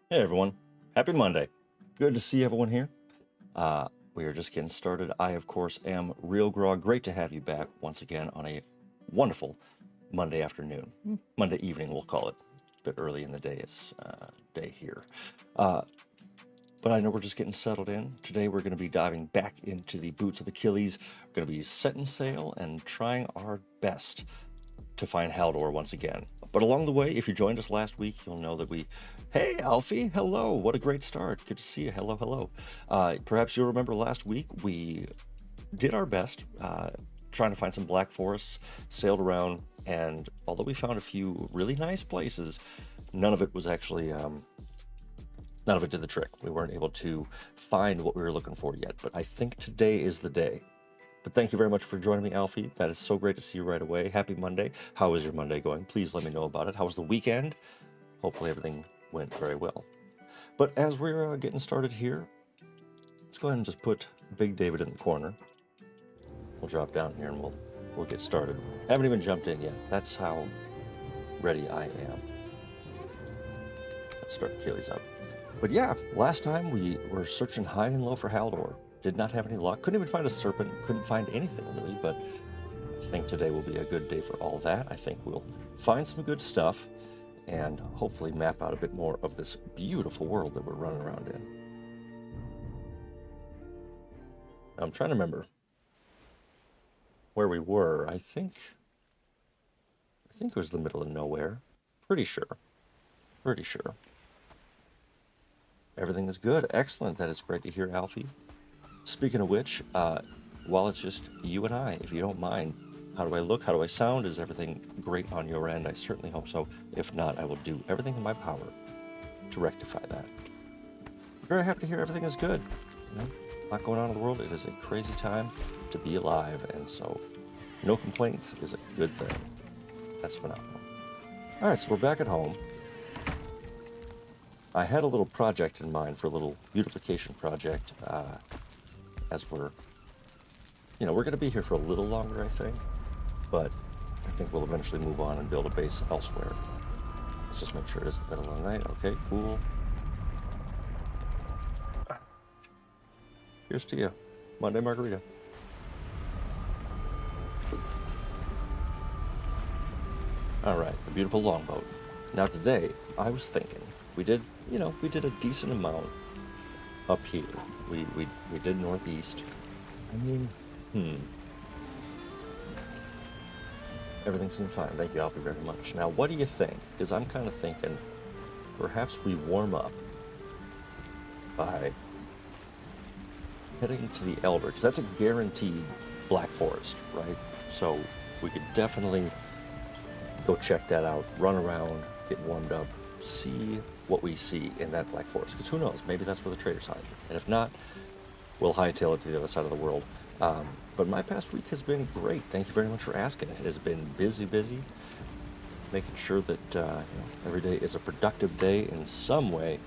Hey everyone, happy Monday. Good to see everyone here. We are just getting started. I, of course, am RealGrogg. Great to have you back once again on a wonderful Monday afternoon. Monday evening, we'll call it. A bit early in the day, it's day here. But I know we're just getting settled in. Today we're going to be diving back into the boots of Achilles. We're going to be setting sail and trying our best to find Haldor once again. But along the way, if you joined us last week, you'll know that hey, Alfie, hello, what a great start. Good to see you, hello, hello. Perhaps you'll remember last week we did our best trying to find some black forests, sailed around, and although we found a few really nice places, none of it was actually, none of it did the trick. We weren't able to find what we were looking for yet, but I think today is the day. But thank you very much for joining me, Alfie. That is so great to see you right away. Happy Monday. How is your Monday going? Please let me know about it. How was the weekend? Hopefully everything went very well. But as we're getting started here, let's go ahead and just put Big David in the corner. We'll drop down here and we'll get started. Haven't even jumped in yet. That's how ready I am. Let's start Achilles up. But yeah, last time we were searching high and low for Haldor. Did not have any luck. Couldn't even find a serpent. Couldn't find anything really, but I think today will be a good day for all that. I think we'll find some good stuff and hopefully map out a bit more of this beautiful world that we're running around in. I'm trying to remember where we were. I think it was the middle of nowhere. Pretty sure. Pretty sure. Everything is good. Excellent. That is great to hear, Alfie. Speaking of which, while it's just you and I, if you don't mind, how do I look? How do I sound? Is everything great on your end? I certainly hope so. If not, I will do everything in my power to rectify that. I'm very happy to hear everything is good. You know, a lot going on in the world. It is a crazy time to be alive, and so no complaints is a good thing. That's phenomenal. All right, so we're back at home. I had a little project in mind for a little beautification project. As we're going to be here for a little longer, I think, but I think we'll eventually move on and build a base elsewhere. Let's just make sure it isn't the middle of the night. Okay, cool. Here's to you. Monday Margarita. All right, a beautiful longboat. Now today, I was thinking, we did a decent amount up here. We did northeast. I mean, everything seemed fine. Thank you, Alfie, very much. Now, what do you think? Because I'm kind of thinking perhaps we warm up by heading to the Elder, because that's a guaranteed black forest, right? So we could definitely go check that out, run around, get warmed up, see what we see in that black forest, because who knows, maybe that's where the traders hide. And if not, we'll hightail it to the other side of the world. But my past week has been great. Thank you very much for asking. It has been busy, making sure that every day is a productive day in some way.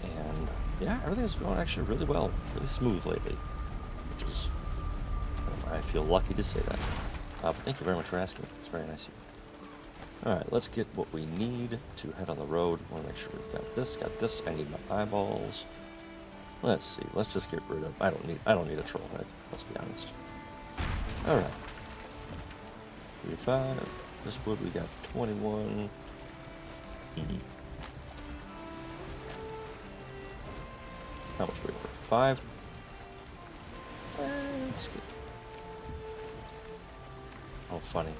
And yeah, everything's going actually really well, really smooth lately, which is, I feel lucky to say that. But thank you very much for asking. It's very nice of you. All right, let's get what we need to head on the road. I want to make sure we've got this. I need my eyeballs. Let's see. Let's just get rid of. I don't need a troll head. Let's be honest. All right. 35. This wood we got 21. How much we work? 5. That's good. Oh, funny.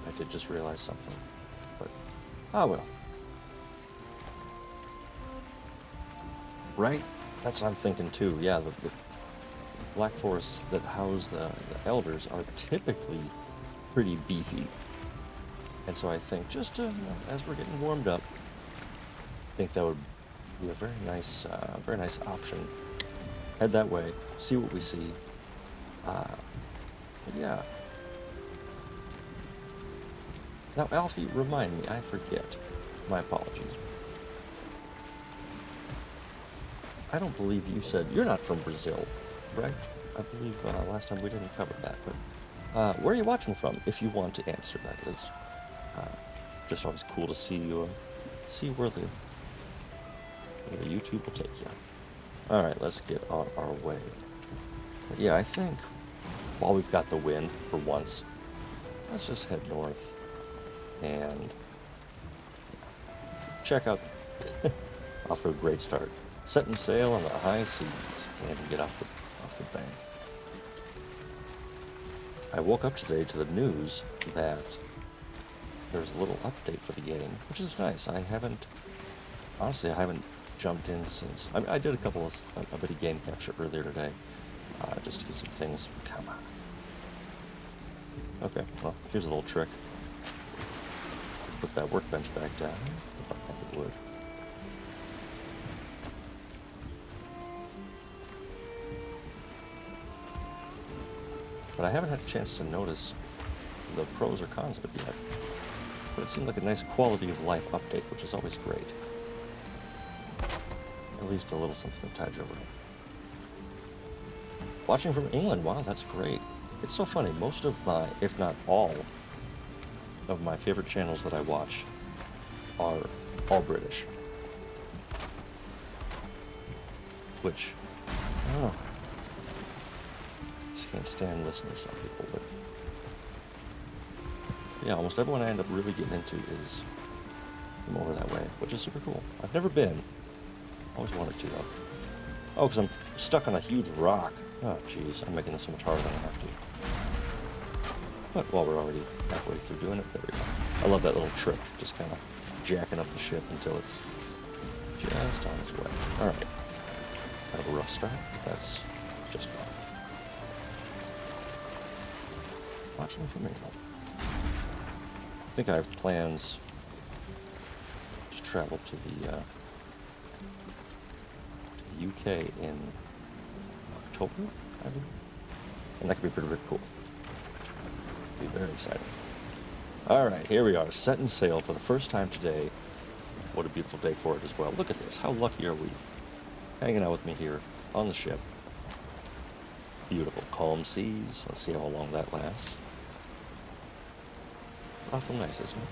I did just realize something, but well. Right? That's what I'm thinking too. Yeah, the black forests that house the elders are typically pretty beefy, and so I think just as we're getting warmed up, I think that would be a very nice option. Head that way, see what we see. Yeah. Now, Alfie, remind me, I forget. My apologies. I don't believe you said, you're not from Brazil, right? I believe last time we didn't cover that, but where are you watching from, if you want to answer that? It's just always cool to see you See where the YouTube will take you. All right, let's get on our way. But yeah, I think while we've got the wind for once, let's just head north and check out. Off to a great start. Setting sail on the high seas. Can't even get off the bank. I woke up today to the news that there's a little update for the game, which is nice. Honestly, I haven't jumped in since. I did a bit of game capture earlier today, just to get some things. Come on. Okay, well, here's a little trick. Put that workbench back down. If I had the wood. But I haven't had a chance to notice the pros or cons of it yet. But it seemed like a nice quality of life update, which is always great. At least a little something to tide you over. Watching from England, wow, that's great. It's so funny, most of my, if not all, of my favorite channels that I watch are all British. Which, I don't know. Just can't stand listening to some people, but yeah, almost everyone I end up really getting into is from over that way, which is super cool. I've never been. Always wanted to, though. Oh, because I'm stuck on a huge rock. Oh, jeez, I'm making this so much harder than I have to. But while we're already halfway through doing it, there we go. I love that little trick, just kind of jacking up the ship until it's just on its way. All right. Kind of a rough start, but that's just fine. Watching from England. I think I have plans to travel to the UK in October, I believe. And that could be pretty cool. Be very exciting. All right, here we are, setting sail for the first time today. What a beautiful day for it as well. Look at this. How lucky are we? Hanging out with me here on the ship. Beautiful, calm seas. Let's see how long that lasts. Awful nice, isn't it?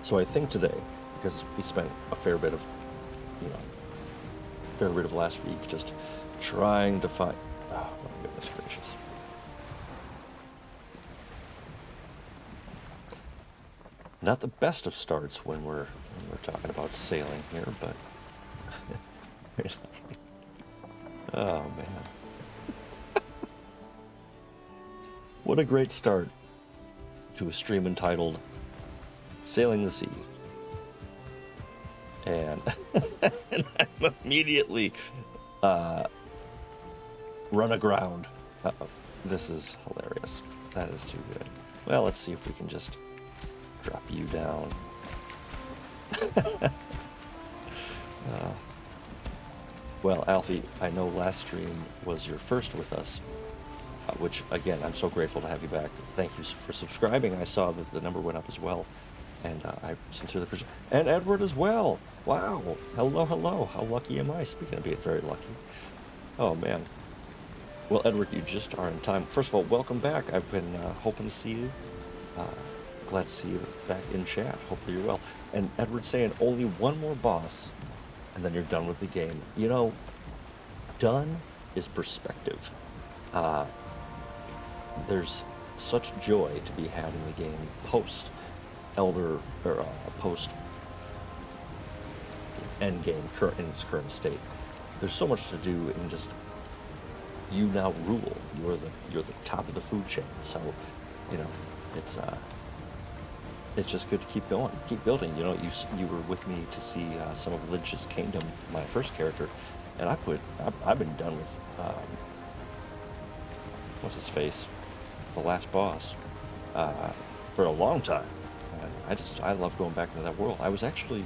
So I think today, because we spent a fair bit of last week just trying to find. Oh my goodness gracious. Not the best of starts when we're talking about sailing here, but oh man. What a great start to a stream entitled Sailing the Sea. And, and I'm immediately run aground. Uh-oh. This is hilarious. That is too good. Well, let's see if we can just drop you down. Well, Alfie, I know last stream was your first with us, which, again, I'm so grateful to have you back. Thank you for subscribing. I saw that the number went up as well, and I sincerely appreciate it. And Edward as well. Wow. Hello, hello. How lucky am I? Speaking of being very lucky. Oh, man. Well, Edward, you just are in time. First of all, welcome back. I've been hoping to see you. Glad to see you back in chat. Hopefully you're well. And Edward's saying only one more boss, and then you're done with the game. You know, done is perspective. There's such joy to be had in the game post Elder or post end game in its current state. There's so much to do, and just you now rule. You're the top of the food chain. So, you know, it's just good to keep going, keep building. You know, you were with me to see some of Lynch's Kingdom, my first character, and I've been done with what's his face, the last boss, for a long time. And I love going back into that world. I was actually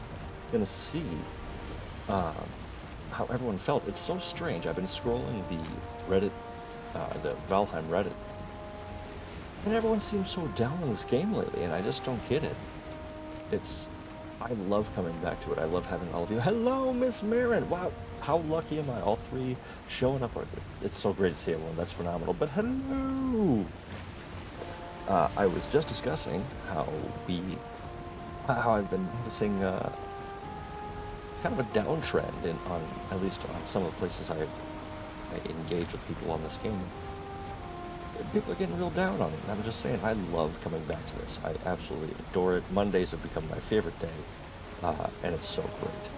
gonna see how everyone felt. It's so strange. I've been scrolling the Reddit, the Valheim Reddit, and everyone seems so down on this game lately, and I just don't get it. I love coming back to it. I love having all of you. Hello, Miss Marin. Wow, how lucky am I? All three showing up. It's so great to see everyone. That's phenomenal. But hello. I was just discussing how we how I've been noticing kind of a downtrend on at least on some of the places I engage with people on this game. People are getting real down on it. And I'm just saying, I love coming back to this. I absolutely adore it. Mondays have become my favorite day, and it's so great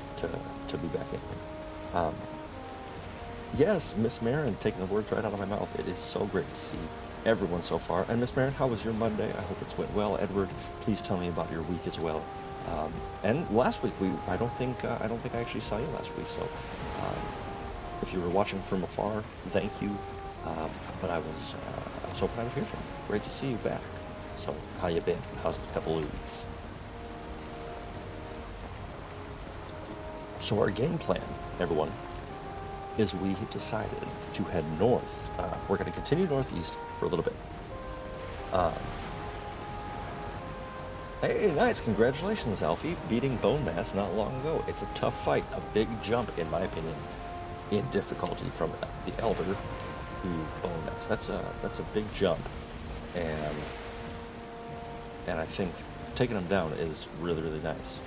to be back in here. Yes, Miss Marin, taking the words right out of my mouth. It is so great to see everyone so far. And Miss Marin, how was your Monday? I hope it's went well. Edward, please tell me about your week as well. And last week, I don't think I actually saw you last week. So, if you were watching from afar, thank you. But I was hoping I would hear from you. Great to see you back. So, how you been? How's the couple of weeks? So our game plan, everyone, is we decided to head north. We're going to continue northeast for a little bit. Hey, nice. Congratulations, Alfie, beating Bone Mass not long ago. It's a tough fight, a big jump, in my opinion, in difficulty from the Elder to Bone Mass. That's a big jump, and I think taking them down is really, really nice.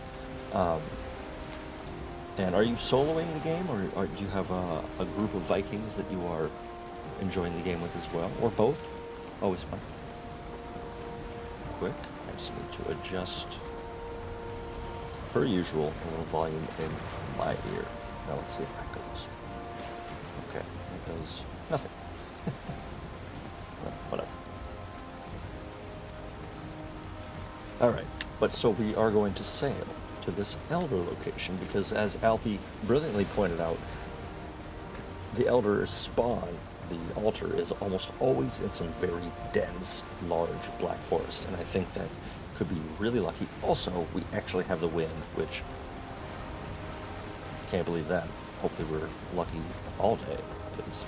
And are you soloing the game, or do you have a group of Vikings that you are enjoying the game with as well, or both? Always fun. Quick, I just need to adjust, per usual, a little volume in my ear. Now let's see how that goes. Okay, that does nothing. Well, whatever. All right, but so we are going to sail to this Elder location because, as Alfie brilliantly pointed out, the Elder spawn, the altar, is almost always in some very dense, large black forest, and I think that could be really lucky. Also, we actually have the wind, which, can't believe that. Hopefully we're lucky all day, because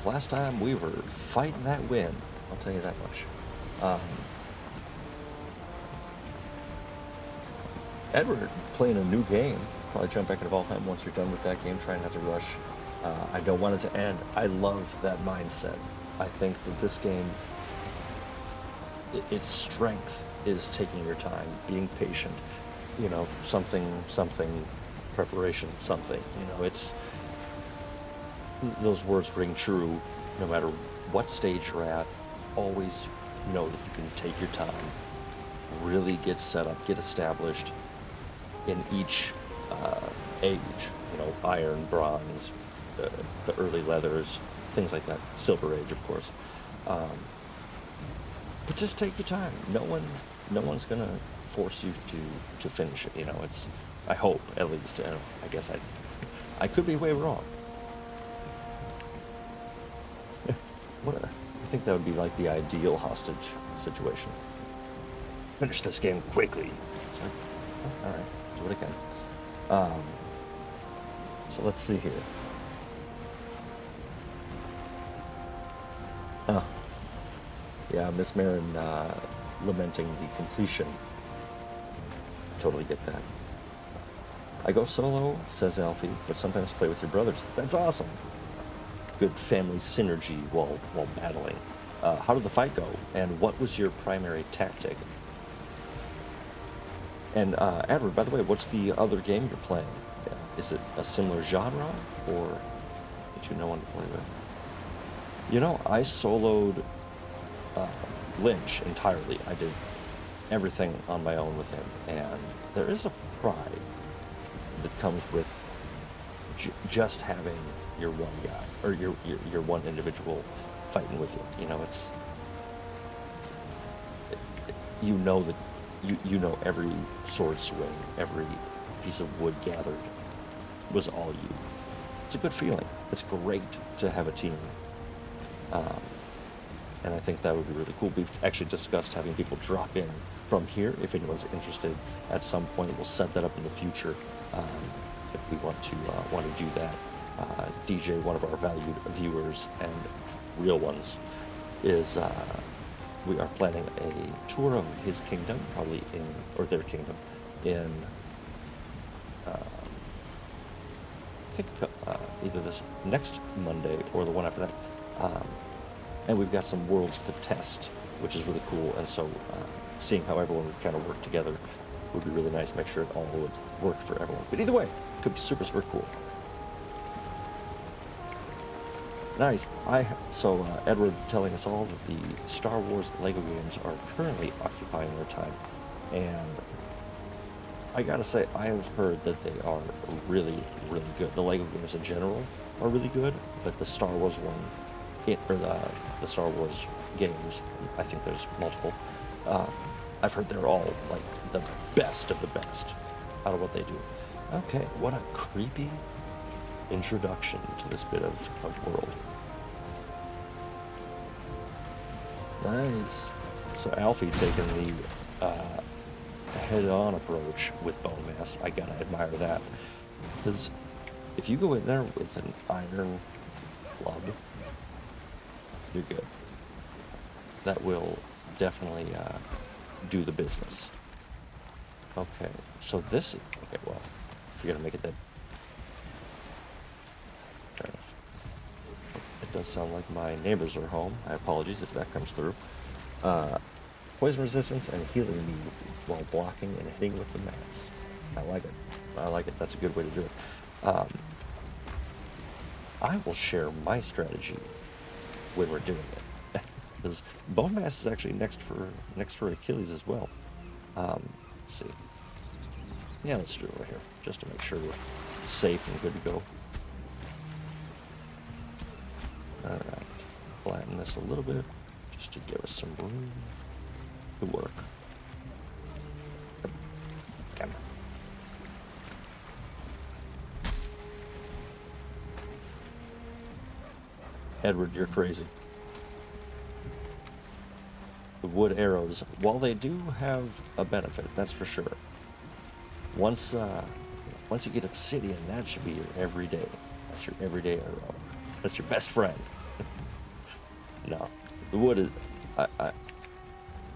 last time we were fighting that wind, I'll tell you that much. Edward, playing a new game. Probably jump back into Valheim once you're done with that game. Try not to rush. I don't want it to end. I love that mindset. I think that this game, its strength is taking your time, being patient. You know, something, preparation, something. You know, it's those words ring true no matter what stage you're at. Always know that you can take your time, really get set up, get established in each age, you know, iron, bronze, the early leathers, things like that, silver age, of course. But just take your time. No one's gonna force you to finish it. You know, it's, I hope, at least. I guess I could be way wrong. I think that would be like the ideal hostage situation. Finish this game quickly. It's like, oh, all right, do what I can. So let's see here. Yeah, Miss Marin lamenting the completion. Totally get that. I go solo, says Alfie, but sometimes play with your brothers. That's awesome. Good family synergy while battling. How did the fight go? And what was your primary tactic? And Edward, by the way, what's the other game you're playing? Is it a similar genre, or that you know one to play with? You know, I soloed Lynch entirely. I did everything on my own with him, and there is a pride that comes with just having your one guy, or your one individual fighting with you. You know, it's, you know that you know every sword swing, every piece of wood gathered was all you. It's a good feeling. It's great to have a team. And I think that would be really cool. We've actually discussed having people drop in from here if anyone's interested. At some point, we'll set that up in the future if we want to do that. DJ, one of our valued viewers and real ones, is we are planning a tour of his kingdom, probably or their kingdom, in I think either this next Monday or the one after that. And we've got some worlds to test, which is really cool. And so seeing how everyone would kind of work together would be really nice. Make sure it all would work for everyone. But either way, it could be super, super cool. Nice. So Edward telling us all that the Star Wars Lego games are currently occupying their time, and I gotta say, I have heard that they are really, really good. The Lego games in general are really good, but the Star Wars one, or the Star Wars games, I think there's multiple. I've heard they're all like the best of the best out of what they do. Okay, what a creepy introduction to this bit of world. Nice. So Alfie taking the head-on approach with bone mass. I gotta admire that, because if you go in there with an iron club, you're good. That will definitely do the business. Okay, so this, okay, well, if you're gonna make it that, fair enough. It does sound like my neighbors are home. I apologize if that comes through. Poison resistance and healing me while blocking and hitting with the mass. I like it. I like it. That's a good way to do it. I will share my strategy when we're doing it, because bone mass is actually next for Achilles as well. Let's see. Yeah, let's do it right here, just to make sure we're safe and good to go. All right, flatten this a little bit, just to give us some room to work. Come on. Edward, you're crazy. The wood arrows, while they do have a benefit, that's for sure. Once you get obsidian, that should be your everyday. That's your everyday arrow. That's your best friend. No, the wood is.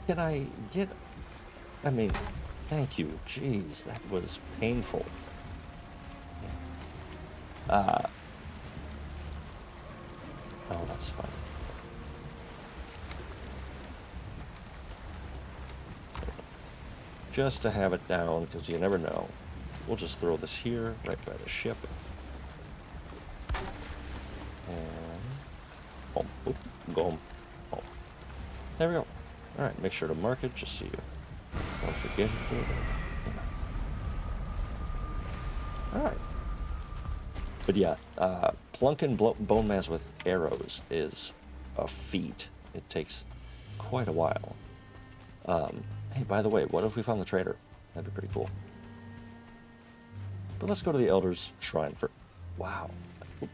Can I get? I mean, thank you. Jeez, that was painful. Oh, that's fine. Just to have it down, because you never know. We'll just throw this here, right by the ship. And home. Oop, go home. Home. There we go. Alright, make sure to mark it just so you don't forget it. Alright. But yeah, plunking bone mass with arrows is a feat. It takes quite a while. Hey, by the way, what if we found the trader? That'd be pretty cool. But let's go to the Elder's Shrine for... Wow. I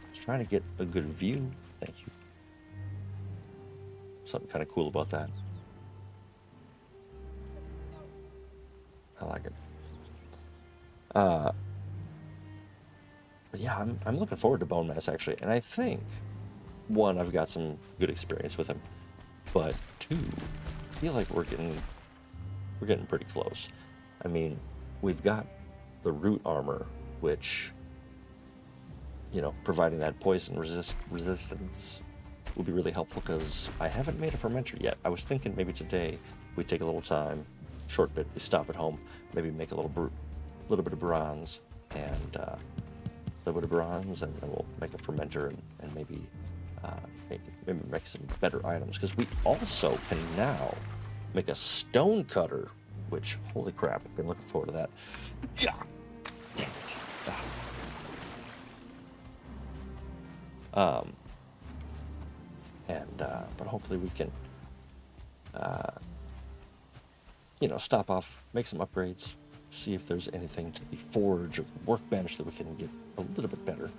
was trying to get a good view. Thank you. Something kind of cool about that. I like it. But yeah, I'm looking forward to Bone Mass, actually. And I think, one, I've got some good experience with him. But two, I feel like we're getting pretty close. I mean, we've got the root armor, which, you know, providing that poison resistance will be really helpful, because I haven't made a fermenter yet. I was thinking maybe today we take a little time, short bit, we stop at home, maybe make a little bit of bronze, and a little bit of bronze, and then we'll make a fermenter and maybe make some better items, because we also can now make a stone cutter, which, holy crap, I've been looking forward to that. Yeah, damn it. But hopefully we can, you know, stop off, make some upgrades, see if there's anything to the forge or the workbench that we can get a little bit better.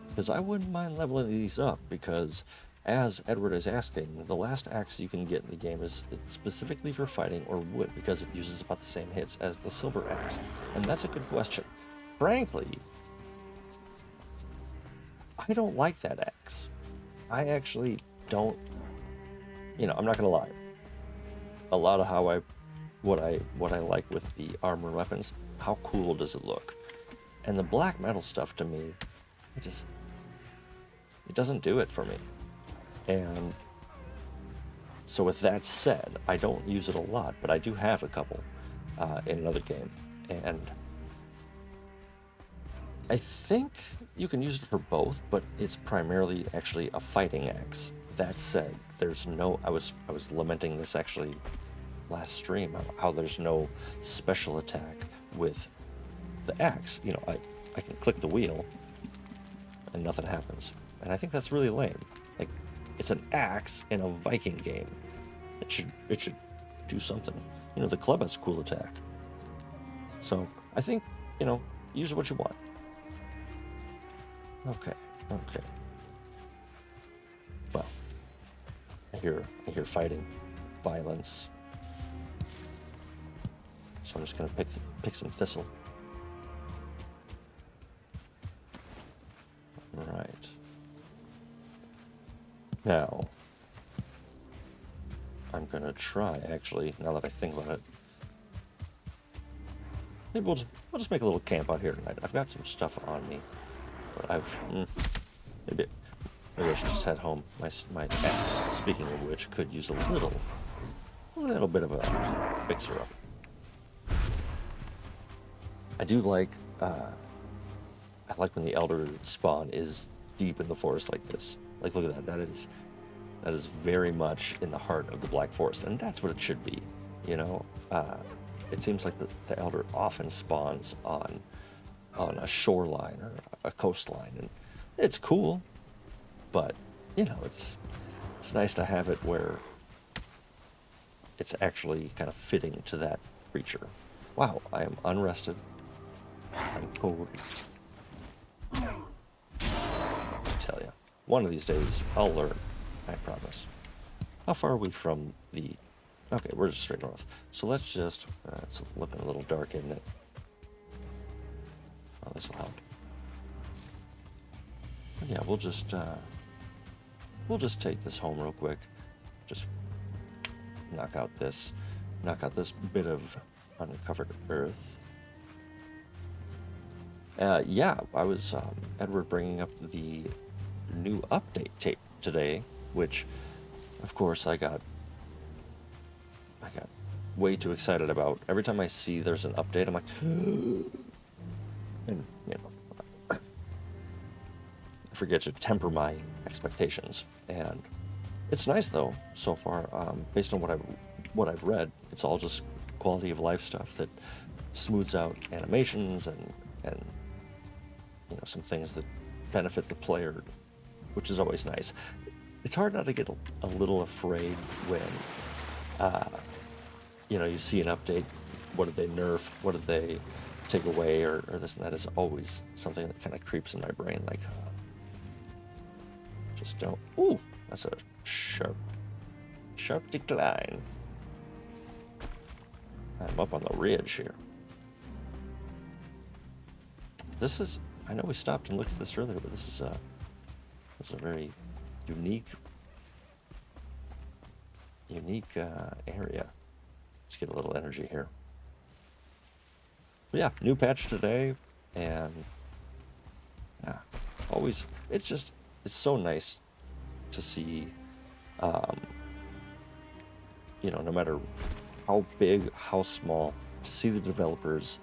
Because I wouldn't mind leveling these up, because as Edward is asking, the last axe you can get in the game is specifically for fighting or wood, because it uses about the same hits as the silver axe. And that's a good question. Frankly, I don't like that axe. I actually don't, you know, I'm not gonna lie. A lot of what I like with the armor weapons, how cool does it look? And the black metal stuff, to me, it doesn't do it for me. And So with that said, I don't use it a lot, but I do have a couple in another game. And I think you can use it for both, but it's primarily actually a fighting axe. That said, there's no, I was lamenting this actually last stream, how there's no special attack with the axe. You know, I can click the wheel and nothing happens. And I think that's really lame. Like, it's an axe in a Viking game. It should do something. You know, the club has a cool attack. So I think, you know, use what you want. Okay. Well, I hear fighting, violence. So I'm just gonna pick some thistle. Right. Now, I'm gonna try, actually, now that I think about it. Maybe we'll just make a little camp out here tonight. I've got some stuff on me, but maybe I should just head home. My axe, speaking of which, could use a little bit of a fixer up. I do like, I like when the elder spawn is deep in the forest like this. Like, look at that. That is very much in the heart of the Black Forest, and that's what it should be. You know, it seems like the elder often spawns on a shoreline or a coastline, and it's cool. But you know, it's nice to have it where it's actually kind of fitting to that creature. Wow, I am unrested. I'm cold. I tell you, one of these days I'll learn. I promise. How far are we from the... Okay, we're just straight north. So let's just... it's looking a little dark, isn't it? Oh, this will help. But yeah, we'll just take this home real quick. Just knock out this bit of uncovered earth. Yeah, I was, Edward, bringing up the new update tape today, which, of course, I got way too excited about. Every time I see there's an update, I'm like, and, you know, I forget to temper my expectations. And it's nice, though, so far. Based on what I've read, it's all just quality of life stuff that smooths out animations and you know, some things that benefit the player, which is always nice. It's hard not to get a little afraid when, you know, you see an update. What did they nerf? What did they take away? Or this and that is always something that kind of creeps in my brain. Like, just don't. Ooh, that's a sharp decline. I'm up on the ridge here. This is. I know we stopped and looked at this earlier, but this is a very unique area. Let's get a little energy here. But yeah, new patch today, and yeah, always it's so nice to see, you know, no matter how big, how small, to see the developers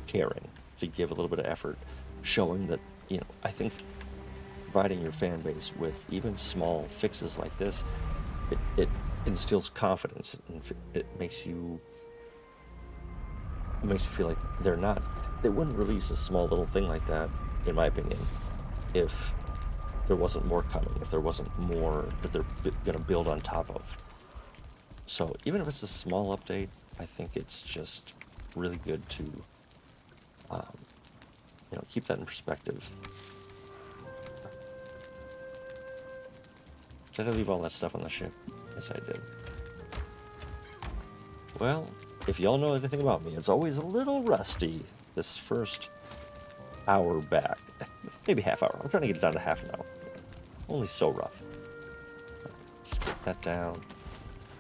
caring to give a little bit of effort, showing that, you know, I think providing your fan base with even small fixes like this, it instills confidence, and it makes you feel like they wouldn't release a small little thing like that, in my opinion, if there wasn't more coming, if there wasn't more that they're going to build on top of. So even if it's a small update, I think it's just really good to you know, keep that in perspective. Did I leave all that stuff on the ship? Yes, I did. Well, if y'all know anything about me, it's always a little rusty this first hour back. Maybe half hour. I'm trying to get it down to half an hour. Only so rough. Strip that down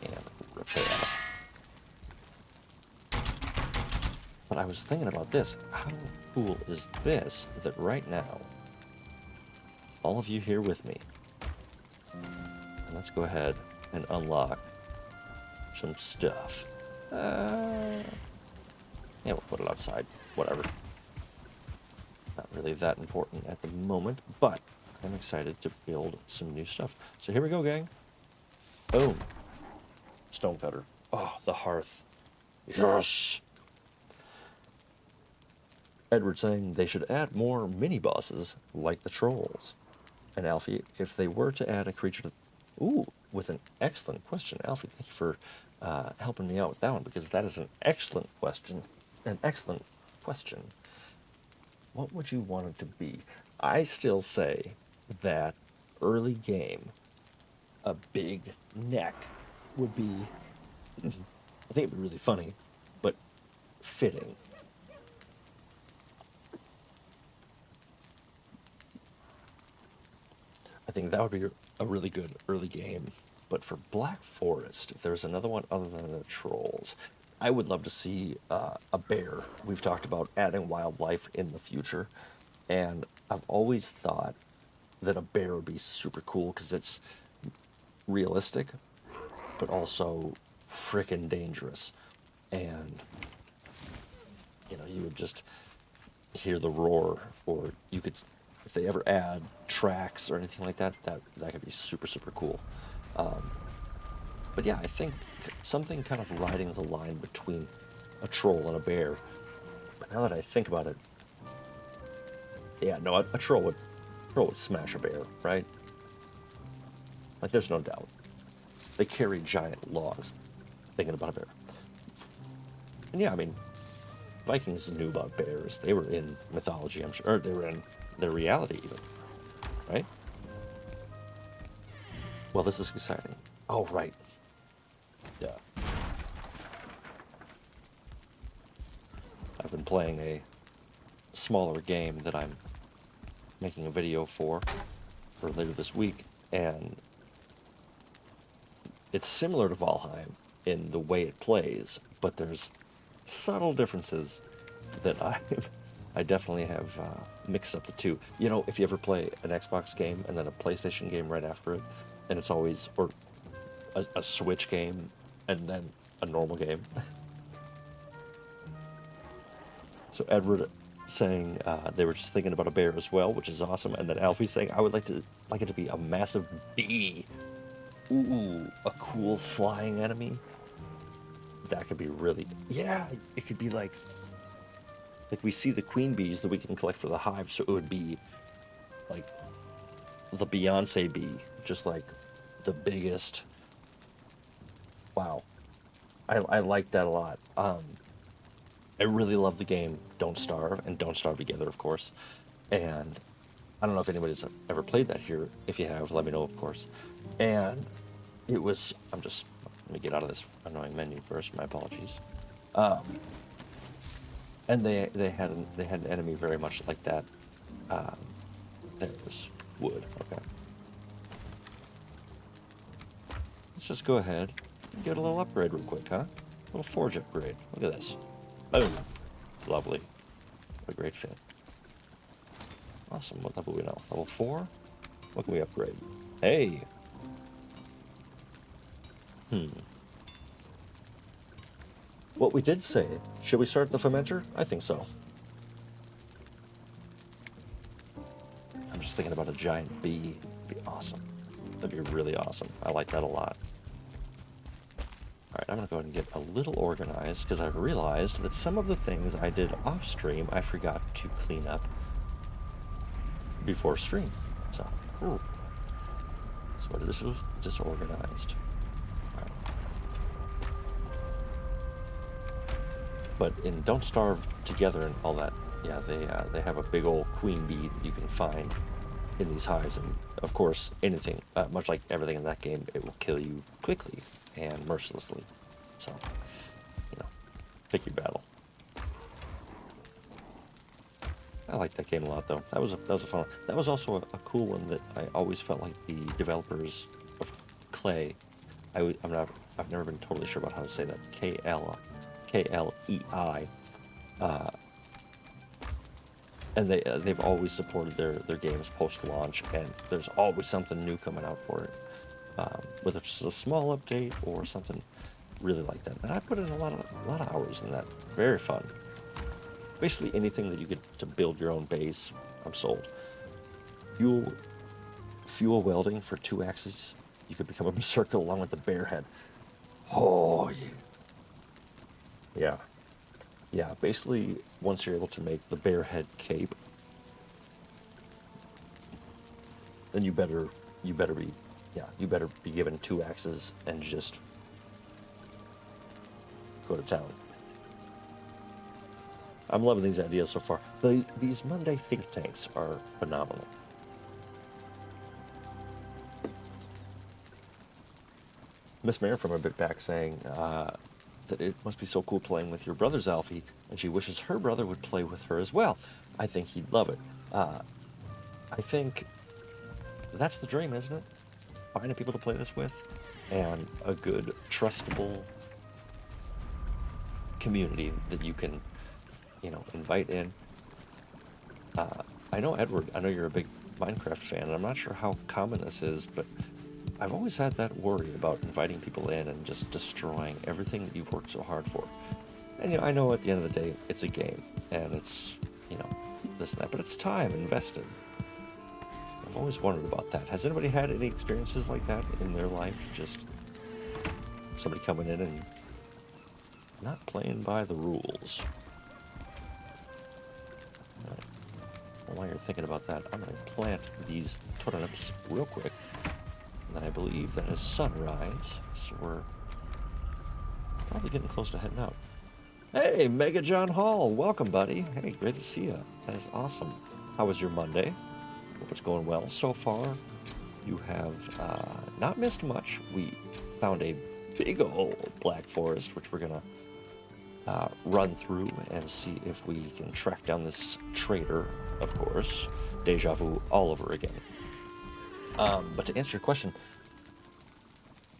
and repair. But I was thinking about this. How cool is this that right now, all of you here with me, and let's go ahead and unlock some stuff. Yeah, we'll put it outside. Whatever. Not really that important at the moment, but I'm excited to build some new stuff. So here we go, gang. Boom. Stonecutter. Oh, the hearth. Yes! Edward saying they should add more mini-bosses like the trolls. And Alfie, if they were to add a creature to... Ooh, with an excellent question. Alfie, thank you for helping me out with that one, because that is an excellent question. An excellent question. What would you want it to be? I still say that early game, a big neck would be... I think it'd be really funny, but fitting. I think that would be a really good early game. But for Black Forest, if there's another one other than the trolls, I would love to see a bear. We've talked about adding wildlife in the future, and I've always thought that a bear would be super cool because it's realistic, but also frickin' dangerous. And, you know, you would just hear the roar, or you could, if they ever add tracks or anything like that, that could be super, super cool. But yeah, I think something kind of riding the line between a troll and a bear. But now that I think about it, yeah, no, a troll would smash a bear, right? Like, there's no doubt. They carry giant logs. Thinking about a bear. And yeah, I mean, Vikings knew about bears. They were in mythology, I'm sure. Or they were in their reality, even. Right? Well, this is exciting. Oh, right. Yeah. I've been playing a smaller game that I'm making a video for later this week, and it's similar to Valheim in the way it plays, but there's subtle differences that I definitely have mixed up the two. You know, if you ever play an Xbox game and then a PlayStation game right after it, and it's always, or a Switch game and then a normal game. So Edward saying they were just thinking about a bear as well, which is awesome. And then Alfie saying, I would like it to be a massive bee. Ooh, a cool flying enemy. That could be really, yeah, it could be like we see the queen bees that we can collect for the hive, so it would be like the Beyonce bee, just like the biggest. Wow. I like that a lot. I really love the game Don't Starve, and Don't Starve Together, of course. And I don't know if anybody's ever played that here. If you have, let me know, of course. And it was, let me get out of this annoying menu first, my apologies. And they had an enemy very much like that. There was wood, okay. Let's just go ahead and get a little upgrade real quick, huh? A little forge upgrade. Look at this. Boom. Lovely. What a great fit. Awesome. What level we know? Level 4? What can we upgrade? Hey! What we did say, should we start the fermenter? I think so. I'm just thinking about a giant bee. It'd be awesome. That'd be really awesome. I like that a lot. Alright, I'm going to go ahead and get a little organized, because I've realized that some of the things I did off stream, I forgot to clean up before stream. So, ooh. So this is disorganized. Alright. But in Don't Starve Together and all that, yeah, they have a big old queen bee that you can find in these hives, and of course, anything, much like everything in that game, it will kill you quickly and mercilessly. So, you know, pick your battle. I like that game a lot, though. That was a fun one. That was also a cool one that I always felt like the developers of Clay. I've never been totally sure about how to say that. Klei. And they've always supported their games post-launch, and there's always something new coming out for it. whether it's just a small update or something really like that. And I put in a lot of hours in that. Very fun. Basically anything that you get to build your own base, I'm sold. Fuel welding for 2 axes. You could become a berserker along with the bear head. Oh yeah. Yeah. Yeah, basically once you're able to make the bear head cape, then you better be given 2 axes and just go to town. I'm loving these ideas so far. These Monday think tanks are phenomenal. Miss Mare from a bit back saying that it must be so cool playing with your brother's Alfie, and she wishes her brother would play with her as well. I think he'd love it. I think that's the dream, isn't it? Finding people to play this with, and a good, trustable community that you can, invite in. I know, Edward, I know you're a big Minecraft fan, and I'm not sure how common this is, but I've always had that worry about inviting people in and just destroying everything that you've worked so hard for. And, I know at the end of the day, it's a game, and it's, this and that, but it's time invested. I've always wondered about that. Has anybody had any experiences like that in their life? Just somebody coming in and not playing by the rules. All right. Well, while you're thinking about that, I'm going to plant these turnips real quick. And then I believe that is sunrise, so we're probably getting close to heading out. Hey, Mega John Hall, welcome, buddy. Hey, great to see you. That is awesome. How was your Monday? Hope it's going well so far. You have not missed much. We found a big old black forest, which we're gonna run through and see if we can track down this traitor, of course. Deja vu all over again. But to answer your question,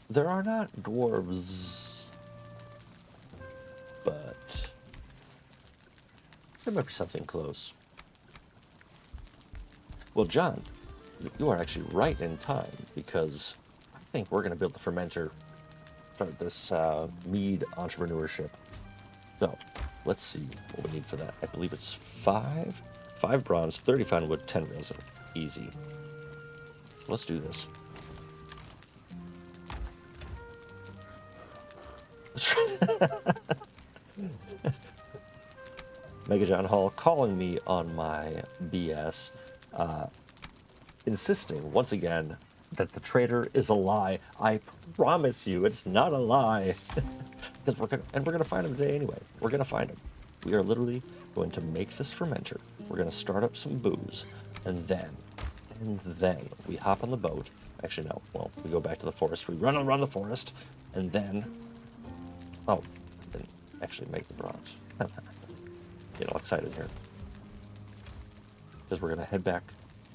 there are not dwarves, but there might be something close. Well, John, you are actually right in time, because I think we're going to build the fermenter, start this mead entrepreneurship. So, let's see what we need for that. I believe it's 5 bronze, 30 fine wood, 10 resin. Easy. So let's do this. Mega John Hall calling me on my BS, insisting once again that the traitor is a lie. I promise you, it's not a lie. Because we're gonna find him today anyway. We're gonna find him. We are literally going to make this fermenter. We're gonna start up some booze, and then we hop on the boat. Actually, no. Well, we go back to the forest. We run around the forest, and then actually make the bronze. Get all excited here, because we're gonna head back,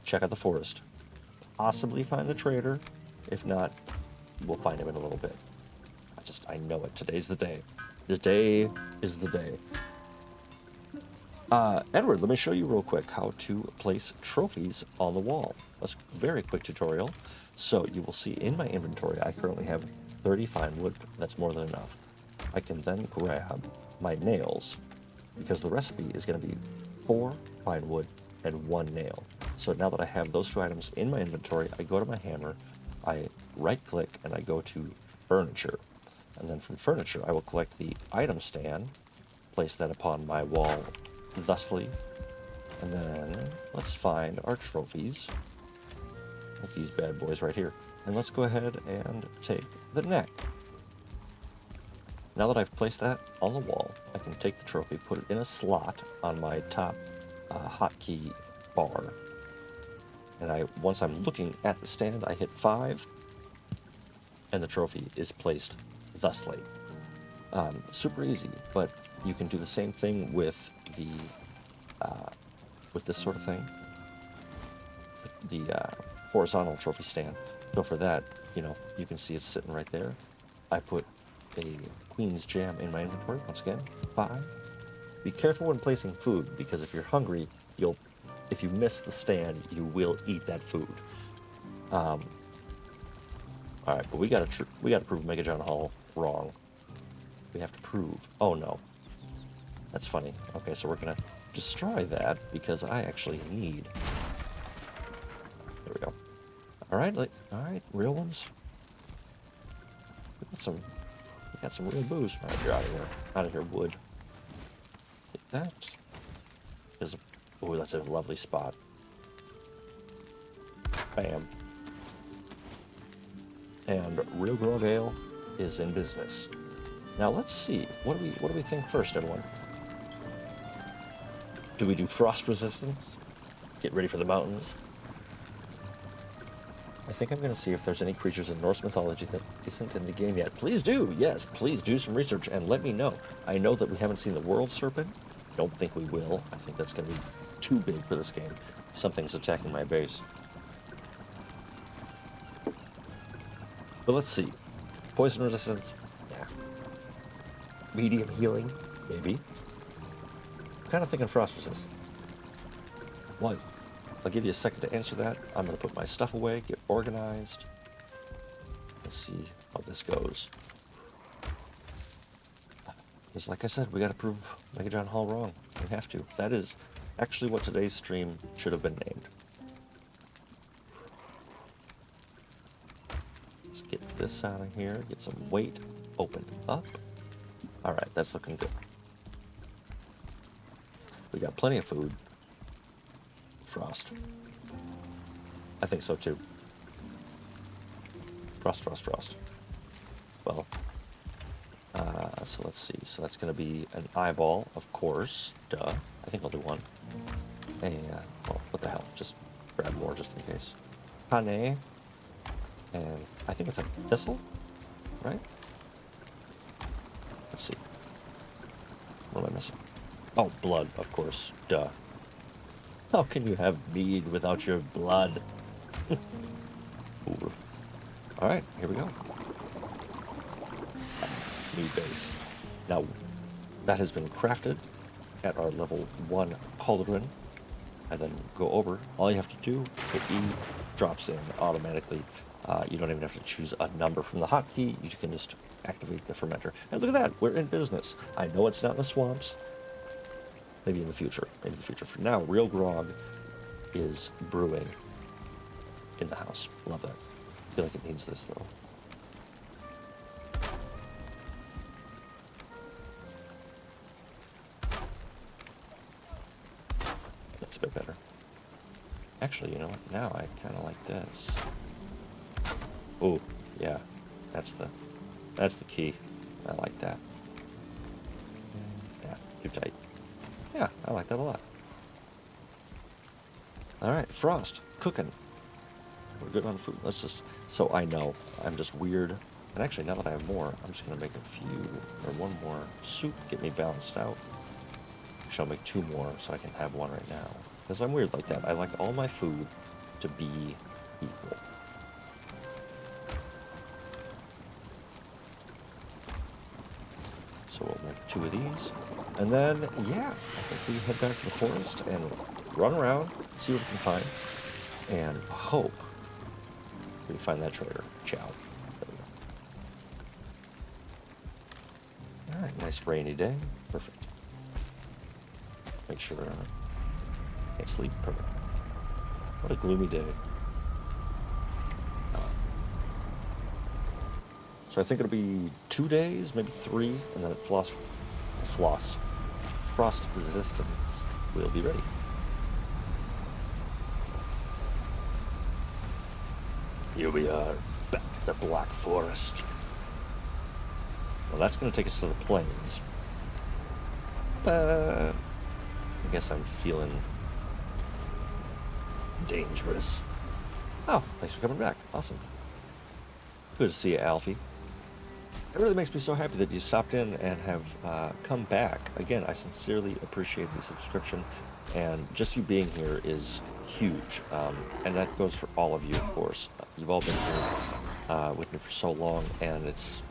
check out the forest, possibly find the traitor. If not, we'll find him in a little bit. I know it. Today's the day. Today is the day. Edward, let me show you real quick how to place trophies on the wall. A very quick tutorial. So you will see in my inventory, I currently have 30 fine wood. That's more than enough. I can then grab my nails, because the recipe is going to be 4 pine wood and 1 nail. So now that I have those 2 items in my inventory, I go to my hammer, I right click, and I go to furniture. And then from furniture, I will collect the item stand, place that upon my wall thusly, and then let's find our trophies, like these bad boys right here. And let's go ahead and take the neck. Now that I've placed that on the wall, I can take the trophy, put it in a slot on my top hotkey bar. And once I'm looking at the stand, I hit 5, and the trophy is placed thusly. Super easy, but you can do the same thing with the with this sort of thing, the horizontal trophy stand. So for that, you can see it's sitting right there. I put a Queen's Jam in my inventory. Once again, 5. Be careful when placing food, because if you're hungry, if you miss the stand, you will eat that food. All right, but we gotta prove Mega John Hall wrong. We have to prove. Oh no, that's funny. Okay, so we're gonna destroy that because I actually need. There we go. All right, real ones. We got some real booze. All right, you're out of here. Out of here, wood. Get that. Oh, that's a lovely spot. Bam. And RealGrogg Ale is in business. Now let's see. What do we think first, everyone? Do we do frost resistance? Get ready for the mountains? I think I'm going to see if there's any creatures in Norse mythology that isn't in the game yet. Please do, yes, please do some research and let me know. I know that we haven't seen the world serpent. Don't think we will. I think that's going to be too big for this game. Something's attacking my base. But let's see. Poison resistance? Yeah. Medium healing? Maybe. I'm kind of thinking frost resistance. What? I'll give you a second to answer that. I'm going to put my stuff away, get organized. Let's see how this goes. Because like I said, we got to prove Mega John Hall wrong. We have to. That is actually what today's stream should have been named. Let's get this out of here. Get some weight opened up. All right, that's looking good. We got plenty of food. Frost. I think so too. Frost. Well, so let's see. So that's going to be an eyeball, of course. Duh. I think I'll do one. And, well, what the hell? Just grab more just in case. Hane. And I think it's a thistle, right? Let's see. What am I missing? Oh, blood, of course. Duh. How can you have mead without your blood? Ooh. All right, here we go. Mead base. Now, that has been crafted at our level 1 cauldron. And then go over. All you have to do, hit E, drops in automatically. You don't even have to choose a number from the hotkey. You can just activate the fermenter. And look at that, we're in business. I know it's not in the swamps. Maybe in the future. For now, RealGrogg is brewing in the house. Love that. I feel like it needs this, though. That's a bit better. Actually, you know what? Now I kind of like this. Oh, yeah. That's the key. I like that. Yeah, too tight. Yeah, I like that a lot. All right, frost, cooking. We're good on food. Let's just, so I know, I'm just weird. And actually, now that I have more, I'm just gonna make a few, or one more soup, get me balanced out. Actually, I'll make 2 more so I can have one right now. Because I'm weird like that. I like all my food to be equal. So we'll make 2 of these. And then, yeah, I think we head back to the forest and run around, see what we can find, and hope we can find that trader. Ciao. There we go. All right, nice rainy day. Perfect. Make sure I can't sleep. Perfect. What a gloomy day. So I think it'll be 2 days, maybe 3, and then frost resistance will be ready. Here we are, back at the Black Forest. Well, that's going to take us to the plains. But I guess I'm feeling dangerous. Oh, thanks for coming back. Awesome. Good to see you, Alfie. It really makes me so happy that you stopped in and have come back. Again, I sincerely appreciate the subscription, and just you being here is huge. And that goes for all of you, of course. You've all been here with me for so long, and it's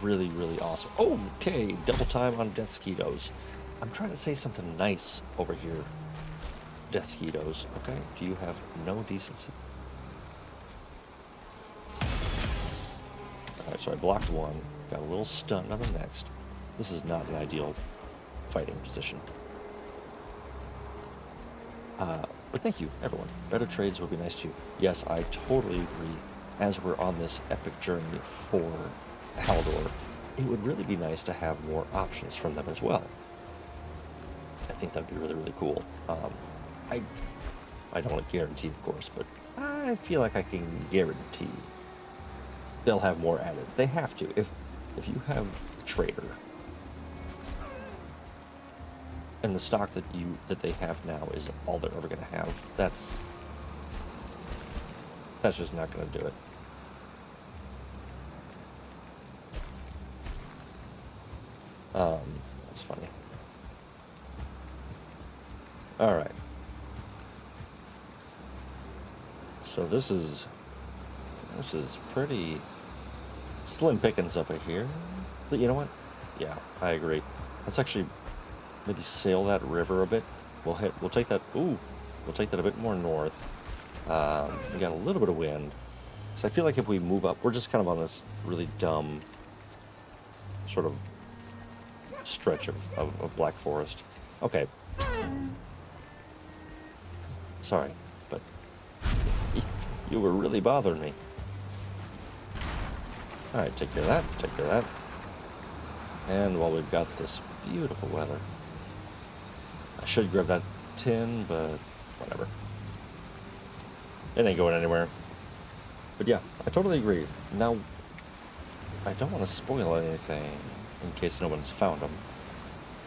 really, really awesome. Oh, okay, double time on Death Skeetos. I'm trying to say something nice over here, Death Skeetos, okay? Do you have no decency? so I blocked one, got a little stunned on the next. This is not an ideal fighting position. But thank you, everyone. Better trades would be nice too. Yes, I totally agree. As we're on this epic journey for Haldor, it would really be nice to have more options from them as well. I think that'd be really, really cool. I don't want to guarantee, of course, but I feel like I can guarantee they'll have more added. They have to. If you have a trader and the stock that they have now is all they're ever going to have, that's just not going to do it. That's funny. All right. So this is pretty slim pickings up here. But you know what? Yeah, I agree. Let's actually maybe sail that river a bit. We'll take that. Ooh, we'll take that a bit more north. We got a little bit of wind. So I feel like if we move up, we're just kind of on this really dumb sort of stretch of Black Forest. Okay. Sorry, but you were really bothering me. Alright, take care of that, take care of that. And while we've got this beautiful weather, I should grab that tin, but whatever. It ain't going anywhere. But yeah, I totally agree. Now, I don't want to spoil anything in case no one's found them,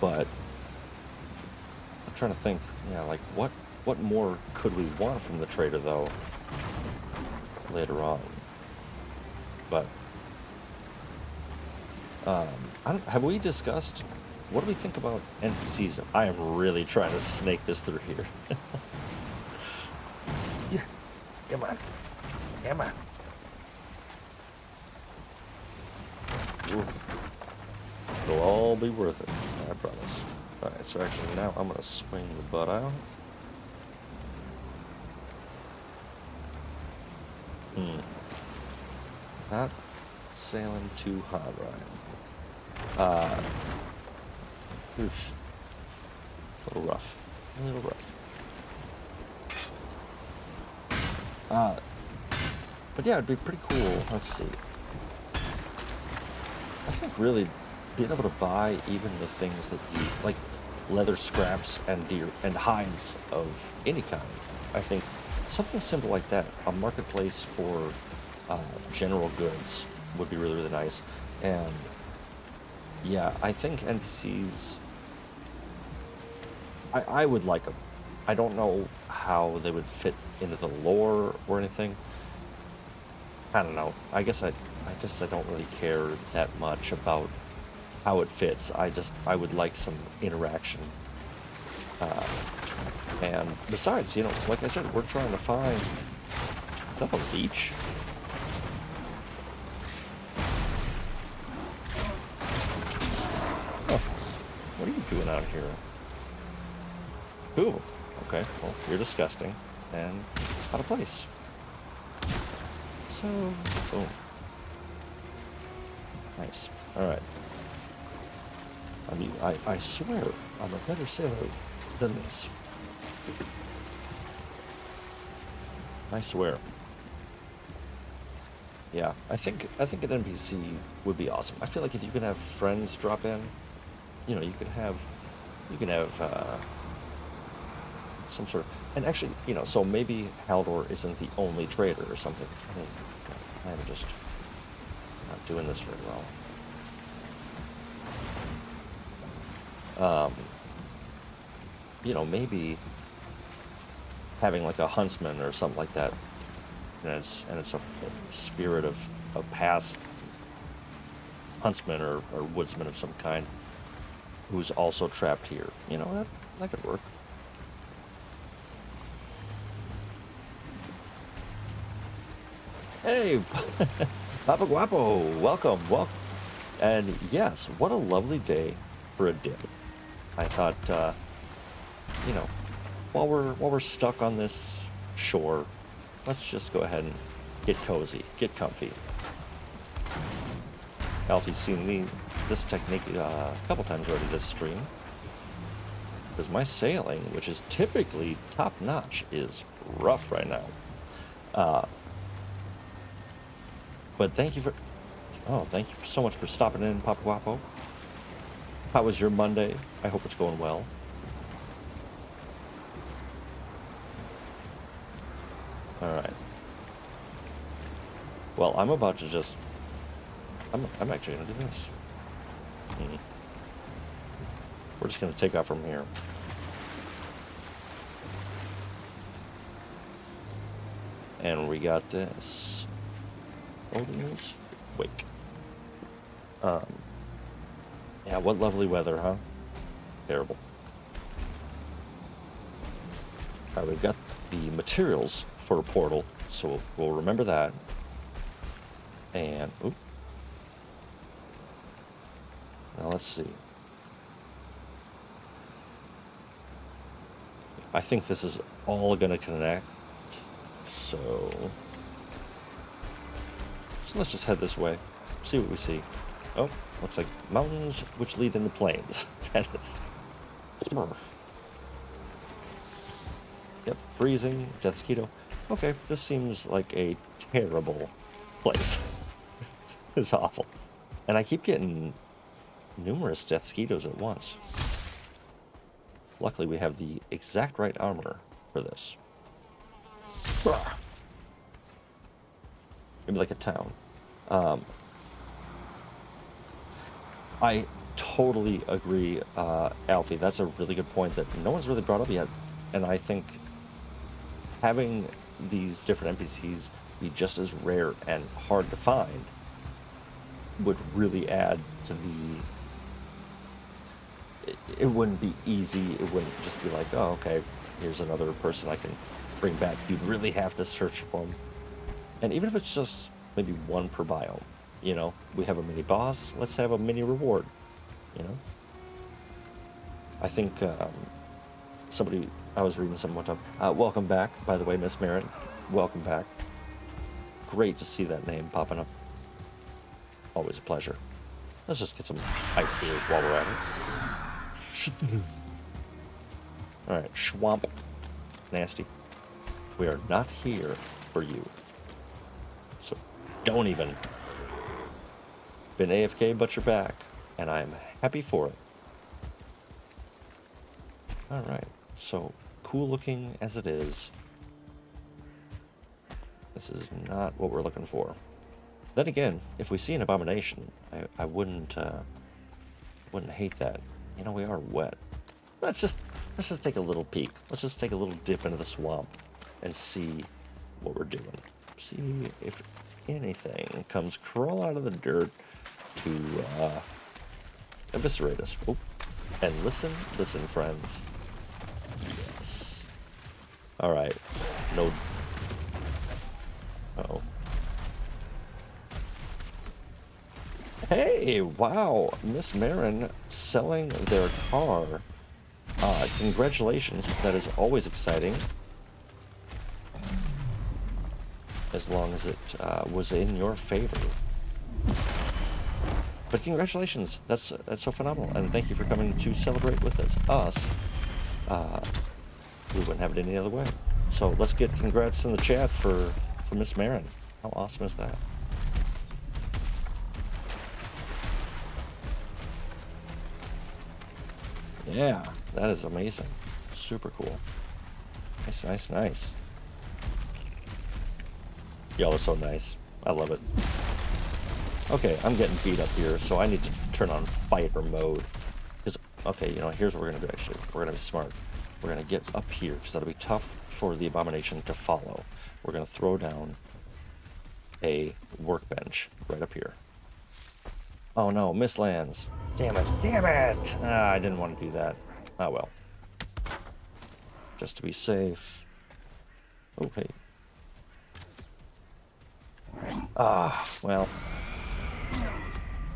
but I'm trying to think, yeah, like what more could we want from the trader, though, later on? But, have we discussed, what do we think about NPCs? I am really trying to snake this through here. Yeah, come on. Come on. Oof. It'll all be worth it, I promise. Alright, so actually now I'm going to swing the butt out. Not sailing too hot, right? Oof. A little rough. A little rough. But yeah, it'd be pretty cool. Let's see. I think really being able to buy even the things that you like, leather scraps and deer and hides of any kind. I think something simple like that, a marketplace for general goods, would be really, really nice. And yeah, I think NPCs, I would like them. I don't know how they would fit into the lore or anything. I don't know. I guess I don't really care that much about how it fits. I would like some interaction. And besides, like I said, we're trying to find, is that a beach? Oh, what are you doing out here? Ooh, okay, well, you're disgusting and out of place. So, boom. Nice. All right. I mean, I swear I'm a better sailor than this. I swear. Yeah, I think an NPC would be awesome. I feel like if you can have friends drop in, you can have some sort of, and actually, so maybe Haldor isn't the only trader or something. I mean, God, I'm just not doing this very well. Maybe having like a huntsman or something like that, and it's a spirit of a past huntsman or woodsman of some kind who's also trapped here. That could work. Hey, Papa Guapo, welcome. And yes, what a lovely day for a dip. I thought, while we're stuck on this shore, let's just go ahead and get cozy, get comfy. Alfie's seen this technique a couple times already this stream. Because my sailing, which is typically top-notch, is rough right now. But thank you so much for stopping in, Papa Guapo. How was your Monday? I hope it's going well. Alright. Well, I'm about to just... I'm actually going to do this. We're just going to take off from here. And we got this. Odin's Wake. Yeah, what lovely weather, huh? Terrible. Alright, we've got the materials for a portal, so we'll remember that. And, oop. Now let's see. I think this is all gonna connect, so let's just head this way, see what we see. Oh, looks like mountains which lead into plains. That is... Yep, freezing, Deathsquito. Okay, this seems like a terrible place. It's awful. And I keep getting numerous Deathsquitos at once. Luckily, we have the exact right armor for this. Maybe like a town. I totally agree, Alfie. That's a really good point that no one's really brought up yet. And I think having these different NPCs be just as rare and hard to find would really add to the... It wouldn't be easy. It wouldn't just be like, oh, okay, here's another person I can bring back. You'd really have to search for them. And even if it's just maybe one per biome, you know, we have a mini boss, let's have a mini reward, you know? I think somebody, I was reading something one time. Welcome back, by the way, Miss Marin. Welcome back. Great to see that name popping up. Always a pleasure. Let's just get some hype for it while we're at it. Alright, Schwamp. Nasty. We are not here for you. So don't even. Been AFK, but you're back. And I'm happy for it. Alright, so cool looking as it is. This is not what we're looking for. Then again, if we see an abomination, I wouldn't hate that. You know, we are wet. Let's just take a little peek. Let's just take a little dip into the swamp and see what we're doing. See if anything comes crawling out of the dirt to eviscerate us. Oh, and listen, friends. Yes. All right. No. Uh-oh. Hey, wow, Miss Marin selling their car. Congratulations, that is always exciting. As long as it was in your favor. But congratulations, that's so phenomenal, and thank you for coming to celebrate with us. We wouldn't have it any other way. So let's get congrats in the chat for Miss Marin. How awesome is that? Yeah, that is amazing. Super cool. Nice. Y'all are so nice. I love it. Okay, I'm getting beat up here, so I need to turn on fighter mode. Because, okay, you know, here's what we're going to do, actually. We're going to be smart. We're going to get up here, because that'll be tough for the abomination to follow. We're going to throw down a workbench right up here. Oh no, mislands. Damn it! I didn't want to do that. Oh well. Just to be safe. Okay. Well.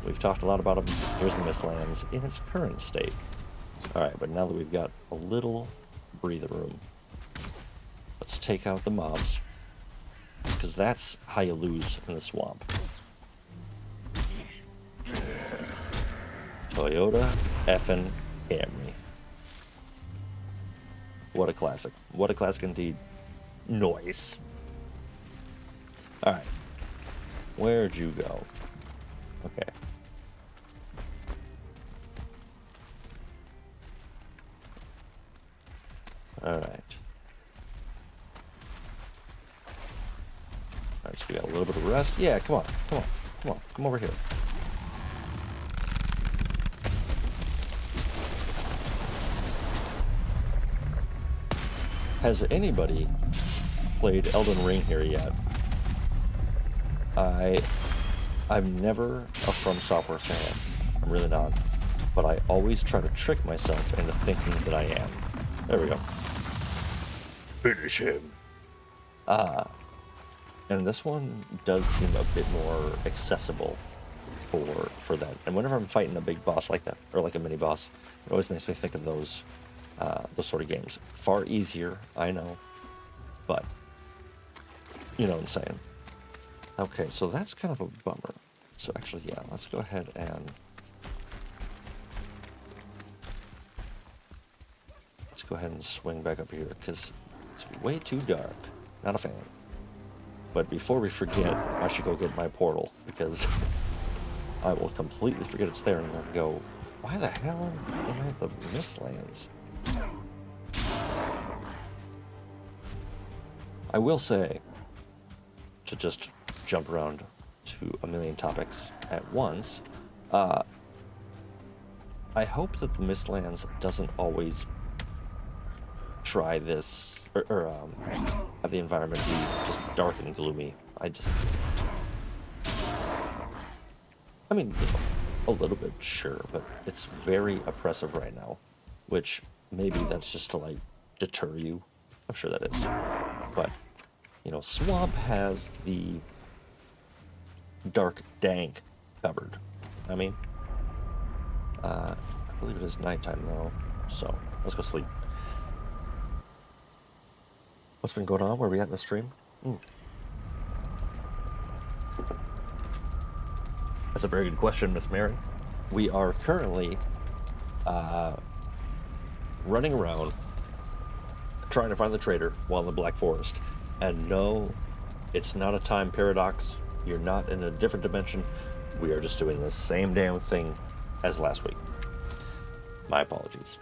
We've talked a lot about them. Here's the mislands in its current state. Alright, but now that we've got a little breather room, let's take out the mobs. Because that's how you lose in the swamp. Toyota effing Camry. What a classic. What a classic indeed. Noise. Alright. Where'd you go? Okay. Alright. Alright, so we got a little bit of rest. Yeah, come on. Come on. Come on. Come over here. Has anybody played Elden Ring here yet? I'm never a From Software fan. I'm really not. But I always try to trick myself into thinking that I am. There we go. Finish him. And this one does seem a bit more accessible for that. And whenever I'm fighting a big boss like that, or like a mini boss, it always makes me think of those sort of games. Far easier, I know, but you know what I'm saying. Okay, so that's kind of a bummer. So actually, yeah, let's go ahead and swing back up here because it's way too dark. Not a fan. But before we forget, I should go get my portal because I will completely forget it's there and I'll go, why the hell am I at the Mistlands? I will say, to just jump around to a million topics at once, I hope that the Mistlands doesn't always try this, or have the environment be just dark and gloomy. I mean, you know, a little bit, sure, but it's very oppressive right now, which maybe that's just to, like, deter you. I'm sure that is. But, you know, Swamp has the dark dank covered. I mean, I believe it is nighttime though, so let's go sleep. What's been going on? Where are we at in the stream? That's a very good question, Miss Mary. We are currently running around trying to find the trader while in the Black Forest. And no, it's not a time paradox. You're not in a different dimension. We are just doing the same damn thing as last week. My apologies.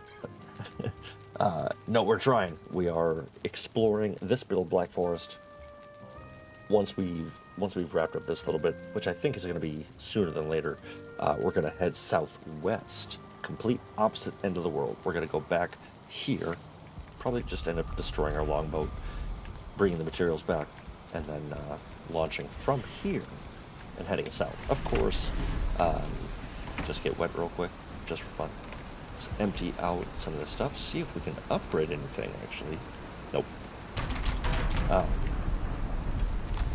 No, we're trying. We are exploring this bit of Black Forest. Once we've wrapped up this little bit, which I think is going to be sooner than later, we're going to head southwest, complete opposite end of the world. We're going to go back here, probably just end up destroying our longboat, bringing the materials back, and then launching from here and heading south. Of course, just get wet real quick, just for fun. Let's empty out some of this stuff, see if we can upgrade anything, actually. Nope.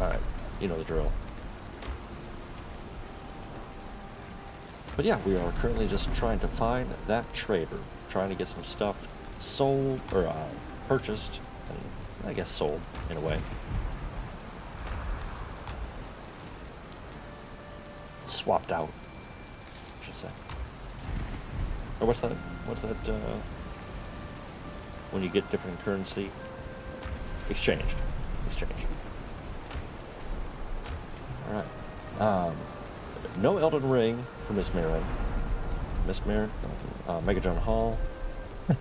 Alright, you know the drill. But yeah, we are currently just trying to find that trader, trying to get some stuff sold, or purchased, and I guess sold, in a way. Swapped out, I should say. Or what's that, when you get different currency? Exchanged. Alright. No Elden Ring for Miss Marin. Mega John Hall.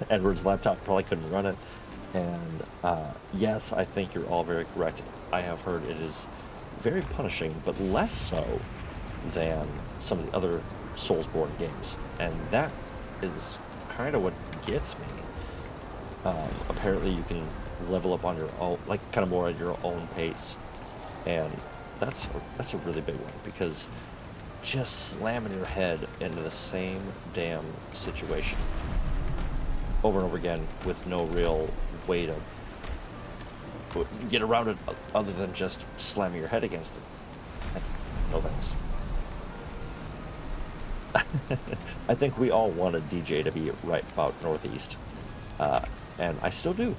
Edward's laptop probably couldn't run it. And yes, I think you're all very correct. I have heard it is very punishing, but less so than some of the other Soulsborne games. And that is kind of what gets me. Apparently you can level up on your own, like kind of more at your own pace. And that's a really big one, because just slamming your head into the same damn situation over and over again with no real way to get around it other than just slamming your head against it. No thanks. I think we all wanted DJ to be right about northeast, and I still do.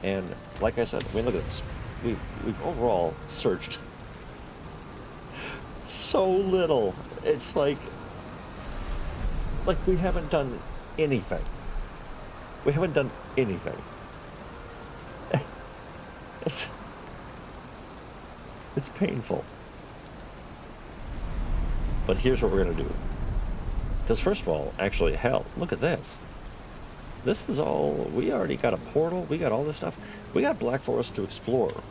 And like I said, I mean, look at this. We've overall searched so little. It's like Like, we haven't done anything. We haven't done anything. It's painful. But here's what we're going to do. Because first of all, actually, hell, look at this. This is all, we already got a portal, we got all this stuff. We got Black Forest to explore.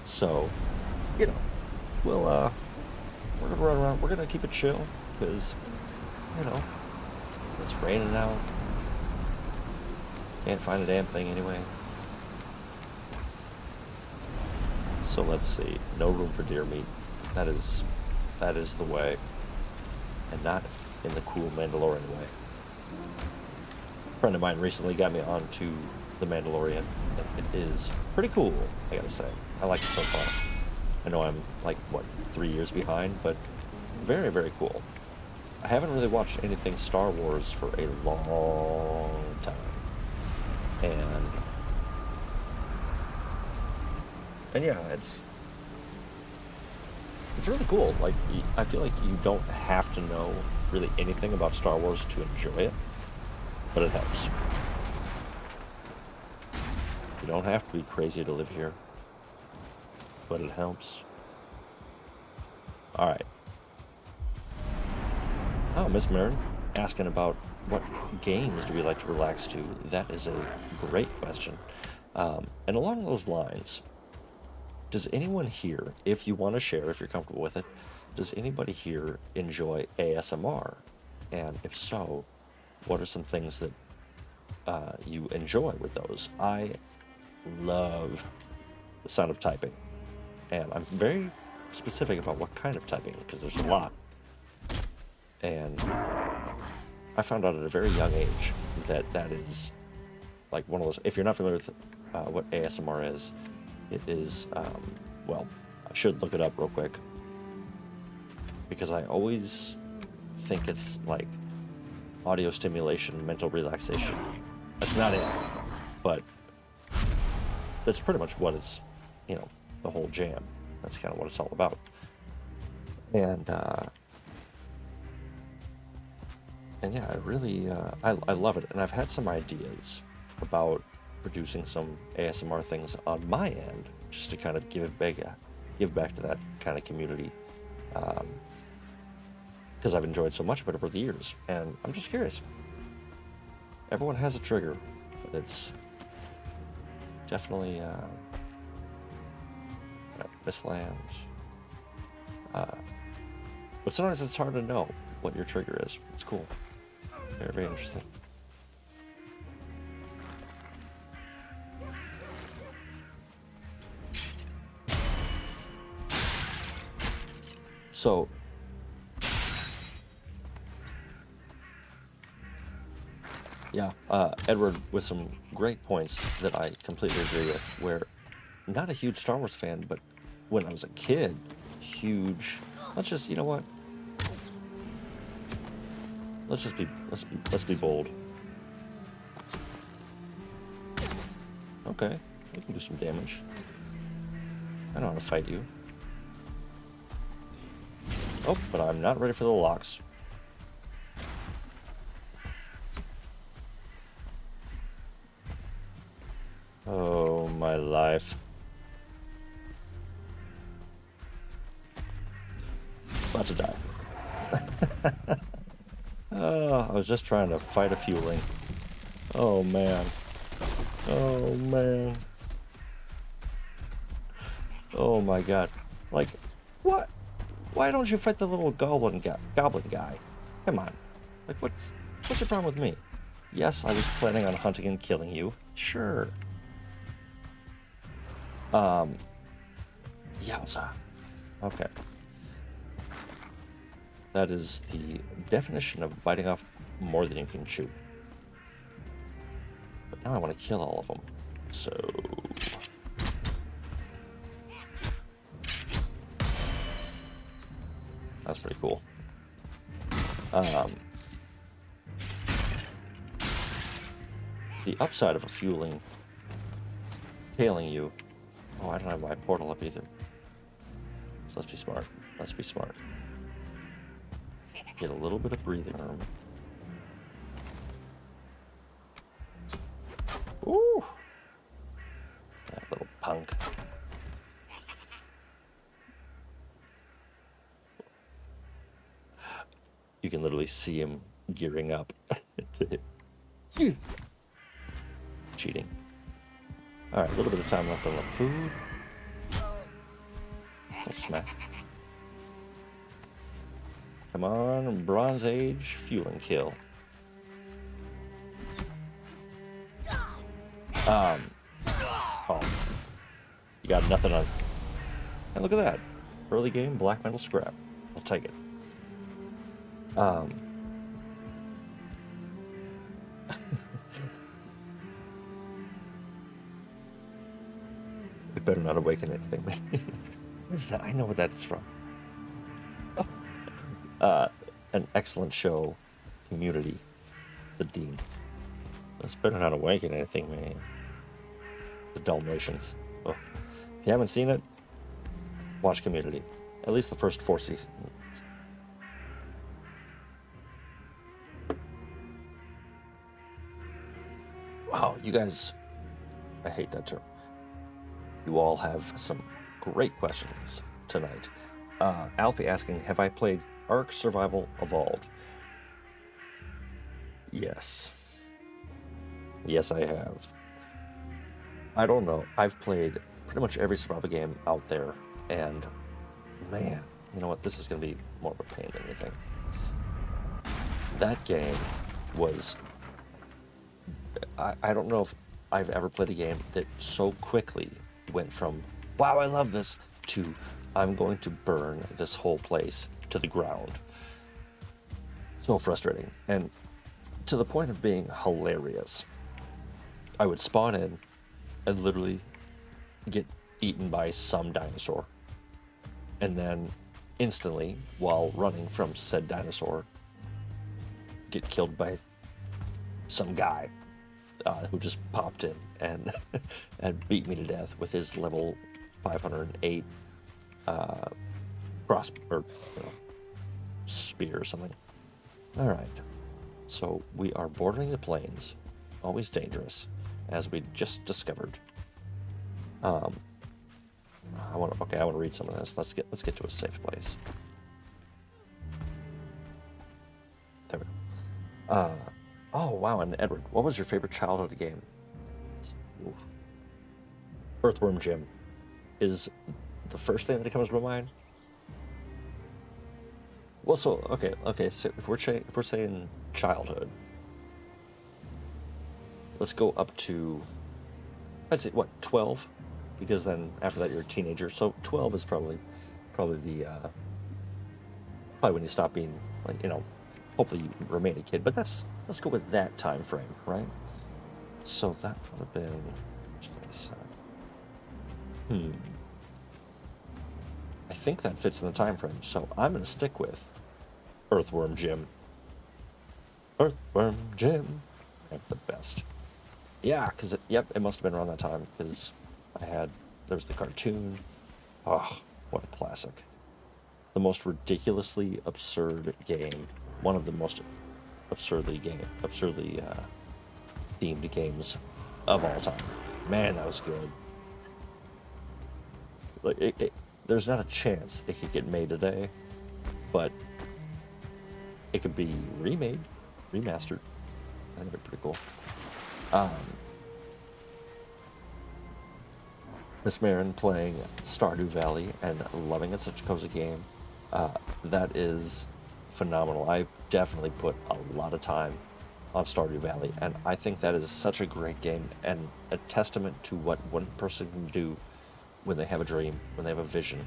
So, you know, we'll, we're going to run around, we're going to keep it chill, because, you know, it's raining out. Can't find a damn thing anyway. So let's see, no room for deer meat. That is the way. And not in the cool Mandalorian way. A friend of mine recently got me onto the Mandalorian, and it is pretty cool, I gotta say. I like it so far. I know I'm like, what, 3 years behind, but very, very cool. I haven't really watched anything Star Wars for a long time. And yeah, it's really cool. Like, I feel like you don't have to know really anything about Star Wars to enjoy it, but it helps. You don't have to be crazy to live here, but it helps. All right. Oh, Miss Marin asking about what games do we like to relax to. That is a great question. And along those lines, does anyone here, if you want to share, if you're comfortable with it, does anybody here enjoy ASMR? And if so, what are some things that you enjoy with those? I love the sound of typing. And I'm very specific about what kind of typing, because there's a lot. And I found out at a very young age that is like one of those, if you're not familiar with what ASMR is, it is, well, I should look it up real quick, because I always think it's like audio stimulation, mental relaxation. That's not it, but that's pretty much what it's, you know, the whole jam. That's kind of what it's all about. And yeah, I really, I love it. And I've had some ideas about producing some ASMR things on my end, just to kind of give back to that kind of community, because I've enjoyed so much of it over the years. And I'm just curious. Everyone has a trigger, but it's definitely Miss Lambs. But sometimes it's hard to know what your trigger is. It's cool. Very, very interesting. So, yeah, Edward with some great points that I completely agree with, where not a huge Star Wars fan, but when I was a kid, huge, you know what? Let's be bold. Okay, we can do some damage. I know how to fight you. Oh, but I'm not ready for the locks. Oh, my life. About to die. Oh, I was just trying to fight a fueling. Oh, man. Oh, man. Oh, my God. Like, what? Why don't you fight the little goblin guy? Come on. Like, what's your problem with me? Yes, I was planning on hunting and killing you. Sure. Yowza. Okay. That is the definition of biting off more than you can chew. But now I want to kill all of them. So... that's pretty cool. The upside of a fueling tailing you. Oh, I don't have my portal up either. So let's be smart. Let's be smart. Get a little bit of breathing room. punk. You can literally see him gearing up. Cheating. Alright, a little bit of time left on the food. Little smack. Come on, Bronze Age, fuel and kill. Oh. You got nothing on. And look at that. Early game, black metal scrap. I'll take it. We better not awaken anything. What is that? I know what that's from. An excellent show, Community, the Dean. This better not awaken anything, man. The Dalmatians. Oh. If you haven't seen it, watch Community. At least the first 4 seasons. Wow, you guys, I hate that term. You all have some great questions tonight. Alfie asking, have I played Ark Survival Evolved? Yes. Yes, I have. I don't know. I've played pretty much every survival game out there, and man, you know what? This is going to be more of a pain than anything. That game was... I don't know if I've ever played a game that so quickly went from, wow, I love this, to I'm going to burn this whole place to the ground. So frustrating. And to the point of being hilarious. I would spawn in and literally get eaten by some dinosaur. And then instantly, while running from said dinosaur, get killed by some guy who just popped in and and beat me to death with his level 508 cross or spear or something. All right, so we are bordering the plains, always dangerous, as we just discovered. I want to read some of this. Let's get to a safe place. There we go. Oh wow, and Edward, what was your favorite childhood game? Earthworm Jim is the first thing that comes to my mind. Well, so okay. So if we're saying childhood, let's go up to, I'd say what, 12, because then after that you're a teenager. So 12 is probably the probably when you stop being, like, hopefully you remain a kid. But let's go with that time frame, right? So that would have been. I think that fits in the time frame, so I'm going to stick with Earthworm Jim. Earthworm Jim. The best. Yeah, because it must have been around that time, because there was the cartoon. Oh, what a classic. The most ridiculously absurd game. One of the most absurdly themed games of all time. Man, that was good. Like, there's not a chance it could get made today, but it could be remade, remastered. I think it'd be pretty cool. Miss Marin playing Stardew Valley and loving it, such a cozy game. That is phenomenal. I definitely put a lot of time on Stardew Valley, and I think that is such a great game and a testament to what one person can do when they have a dream, when they have a vision,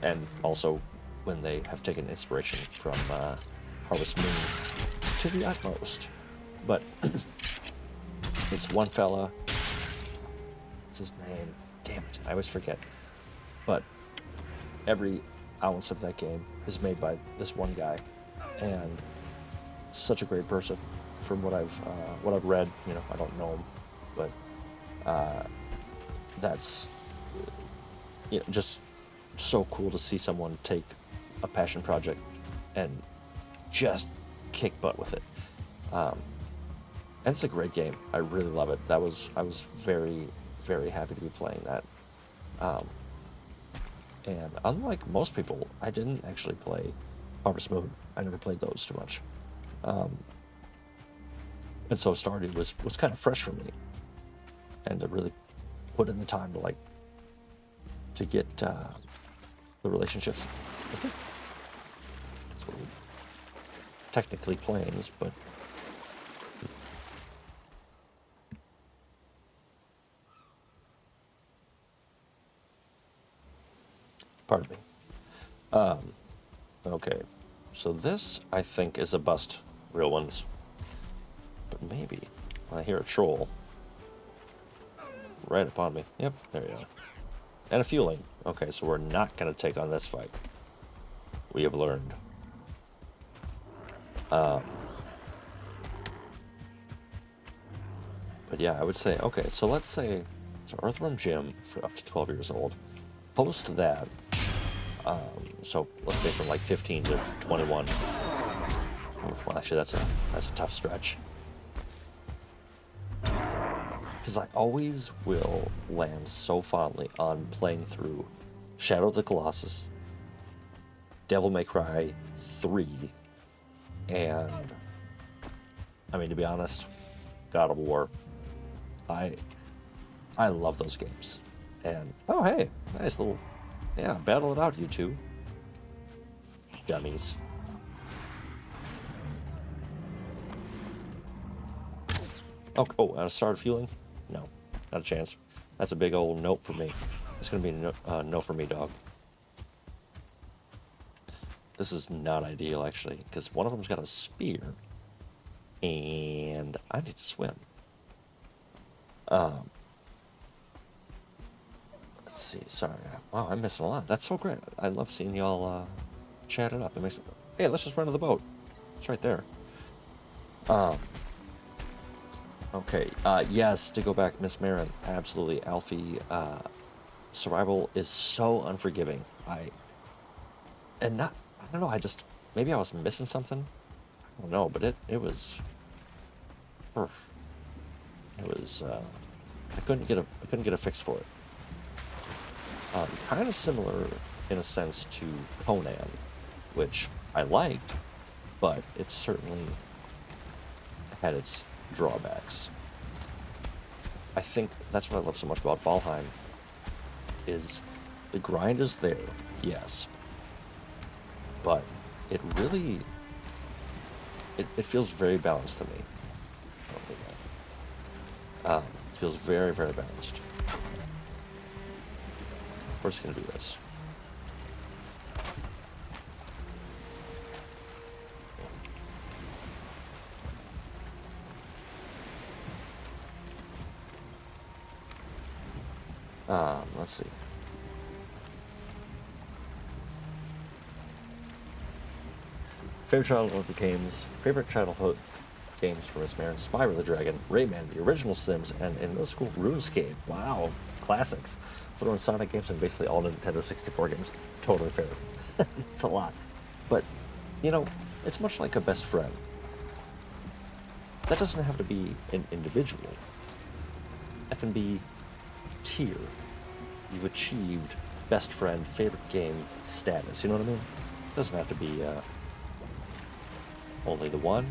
and also when they have taken inspiration from Harvest Moon to the utmost. But it's one fella. What's his name? Damn it, I always forget. But every ounce of that game is made by this one guy, and such a great person. From what I've read, I don't know him, but that's just so cool to see someone take a passion project and just kick butt with it. And it's a great game. I really love it. I was very very happy to be playing that. And unlike most people, I didn't actually play Harvest Moon. I never played those too much. And so Stardew was kind of fresh for me. And to really put in the time to get the relationships. Is this? It's technically planes, but pardon me. Okay, so this I think is a bust, real ones. But maybe I hear a troll right upon me. Yep, there you are. And a fueling. Okay, so we're not going to take on this fight. We have learned. But yeah, I would say, okay, so let's say, so Earthworm Jim for up to 12 years old. Post that, so let's say from like 15 to 21. Well, actually, that's a tough stretch. Because I always will land so fondly on playing through Shadow of the Colossus, Devil May Cry 3, and, I mean, to be honest, God of War. I love those games. And, oh, hey, nice little, yeah, battle it out, you two. Dummies. Oh, and I started fueling? No, not a chance. That's a big old nope for me. It's gonna be a no for me, dog. This is not ideal, actually, because one of them's got a spear, and I need to swim. Let's see. Sorry. Wow, I'm missing a lot. That's so great. I love seeing y'all chat it up. It makes me... Hey, let's just run to the boat. It's right there. Okay. Yes, to go back, Miss Marin. Absolutely. Alfie, survival is so unforgiving. I don't know, maybe I was missing something. I don't know, but it was... It was, I couldn't get a fix for it. Kind of similar in a sense to Conan, which I liked, but it certainly had its drawbacks. I think that's what I love so much about Valheim, is the grind is there, yes, but it really, it feels very balanced to me. It feels very, very balanced. We're just going to do this. Let's see. Favorite childhood games for Miss Marin: Spyro the Dragon, Rayman, the original Sims, and in middle school, RuneScape. Wow, classics. Throwing Sonic games and basically all Nintendo 64 games. Totally fair. It's a lot. But, you know, it's much like a best friend. That doesn't have to be an individual. That can be a tier. You've achieved best friend, favorite game status. You know what I mean? It doesn't have to be only the one.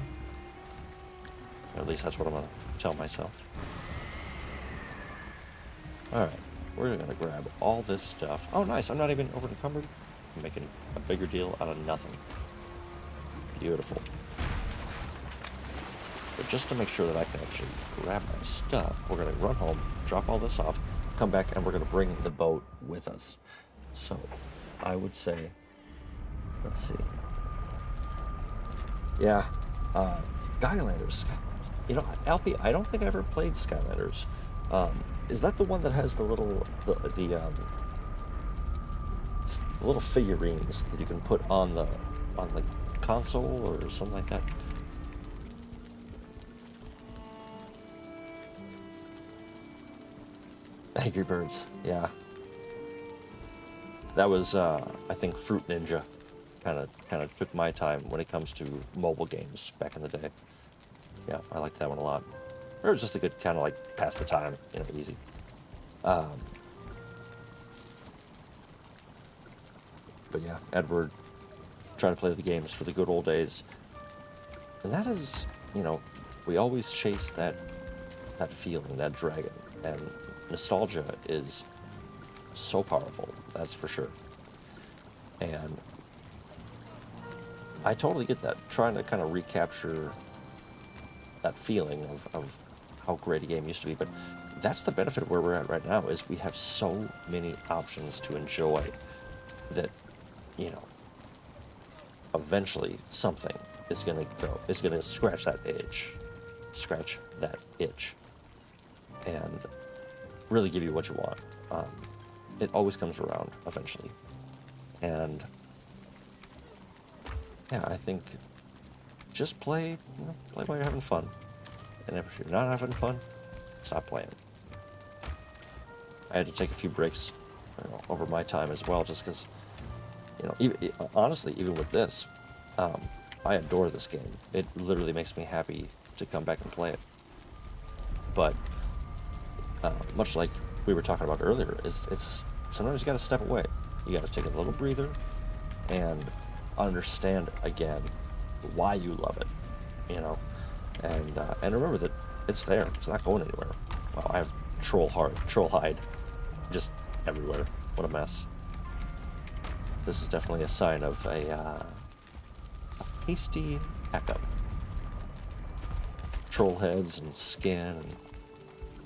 Or at least that's what I'm going to tell myself. Alright. We're going to grab all this stuff. Oh, nice. I'm not even over encumbered. I'm making a bigger deal out of nothing. Beautiful. But just to make sure that I can actually grab my stuff, we're going to run home, drop all this off, come back, and we're going to bring the boat with us. So, I would say, let's see. Yeah, Skylanders. You know, Alfie, I don't think I ever played Skylanders. Is that the one that has the little little figurines that you can put on the console or something like that? Angry Birds, yeah. That was I think Fruit Ninja kind of took my time when it comes to mobile games back in the day. Yeah, I liked that one a lot. Or just a good kind of like pass the time, you know, easy. Um, but yeah, Edward trying to play the games for the good old days. And that is, you know, we always chase that feeling, that dragon. And nostalgia is so powerful, that's for sure. And I totally get that, trying to kind of recapture that feeling of how great a game used to be. But that's the benefit of where we're at right now, is we have so many options to enjoy that, you know, eventually something is going to scratch that itch, and really give you what you want. It always comes around eventually. And yeah, I think just play while you're having fun. And if you're not having fun, stop playing. I had to take a few breaks, you know, over my time as well, just because, you know, honestly, even with this, I adore this game. It literally makes me happy to come back and play it. But much like we were talking about earlier, it's sometimes you got to step away. You got to take a little breather and understand again why you love it, you know, and remember that it's there. It's not going anywhere. Wow, I have troll hide just everywhere. What a mess. This is definitely a sign of a hasty backup. Troll heads and skin and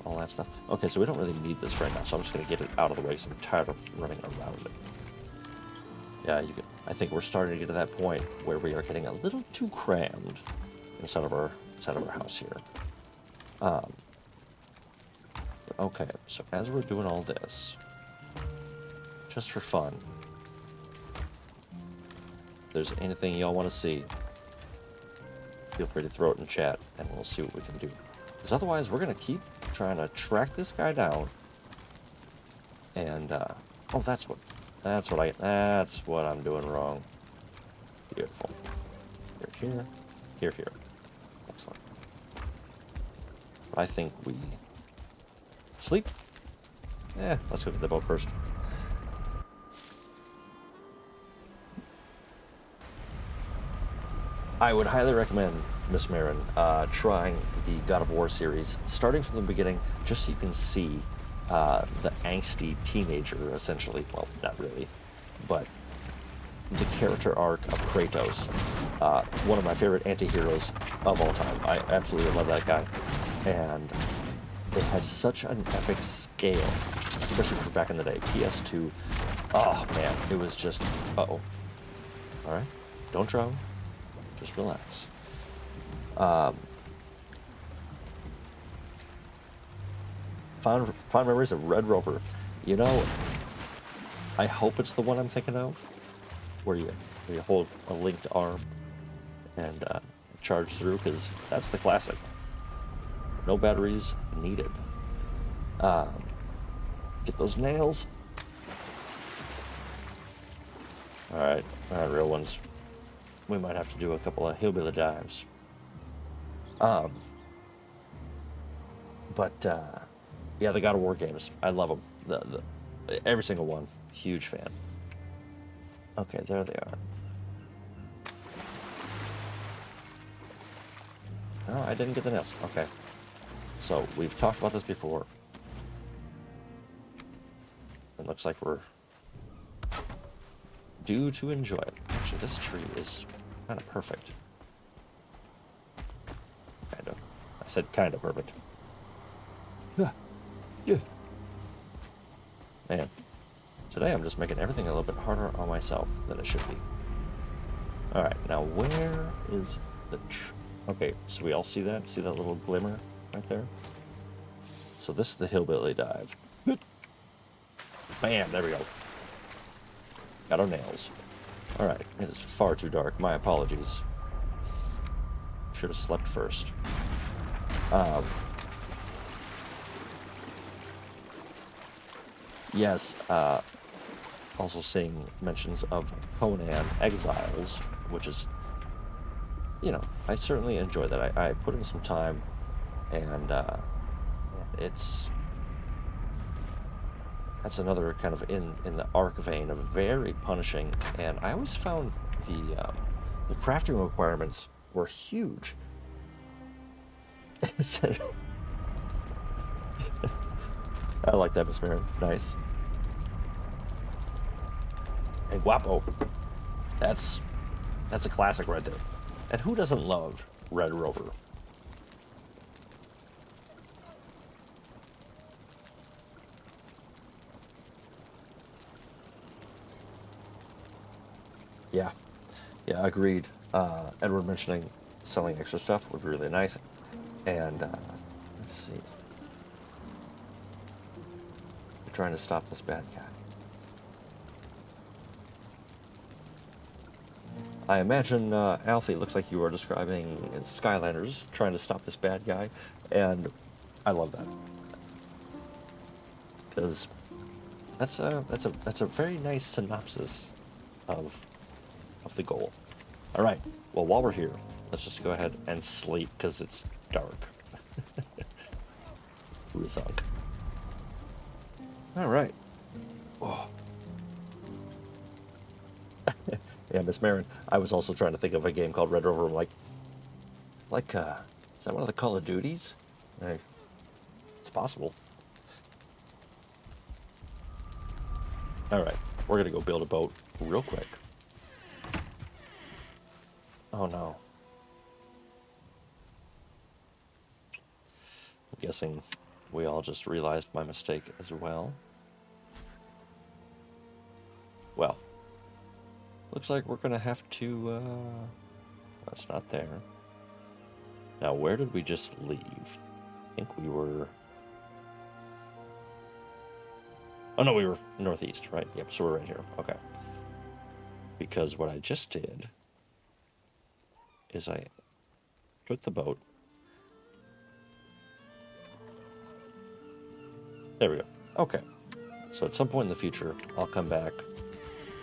all that stuff. Okay, so we don't really need this right now, so I'm just going to get it out of the way because I'm tired of running around it. Yeah, I think we're starting to get to that point where we are getting a little too crammed inside of our house here. Okay, so as we're doing all this, just for fun, if there's anything y'all want to see, feel free to throw it in chat, and we'll see what we can do. Because otherwise, we're going to keep trying to track this guy down. And, oh, that's what I'm doing wrong. Beautiful. Here. Excellent. I think we sleep. Let's go to the boat first. I would highly recommend, Miss Marin, trying the God of War series, starting from the beginning, just so you can see the angsty teenager, essentially. Well, not really, but the character arc of Kratos. One of my favorite anti-heroes of all time. I absolutely love that guy. And it had such an epic scale, especially for back in the day. PS2, oh man, it was just, uh-oh. All right, don't drown. Just relax. Fond memories of Red Rover. You know, I hope it's the one I'm thinking of, where you hold a linked arm and charge through, because that's the classic. No batteries needed. Get those nails. All right, real ones. We might have to do a couple of hillbilly dives. But yeah, the God of War games, I love them. Every single one, huge fan. Okay, there they are. Oh, I didn't get the nails. Okay. So, we've talked about this before. It looks like we're due to enjoy it. Actually, this tree is kind of perfect. Kind of. I said kind of perfect. Yeah. Man, today I'm just making everything a little bit harder on myself than it should be. Alright, now where is the okay, so we all see that? See that little glimmer right there? So this is the hillbilly dive. Bam, there we go. Got our nails. Alright, it is far too dark. My apologies. Should have slept first. Yes, also seeing mentions of Conan Exiles, which is, you know, I certainly enjoy that. I put in some time, and it's that's another kind of in the Ark vein of very punishing. And I always found the crafting requirements were huge. I like that, Miss Mary. Nice. And Guapo. That's a classic right there. And who doesn't love Red Rover? Yeah. Yeah, agreed. Edward mentioning selling extra stuff would be really nice. And let's see. We're trying to stop this bad guy. I imagine, Alfie, looks like you are describing Skylanders trying to stop this bad guy, and I love that. Because that's a very nice synopsis of the goal. All right. Well, while we're here, let's just go ahead and sleep because it's dark. Who would thunk? All right. Oh. Yeah, Miss Marin. I was also trying to think of a game called Red Rover. I'm like, is that one of the Call of Duties? It's possible. All right, we're gonna go build a boat real quick. Oh no. I'm guessing we all just realized my mistake as well. Well, looks like we're gonna have to, that's not there. Now, where did we just leave? I think we were... Oh no, we were northeast, right? Yep, so we're right here, okay. Because what I just did is I took the boat. There we go, okay. So at some point in the future, I'll come back,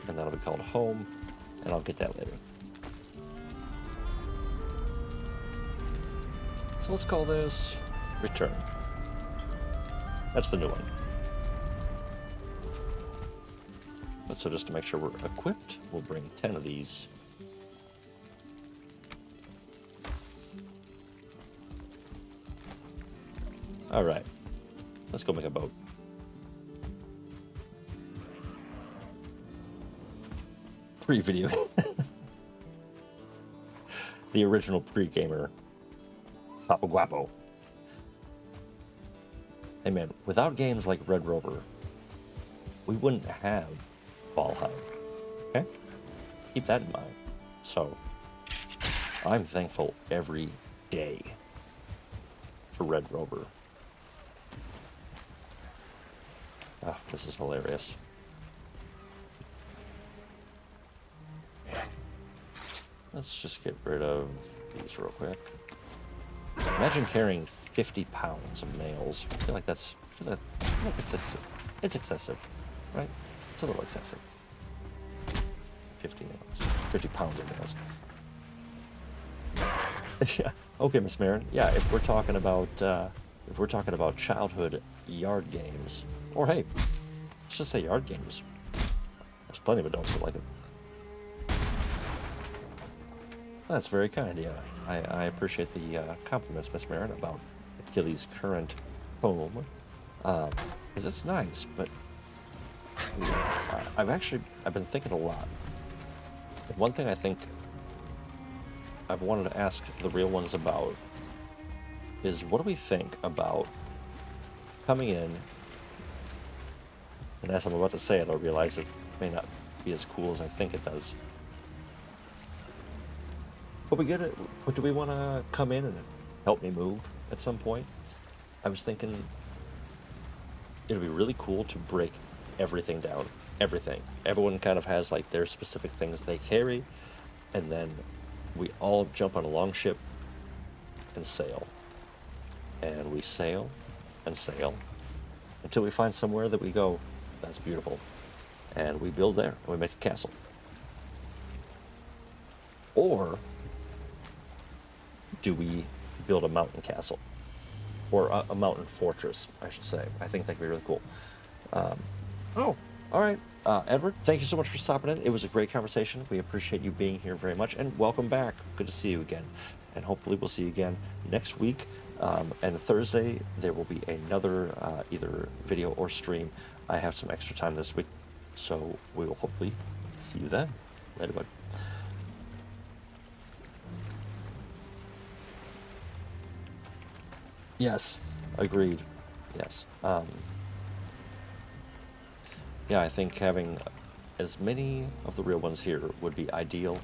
and that'll be called home, and I'll get that later. So let's call this return. That's the new one. But so just to make sure we're equipped, we'll bring 10 of these. All right, let's go make a boat. Pre-video. The original pre-gamer. Papa Guapo. Hey man, without games like Red Rover, we wouldn't have Valheim. Okay? Keep that in mind. So, I'm thankful every day for Red Rover. Oh, this is hilarious. Let's just get rid of these real quick. Imagine carrying 50 pounds of nails. I feel like that's... it's excessive, right? It's a little excessive. 50 nails. 50 pounds of nails. Yeah. Okay, Miss Marin. Yeah, if we're talking about childhood yard games, or hey, let's just say yard games. There's plenty of adults that like it. That's very kind, yeah. I appreciate the compliments, Miss Marin, about Achilles' current home. Because it's nice, but I've been thinking a lot. And one thing I think I've wanted to ask the real ones about is what do we think about coming in, and as I'm about to say it, I'll realize it may not be as cool as I think it does. But we get it. But do we want to come in and help me move at some point? I was thinking it'd be really cool to break everything down. Everything. Everyone kind of has like their specific things they carry, and then we all jump on a longship and sail. And we sail and sail until we find somewhere that we go, that's beautiful. And we build there and we make a castle. Or do we build a mountain castle? Or a mountain fortress, I should say. I think that could be really cool. Oh, all right. Edward, thank you so much for stopping in. It was a great conversation. We appreciate you being here very much, and welcome back. Good to see you again. And hopefully we'll see you again next week. And Thursday, there will be another either video or stream. I have some extra time this week, so we will hopefully see you then. Later, bud. Yes, agreed. Yes. Yeah, I think having as many of the real ones here would be ideal,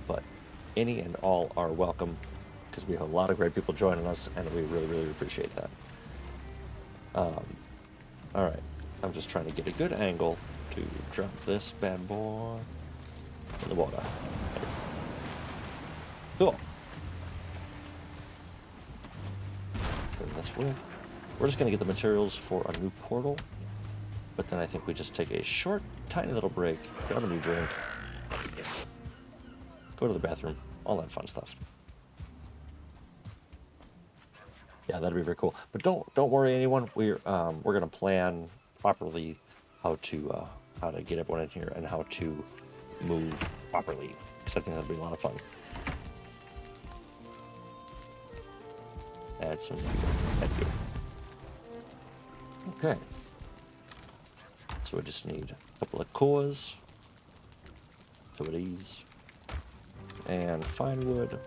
but any and all are welcome because we have a lot of great people joining us, and we really, really appreciate that. All right, I'm just trying to get a good angle to drop this bad boy in the water. Cool. Bring this with. We're just going to get the materials for a new portal, but then I think we just take a short, tiny little break, grab a new drink, go to the bathroom, all that fun stuff. Yeah, that'd be very cool. But don't worry, anyone. We're gonna plan properly how to get everyone in here and how to move properly, because I think that'd be a lot of fun. Add some fuel. Thank you. Okay. So we just need a couple of cores, 2 of these, and fine wood.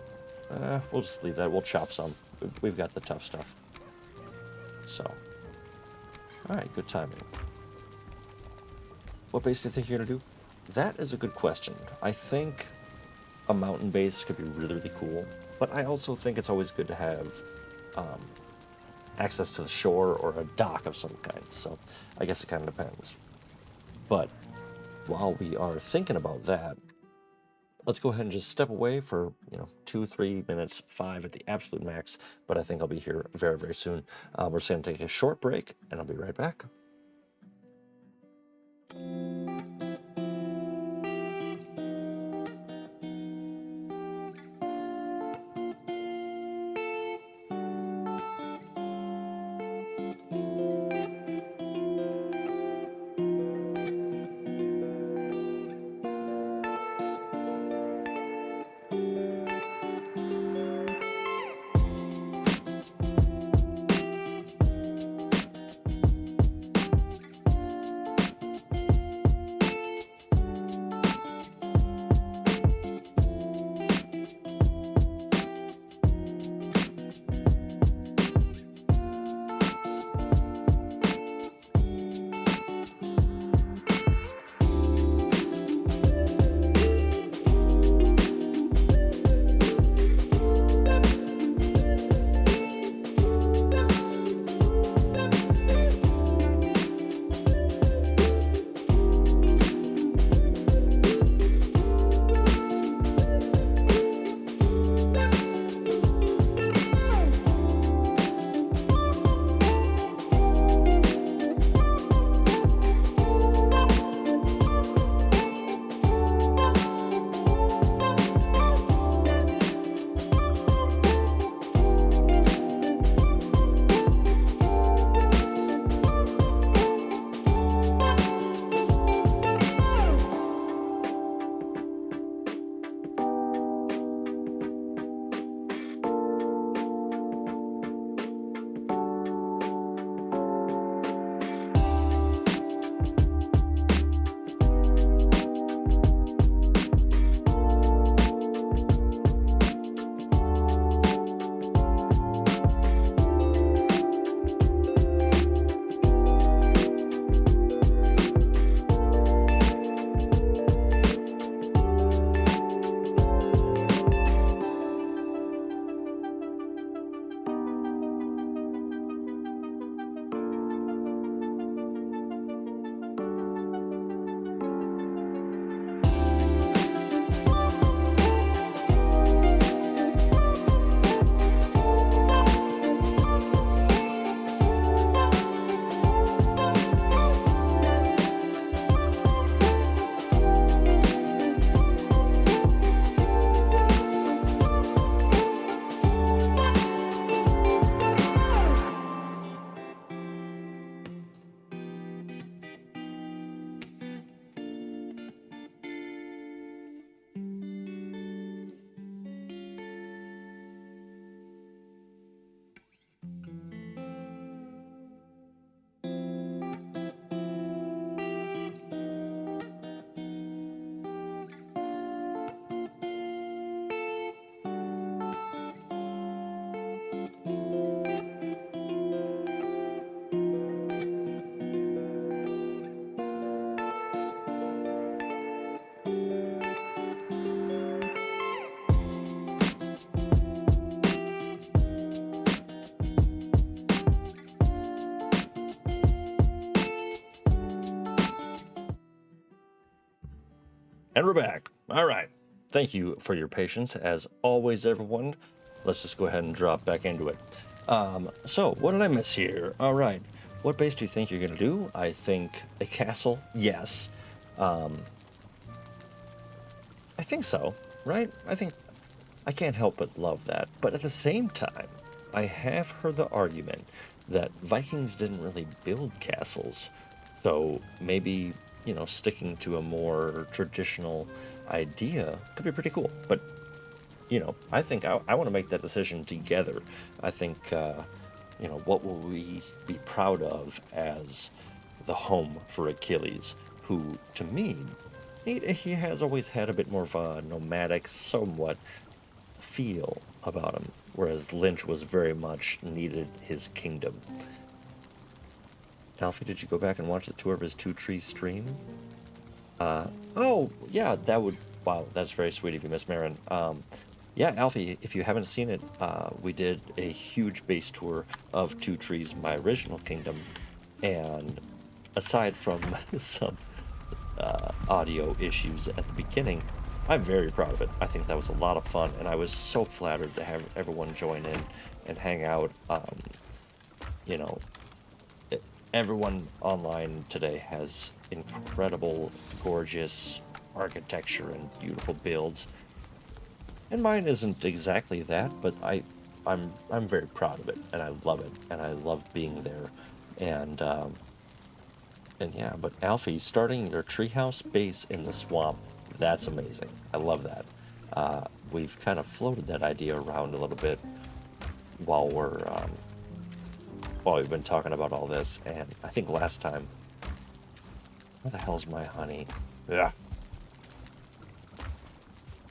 We'll just leave that. We'll chop some. We've got the tough stuff. So, all right, good timing. What base do you think you're gonna do? That is a good question. I think a mountain base could be really, really cool, but I also think it's always good to have access to the shore or a dock of some kind. So, I guess it kind of depends. But while we are thinking about that, let's go ahead and just step away for 2, 3 minutes, 5 at the absolute max. But I think I'll be here very, very soon. We're just going to take a short break, and I'll be right back. And we're back. All right. Thank you for your patience, as always, everyone. Let's just go ahead and drop back into it. So, what did I miss here? All right. What base do you think you're going to do? I think a castle. Yes. I think so, right? I can't help but love that. But at the same time, I have heard the argument that Vikings didn't really build castles. So maybe, sticking to a more traditional idea could be pretty cool. But, I think I want to make that decision together. I think, what will we be proud of as the home for Achilles, who, to me, he has always had a bit more of a nomadic, somewhat feel about him, whereas Lynch was very much needed his kingdom. Alfie, did you go back and watch the tour of his Two Trees stream? Oh, yeah, wow, that's very sweet of you, Miss Marin. Yeah, Alfie, if you haven't seen it, we did a huge base tour of Two Trees, my original kingdom, and aside from some audio issues at the beginning, I'm very proud of it. I think that was a lot of fun, and I was so flattered to have everyone join in and hang out. Everyone online today has incredible, gorgeous architecture and beautiful builds, and mine isn't exactly that, but I'm very proud of it, and I love it, and I love being there, and yeah. But Alfie, starting your treehouse base in the swamp, that's amazing. I love that. We've kind of floated that idea around a little bit while we've been talking about all this, and I think last time, where the hell's my honey? Yeah.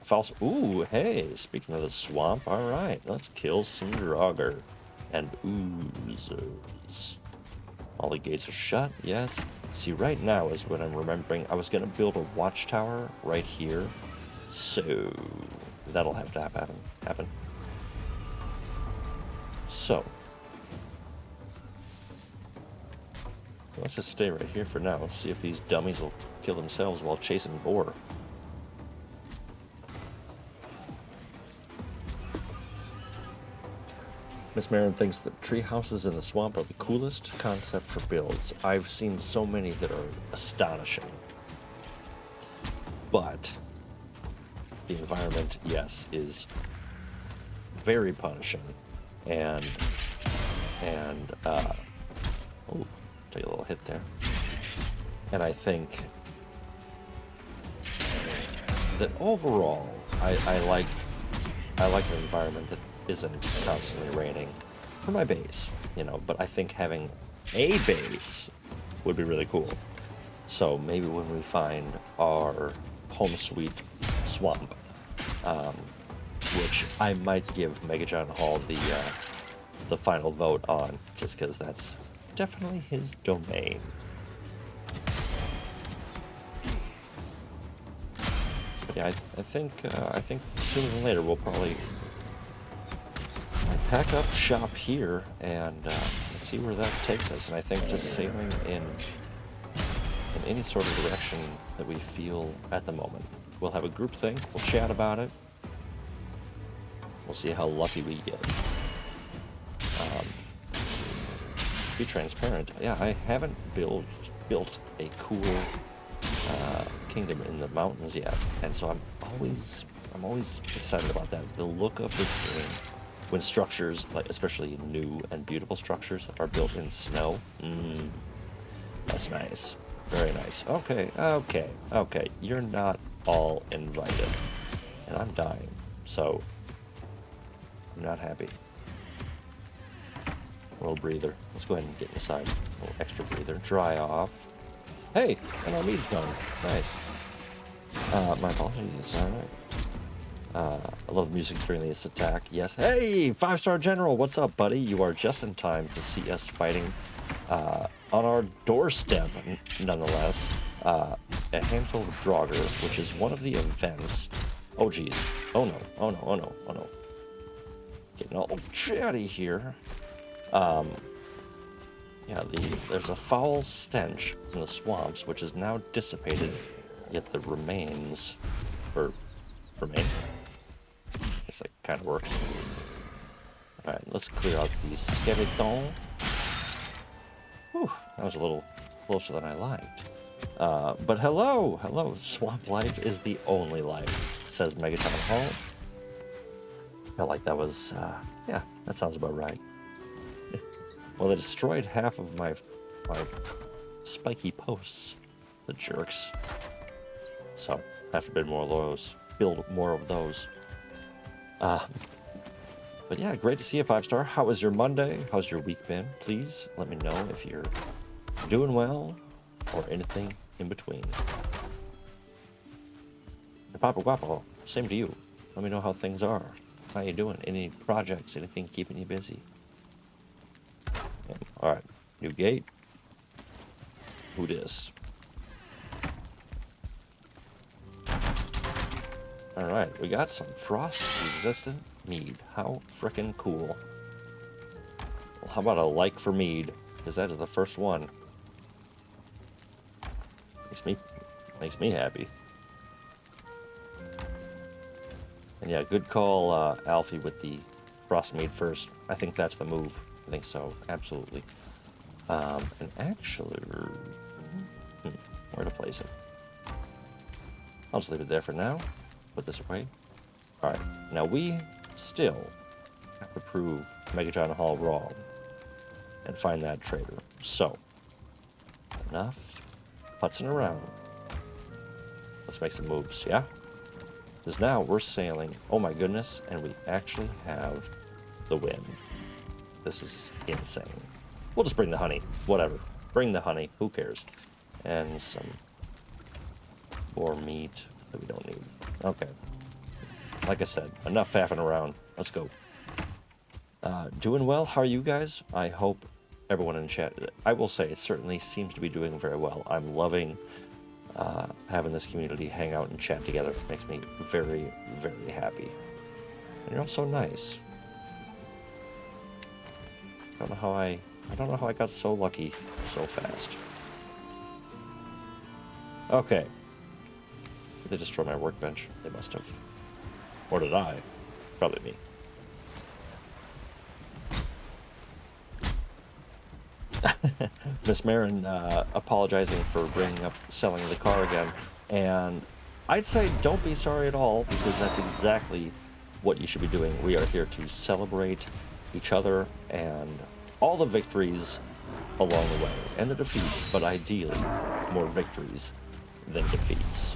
False. Ooh, hey, speaking of the swamp, all right, let's kill some Draugr and oozers. All the gates are shut, yes. See, right now is what I'm remembering. I was going to build a watchtower right here, so that'll have to happen. So let's just stay right here for now. See if these dummies will kill themselves while chasing boar. Miss Marin thinks that tree houses in the swamp are the coolest concept for builds. I've seen so many that are astonishing. But the environment, yes, is very punishing. And oh, take a little hit there. And I think that overall, I like an environment that isn't constantly raining for my base, but I think having a base would be really cool. So maybe when we find our home sweet swamp, which I might give Mega John Hall the final vote on, just because that's definitely his domain. But yeah, I think sooner than later we'll probably pack up shop here and let's see where that takes us. And I think just sailing in any sort of direction that we feel at the moment. We'll have a group thing, we'll chat about it, we'll see how lucky we get. Be transparent, yeah, I haven't built a cool kingdom in the mountains yet, and so I'm always excited about that. The look of this game, when structures, like especially new and beautiful structures, are built in snow, that's nice. Very nice. Okay. You're not all invited. And I'm dying, so I'm not happy. A little breather. Let's go ahead and get inside. A little extra breather. Dry off. Hey! And our meat's done. Nice. My apologies. Alright. I love music during this attack. Yes. Hey! 5-star General! What's up, buddy? You are just in time to see us fighting on our doorstep, nonetheless. A handful of Draugr, which is one of the events. Oh, geez. Oh, no. Getting all chatty here. Yeah, there's a foul stench in the swamps, which is now dissipated yet the remains, or remain? I guess that kind of works. Alright, let's clear out these skeletons. Whew, that was a little closer than I liked. But hello! Swamp life is the only life, says Megatron Hall. Felt like that was, yeah, that sounds about right. Well, they destroyed half of my spiky posts, the jerks. So, have to build more of those. But yeah, great to see you, 5-star. How was your Monday? How's your week been? Please let me know if you're doing well or anything in between. And Papa Guapo, same to you. Let me know how things are. How you doing? Any projects? Anything keeping you busy? Alright, new gate. Who dis? Alright, we got some frost-resistant mead. How frickin' cool. Well, how about a like for mead? Because that is the first one. Makes me happy. And yeah, good call, Alfie, with the frost mead first. I think that's the move. I think so, absolutely. And actually, where to place it? I'll just leave it there for now. Put this away. Alright, now we still have to prove Megatron Hall wrong and find that traitor. So, enough putzing around. Let's make some moves, yeah? Because now we're sailing, oh my goodness, and we actually have the wind. This is insane. We'll just bring the honey, whatever. Bring the honey, who cares? And some more meat that we don't need. Okay. Like I said, enough faffing around. Let's go. Doing well? How are you guys? I hope everyone in chat, I will say, it certainly seems to be doing very well. I'm loving having this community hang out and chat together. It makes me very, very happy. And you're all so nice. I don't know how I got so lucky so fast. Okay. Did they destroy my workbench? They must have. Or did I? Probably me. Miss Marin apologizing for bringing up selling the car again. And I'd say don't be sorry at all, because that's exactly what you should be doing. We are here to celebrate each other and all the victories along the way, and the defeats, but ideally more victories than defeats.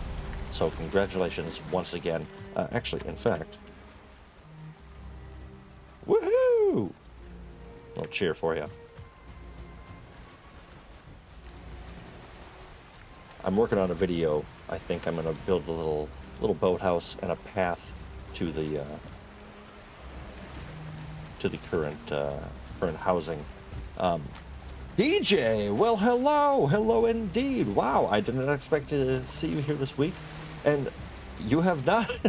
So congratulations once again. Actually, in fact, woohoo! A little cheer for you. I'm working on a video. I think I'm gonna build a little boathouse and a path to the current housing. DJ, well, hello indeed. Wow, I did not expect to see you here this week, and you have not.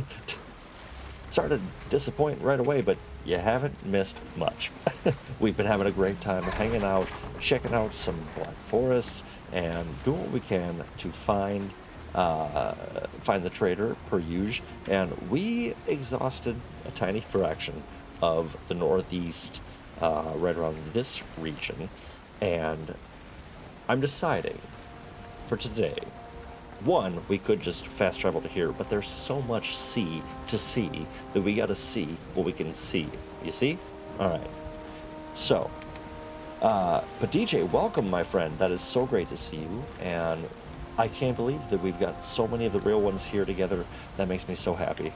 Sorry to disappoint right away, but you haven't missed much. We've been having a great time hanging out, checking out some Black Forests, and doing what we can to find the traitor per usual. And we exhausted a tiny fraction of the Northeast, right around this region. And I'm deciding for today, one, we could just fast travel to here, but there's so much sea to see that we gotta see what we can see. You see? Alright. So, but DJ, welcome, my friend. That is so great to see you, and I can't believe that we've got so many of the real ones here together. That makes me so happy.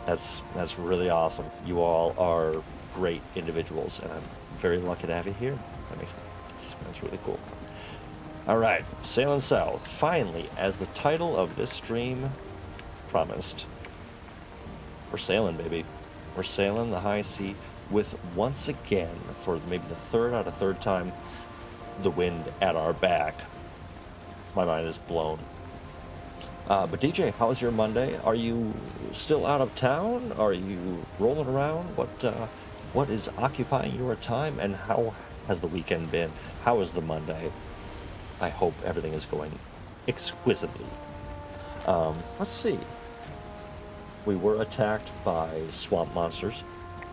That's really awesome. You all are great individuals, and I'm very lucky to have you here. That's really cool. All right, sailing south. Finally, as the title of this stream promised, we're sailing, baby. We're sailing the high sea with, once again, for maybe the third time, the wind at our back. My mind is blown. But DJ, how's your Monday? Are you still out of town? Are you rolling around? What is occupying your time, and how has the weekend been? How is the Monday? I hope everything is going exquisitely. Let's see. We were attacked by swamp monsters.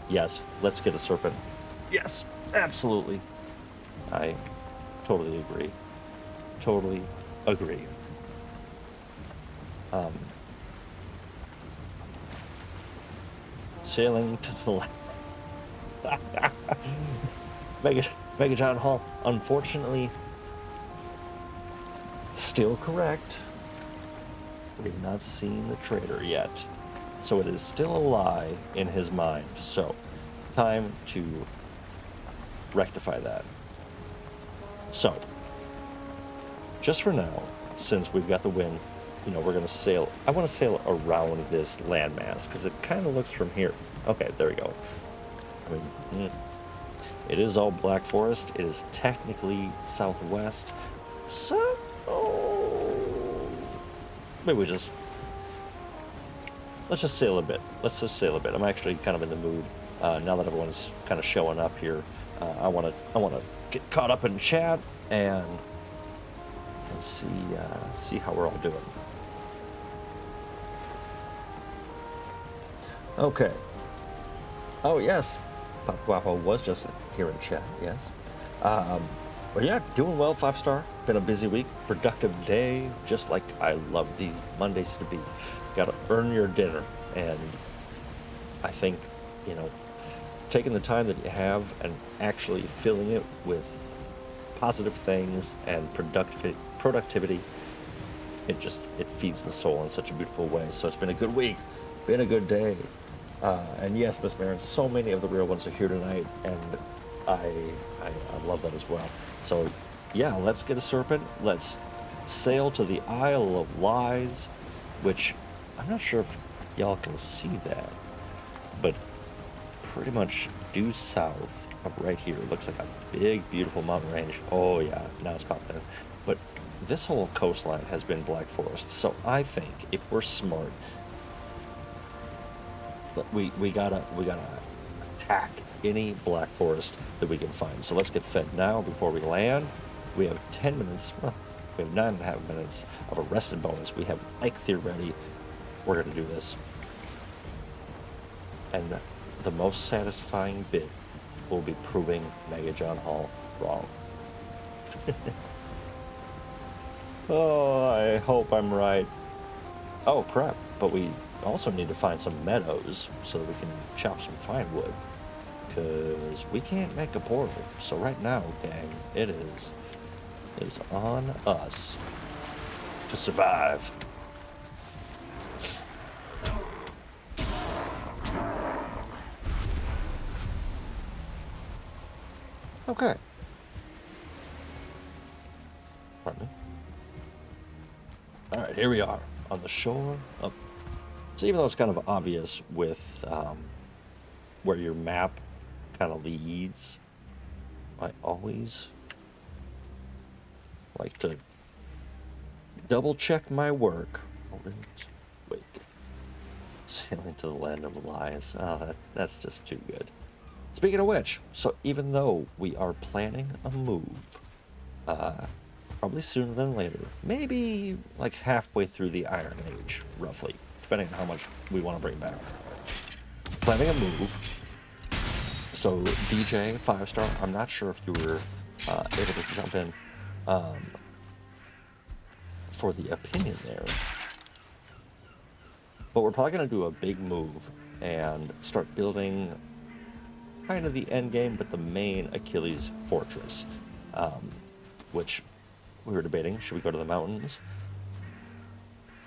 Yes, let's get a serpent. Yes, absolutely. I totally agree. Totally agree. Sailing to the left. Mega John Hall, unfortunately, still correct. We've not seen the traitor yet. So it is still a lie in his mind. So, time to rectify that. So, just for now, since we've got the wind, you know, we're going to sail. I want to sail around this landmass because it kind of looks from here. Okay, there we go. I mean, it is all black forest. It is technically southwest. So, maybe let's just sail a bit. Let's just sail a bit. I'm actually kind of in the mood now that everyone's kind of showing up here. I want to get caught up in chat and see how we're all doing. Okay. Oh yes, Papa Guapo was just here in chat. Yes. But yeah, doing well. 5-star. Been a busy week, productive day, just like I love these Mondays to be. Got to earn your dinner, and I think, you know, taking the time that you have and actually filling it with positive things and productivity, it feeds the soul in such a beautiful way. So it's been a good week, been a good day, and yes, Miss Marin, so many of the real ones are here tonight, and I love that as well. So yeah, let's get a serpent. Let's sail to the Isle of Lies, which I'm not sure if y'all can see that, but pretty much due south of right here. Looks like a big, beautiful mountain range. Oh yeah, now it's popping in. But this whole coastline has been black forest. So I think if we're smart, we gotta attack any black forest that we can find. So let's get fed now before we land. We have 10 minutes. Well, we have 9.5 minutes of a rested bonus. We have Eikthyr ready. We're gonna do this. And the most satisfying bit will be proving Mega John Hall wrong. Oh, I hope I'm right. Oh, crap. But we also need to find some meadows so that we can chop some fine wood. Because we can't make a portal. So right now, gang, it is on us to survive. Okay. Pardon me. All right, here we are on the shore. Oh. So even though it's kind of obvious with where your map kind of leads, I always like to double check my work. Wait. Sailing to the land of lies. Oh, that's just too good. Speaking of which, so even though we are planning a move, probably sooner than later, maybe like halfway through the Iron Age, roughly, depending on how much we want to bring back. Planning a move. So DJ 5-star, I'm not sure if you were able to jump in for the opinion there, but we're probably going to do a big move and start building kind of the end game, but the main Achilles fortress, which we were debating. Should we go to the mountains?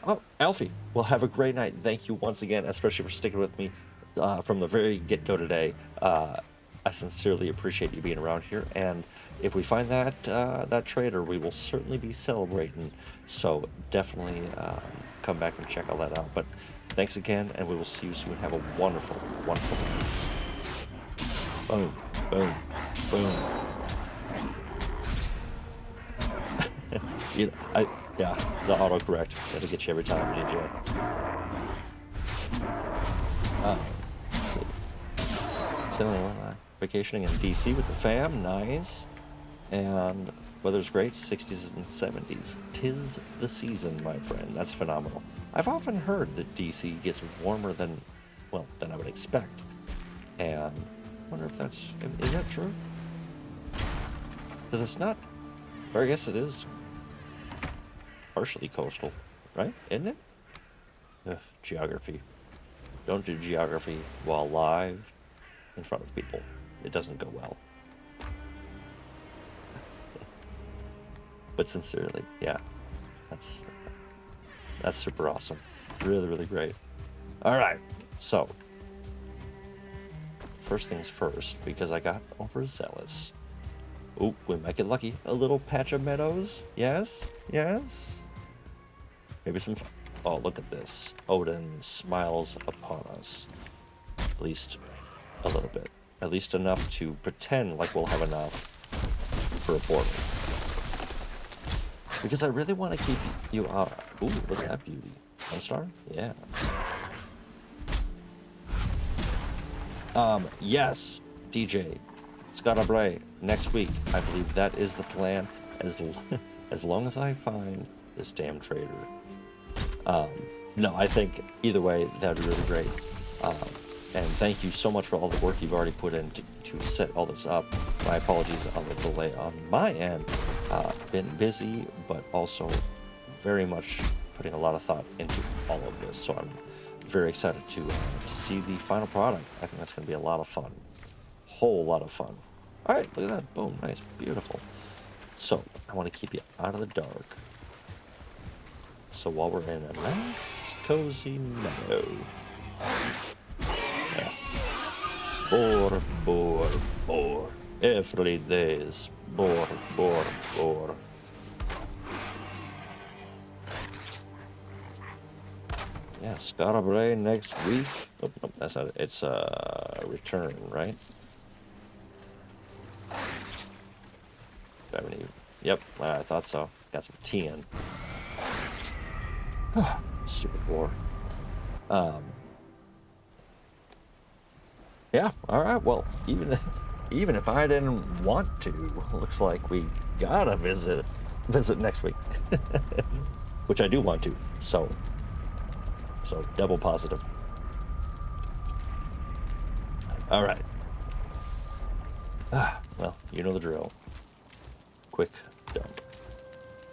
Oh, Alfie, well, have a great night. Thank you once again, especially for sticking with me from the very get-go today. I sincerely appreciate you being around here, and if we find that traitor, we will certainly be celebrating. So definitely come back and check all that out. But thanks again, and we will see you soon. Have a wonderful, wonderful night. Boom, boom, boom. Yeah, the autocorrect. That'll get you every time, DJ. Let's see. Sailing vacationing in DC with the fam, nice. And Weather's great, 60s and 70s. 'Tis the season, my friend. That's phenomenal. I've often heard that DC gets warmer than, well, than I would expect. And I wonder if is that true? Because it's not, or I guess it is partially coastal, right? Isn't it? Ugh, geography. Don't do geography while live in front of people. It doesn't go well. But sincerely, yeah, that's super awesome. Really, really great. All right, so first things first, because I got overzealous. Oop, we might get lucky. A little patch of meadows. Yes, yes. Maybe some fun. Oh, look at this. Odin smiles upon us. At least a little bit. At least enough to pretend like we'll have enough for a portal. Because I really want to keep you out. Ooh, look at that beauty. 1 star? Yeah. Yes, DJ. Scott Bray, next week. I believe that is the plan. As long as I find this damn traitor. No, I think either way, that would be really great. And thank you so much for all the work you've already put in to set all this up. My apologies on the delay on my end. Been busy, but also very much putting a lot of thought into all of this. So I'm very excited to see the final product. I think that's going to be a lot of fun. Whole lot of fun. All right, look at that. Boom, nice, beautiful. So I want to keep you out of the dark. So while we're in a nice, cozy meadow. Yeah. Bore. Every day's bore. Yeah, Scott Bray next week. Oh, no, that's not it. It's return, right? Do I have any? Yep, I thought so. Got some tea in. Stupid war. Yeah, alright, well, even if I didn't want to, looks like we gotta visit next week. Which I do want to, so double positive. Alright. Well, you know the drill. Quick dump.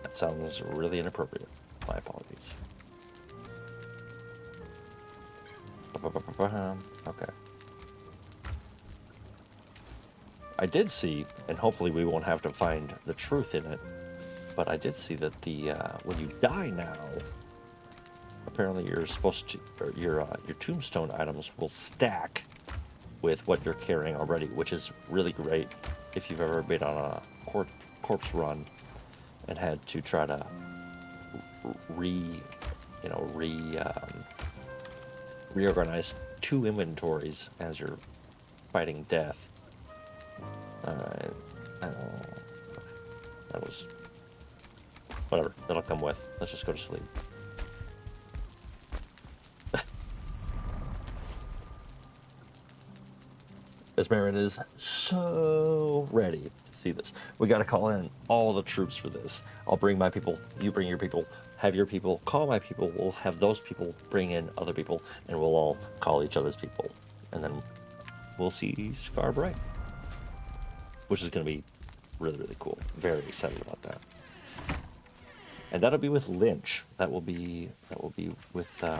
That sounds really inappropriate. My apologies. Okay. I did see, and hopefully we won't have to find the truth in it, but I did see that the when you die now, apparently you're supposed to, or your tombstone items will stack with what you're carrying already, which is really great if you've ever been on a corpse run and had to try to reorganize 2 inventories as you're fighting death. Alright, that was whatever, that'll come with. Let's just go to sleep. Esmeralda is so ready to see this. We gotta call in all the troops for this. I'll bring my people, you bring your people, have your people, call my people, we'll have those people bring in other people, and we'll all call each other's people. And then we'll see Scarborough, which is gonna be really, really cool. Very excited about that. And that'll be with Lynch. That will be with the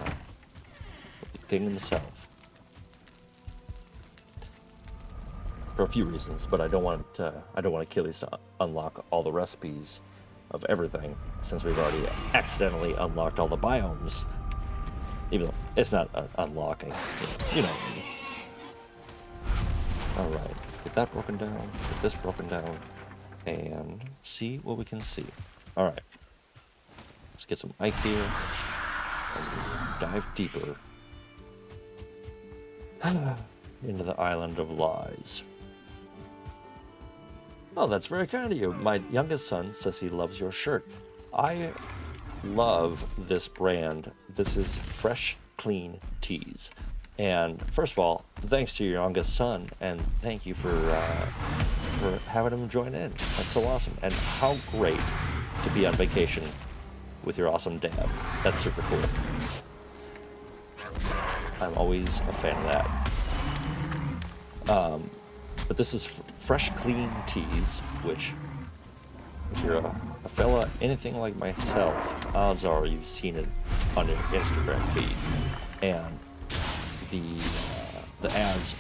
King himself. For a few reasons, but I don't want Achilles to unlock all the recipes of everything, since we've already accidentally unlocked all the biomes. Even though it's not unlocking, you know. All right, get that broken down, get this broken down, and see what we can see. All right, let's get some Ike here and dive deeper into the Island of Lies. Oh, that's very kind of you. My youngest son says he loves your shirt. I love this brand. This is Fresh Clean Tees. And first of all, thanks to your youngest son, and thank you for for having them join in. That's so awesome. And how great to be on vacation with your awesome dad. That's super cool. I'm always a fan of that. But this is fresh, clean teas, which, if you're a fella anything like myself, odds are you've seen it on your Instagram feed. And the ads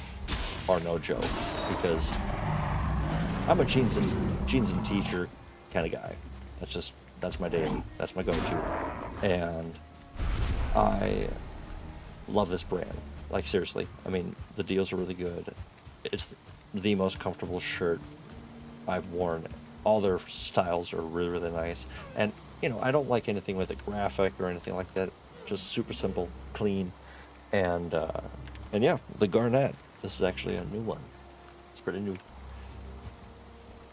are no joke, because I'm a jeans and t-shirt kind of guy. That's my daily, that's my go-to. And I love this brand. Like, seriously, I mean, the deals are really good. It's the most comfortable shirt I've worn. All their styles are really, really nice. And, you know, I don't like anything with a graphic or anything like that. Just super simple, clean. And yeah, the Garnet. This is actually a new one. It's pretty new.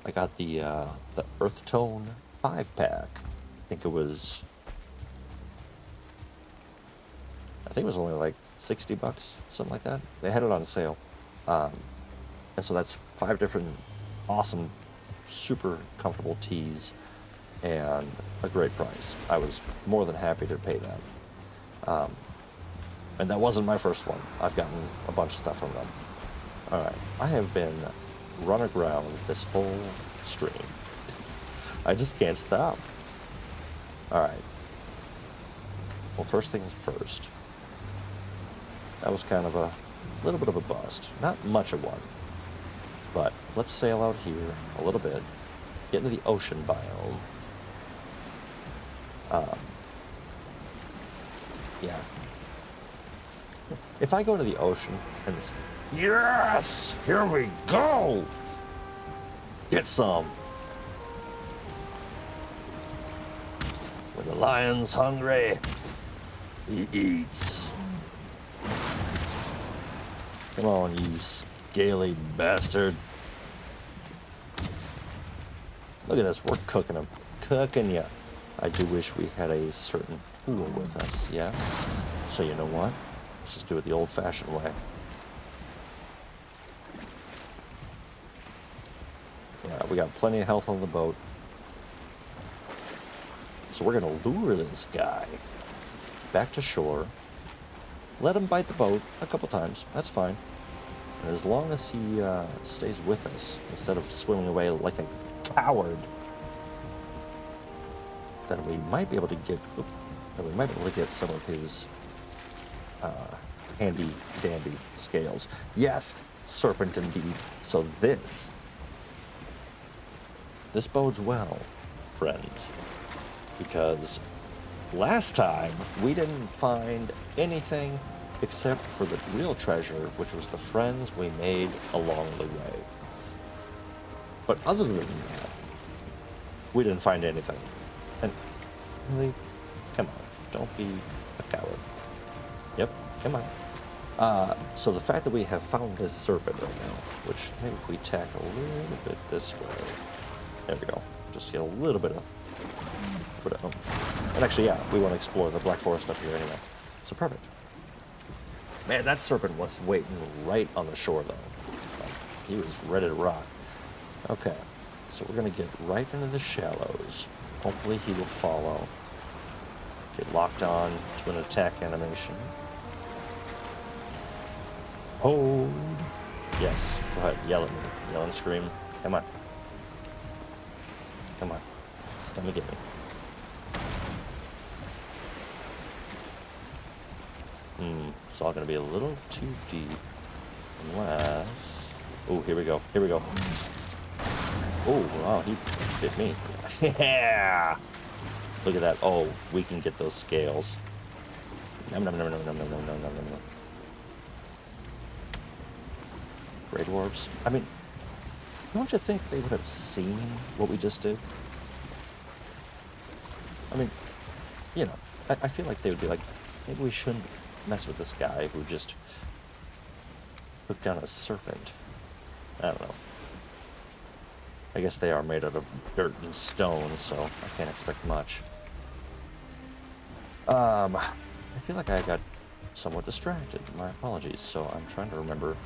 I got the Earth Tone 5-pack. I think it was only like $60, something like that. They had it on sale. And so that's 5 different awesome, super comfortable tees and a great price. I was more than happy to pay that. And that wasn't my first one. I've gotten a bunch of stuff from them. All right, I have been run aground this whole stream. I just can't stop. All right. Well, first things first. That was kind of a little bit of a bust. Not much of one. But let's sail out here a little bit. Get into the ocean biome. Yeah. If I go to the ocean and it's, yes, here we go. Get some. When the lion's hungry, he eats. Come on, you scaly bastard. Look at this, we're cooking them. Cooking ya. I do wish we had a certain tool with us, yes? So you know what? Let's just do it the old-fashioned way. Yeah, we got plenty of health on the boat. So we're gonna lure this guy back to shore. Let him bite the boat a couple times. That's fine. And as long as he stays with us, instead of swimming away like a coward, then we might be able to get some of his handy dandy scales. Yes, serpent indeed. So this bodes well, friends, because last time we didn't find anything except for the real treasure, which was the friends we made along the way. But other than that, we didn't find anything. And really, come on, don't be a coward. Yep, come on. So the fact that we have found this serpent right now, which maybe if we tack a little bit this way, there we go, just get a little bit of oomph. And actually, yeah, we want to explore the Black Forest up here anyway. So perfect. Man, that serpent was waiting right on the shore, though. He was ready to rock. Okay, so we're going to get right into the shallows. Hopefully he will follow. Get locked on to an attack animation. Hold. Yes, go ahead, yell at me. Yell and scream. Come on. Come on. Come and get me. It's all going to be a little too deep. Unless... Oh, here we go. Here we go. Oh, wow, he bit me. Yeah! Look at that. Oh, we can get those scales. Nom, nom, nom, nom, nom, nom, nom, nom, nom, nom. Grey dwarves. I mean, don't you think they would have seen what we just did? I mean, you know, I feel like they would be like, maybe we shouldn't mess with this guy who just took down a serpent. I don't know. I guess they are made out of dirt and stone, so I can't expect much. I feel like I got somewhat distracted. My apologies. So I'm trying to remember,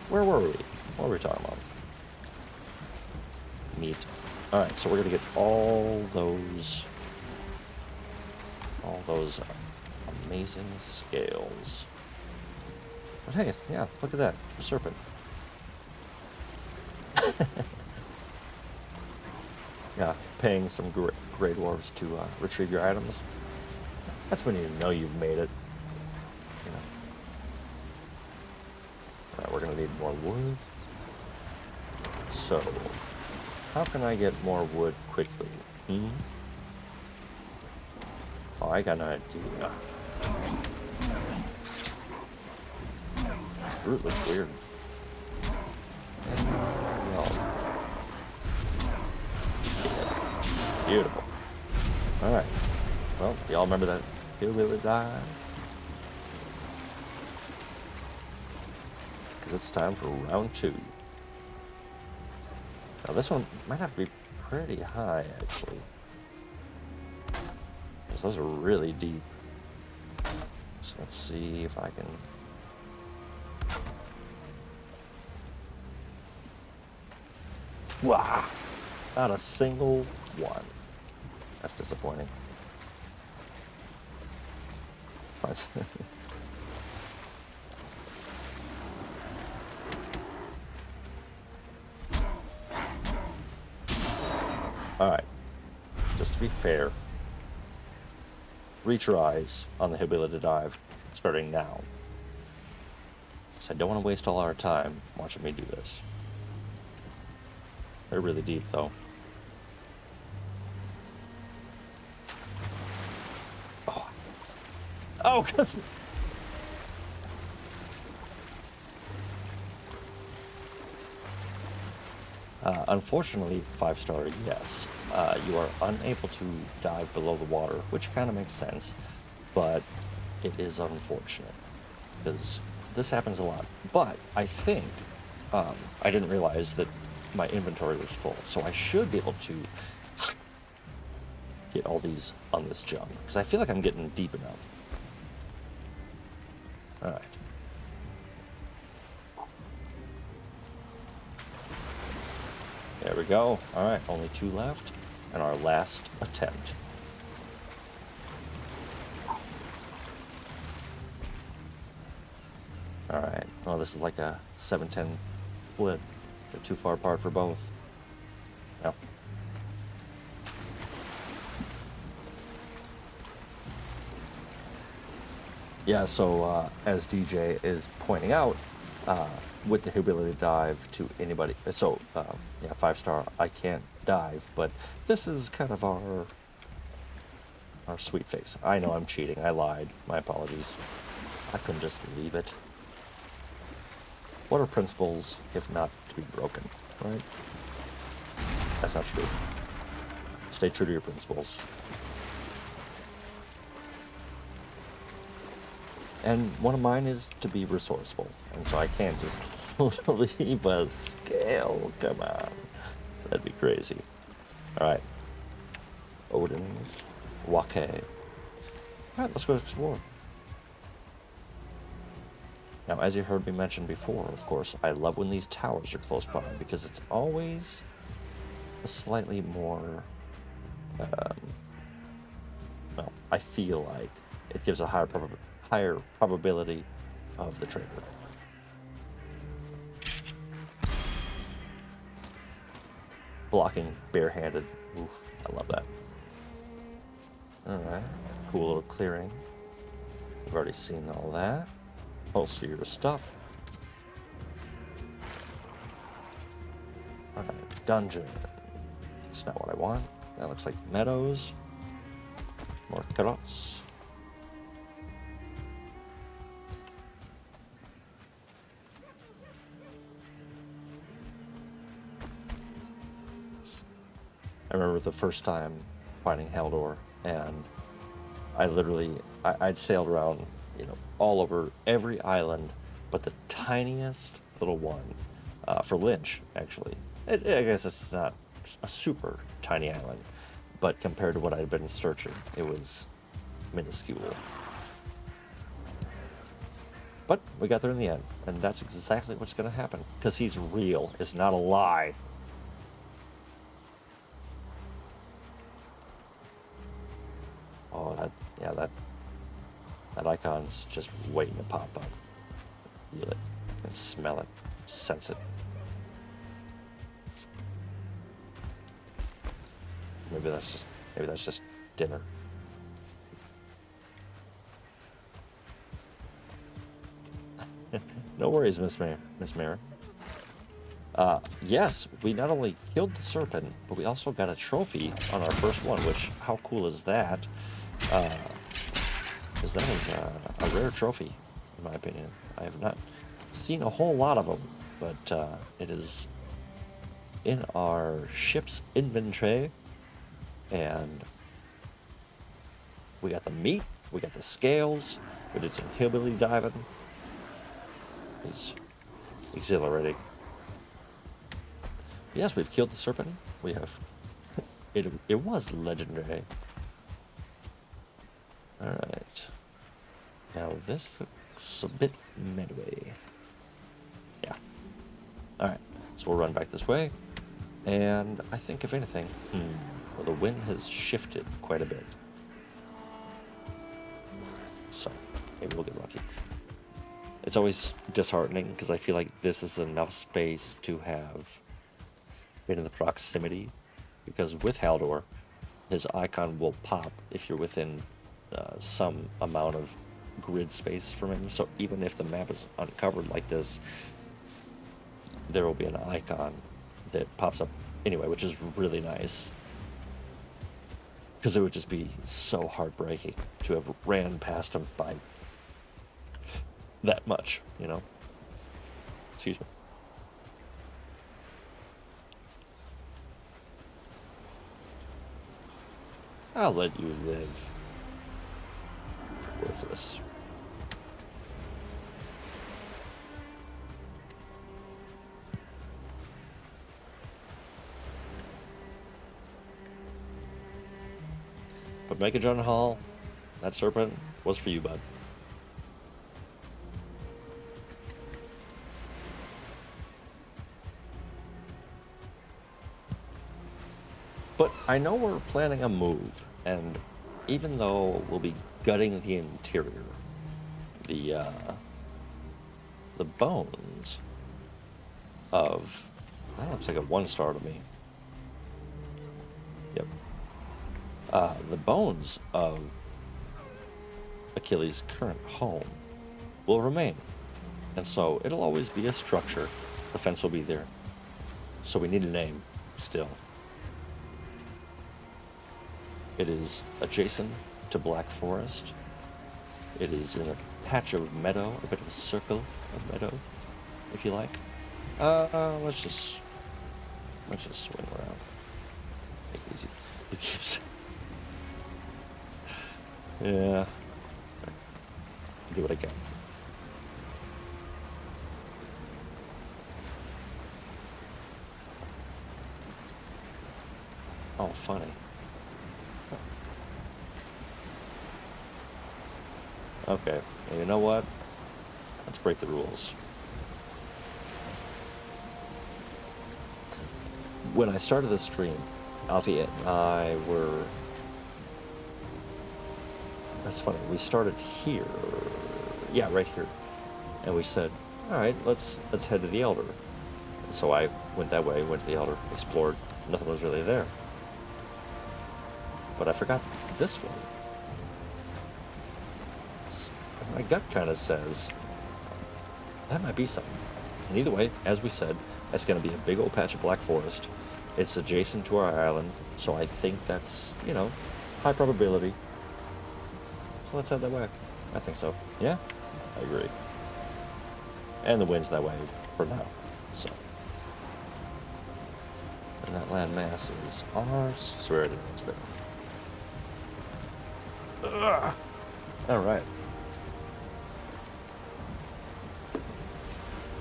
where were we? What were we talking about? meat. All right, so we're gonna get all those amazing scales. But hey, yeah, look at that, a serpent. Yeah, paying some Grey Dwarves to retrieve your items. That's when you know you've made it. You know. All right, we're gonna need more wood. So, how can I get more wood quickly? Oh, I got an idea. This brute looks weird. No. Beautiful. Alright. Well, y'all remember that hillbilly dive? Because it's time for round 2. Now this one might have to be pretty high, actually. Because those are really deep. So let's see if I can... Wow! Not a single one. That's disappointing. Nice. Alright. Just to be fair, retries on the hillbilly dive starting now. So I don't want to waste all our time watching me do this. They're really deep, though. Oh, because... unfortunately, 5-star, yes. You are unable to dive below the water, which kind of makes sense, but it is unfortunate, because this happens a lot. But I think I didn't realize that my inventory was full, so I should be able to get all these on this jump, because I feel like I'm getting deep enough. Alright. There we go. Alright, only 2 left, and our last attempt. Alright, well, this is like a 7-10 split. They're too far apart for both. No. Yeah, so as DJ is pointing out, with the ability to dive to anybody, so yeah, 5-star, I can't dive, but this is kind of our sweet face. I know I'm cheating. I lied. My apologies. I couldn't just leave it. What are principles if not to be broken, right? That's not true. Stay true to your principles. And one of mine is to be resourceful, and so I can't just leave a scale. Come on, that'd be crazy. All right, Odin's Wake. All right, let's go explore. Now, as you heard me mention before, of course, I love when these towers are close by, because it's always a slightly more, well, I feel like it gives a higher probability of the trigger. Blocking barehanded. Oof, I love that. Alright, cool little clearing. We've already seen all that. Holster your stuff. Alright, dungeon. That's not what I want. That looks like meadows. More carrots. I remember the first time finding Haldor, and I'd sailed around, you know, all over every island, but the tiniest little one, for Lynch, actually. I guess it's not a super tiny island, but compared to what I'd been searching, it was minuscule. But we got there in the end, and that's exactly what's going to happen, because he's real. It's not a lie. Oh, yeah, that icon's just waiting to pop up. Feel it and smell it, sense it. Maybe that's just dinner. No worries, Miss Mary. Yes, we not only killed the serpent, but we also got a trophy on our first one, which, how cool is that? Because that is a rare trophy, in my opinion. I have not seen a whole lot of them, but it is in our ship's inventory, and we got the meat, we got the scales, we did some hillbilly diving. It's exhilarating. Yes, we've killed the serpent. We have. It was legendary. Alright. Now this looks a bit midway. Yeah. Alright. So we'll run back this way. And I think, if anything, well, the wind has shifted quite a bit. So maybe we'll get lucky. It's always disheartening because I feel like this is enough space to have been in the proximity, because with Haldor, his icon will pop if you're within some amount of grid space from him. So even if the map is uncovered like this, there will be an icon that pops up anyway, which is really nice. Because it would just be so heartbreaking to have ran past him by that much, you know? Excuse me. I'll let you live. Worthless. But Mega John Hall, that serpent was for you, bud. But I know we're planning a move, and even though we'll be gutting the interior, the bones of, that looks like a 1-star to me. Yep. The bones of Achilles' current home will remain, and so it'll always be a structure. The fence will be there, so we need a name still. It is adjacent to Black Forest. It is in a patch of meadow, a bit of a circle of meadow, if you like. Let's just swing around. Make it easy. You keep saying. Yeah. Do what I can. Oh, funny. Okay, well, you know what? Let's break the rules. When I started the stream, Alfie and I were... That's funny, we started here. Yeah, right here. And we said, alright, let's head to the Elder. So I went that way, went to the Elder, explored. Nothing was really there. But I forgot this one. My gut kind of says that might be something. And either way, as we said, that's going to be a big old patch of Black Forest. It's adjacent to our island, so I think that's, you know, high probability. So let's head that way. I think so. Yeah, I agree. And the wind's that way for now, so. And that land mass is ours, so we're already next there. Ugh. All right.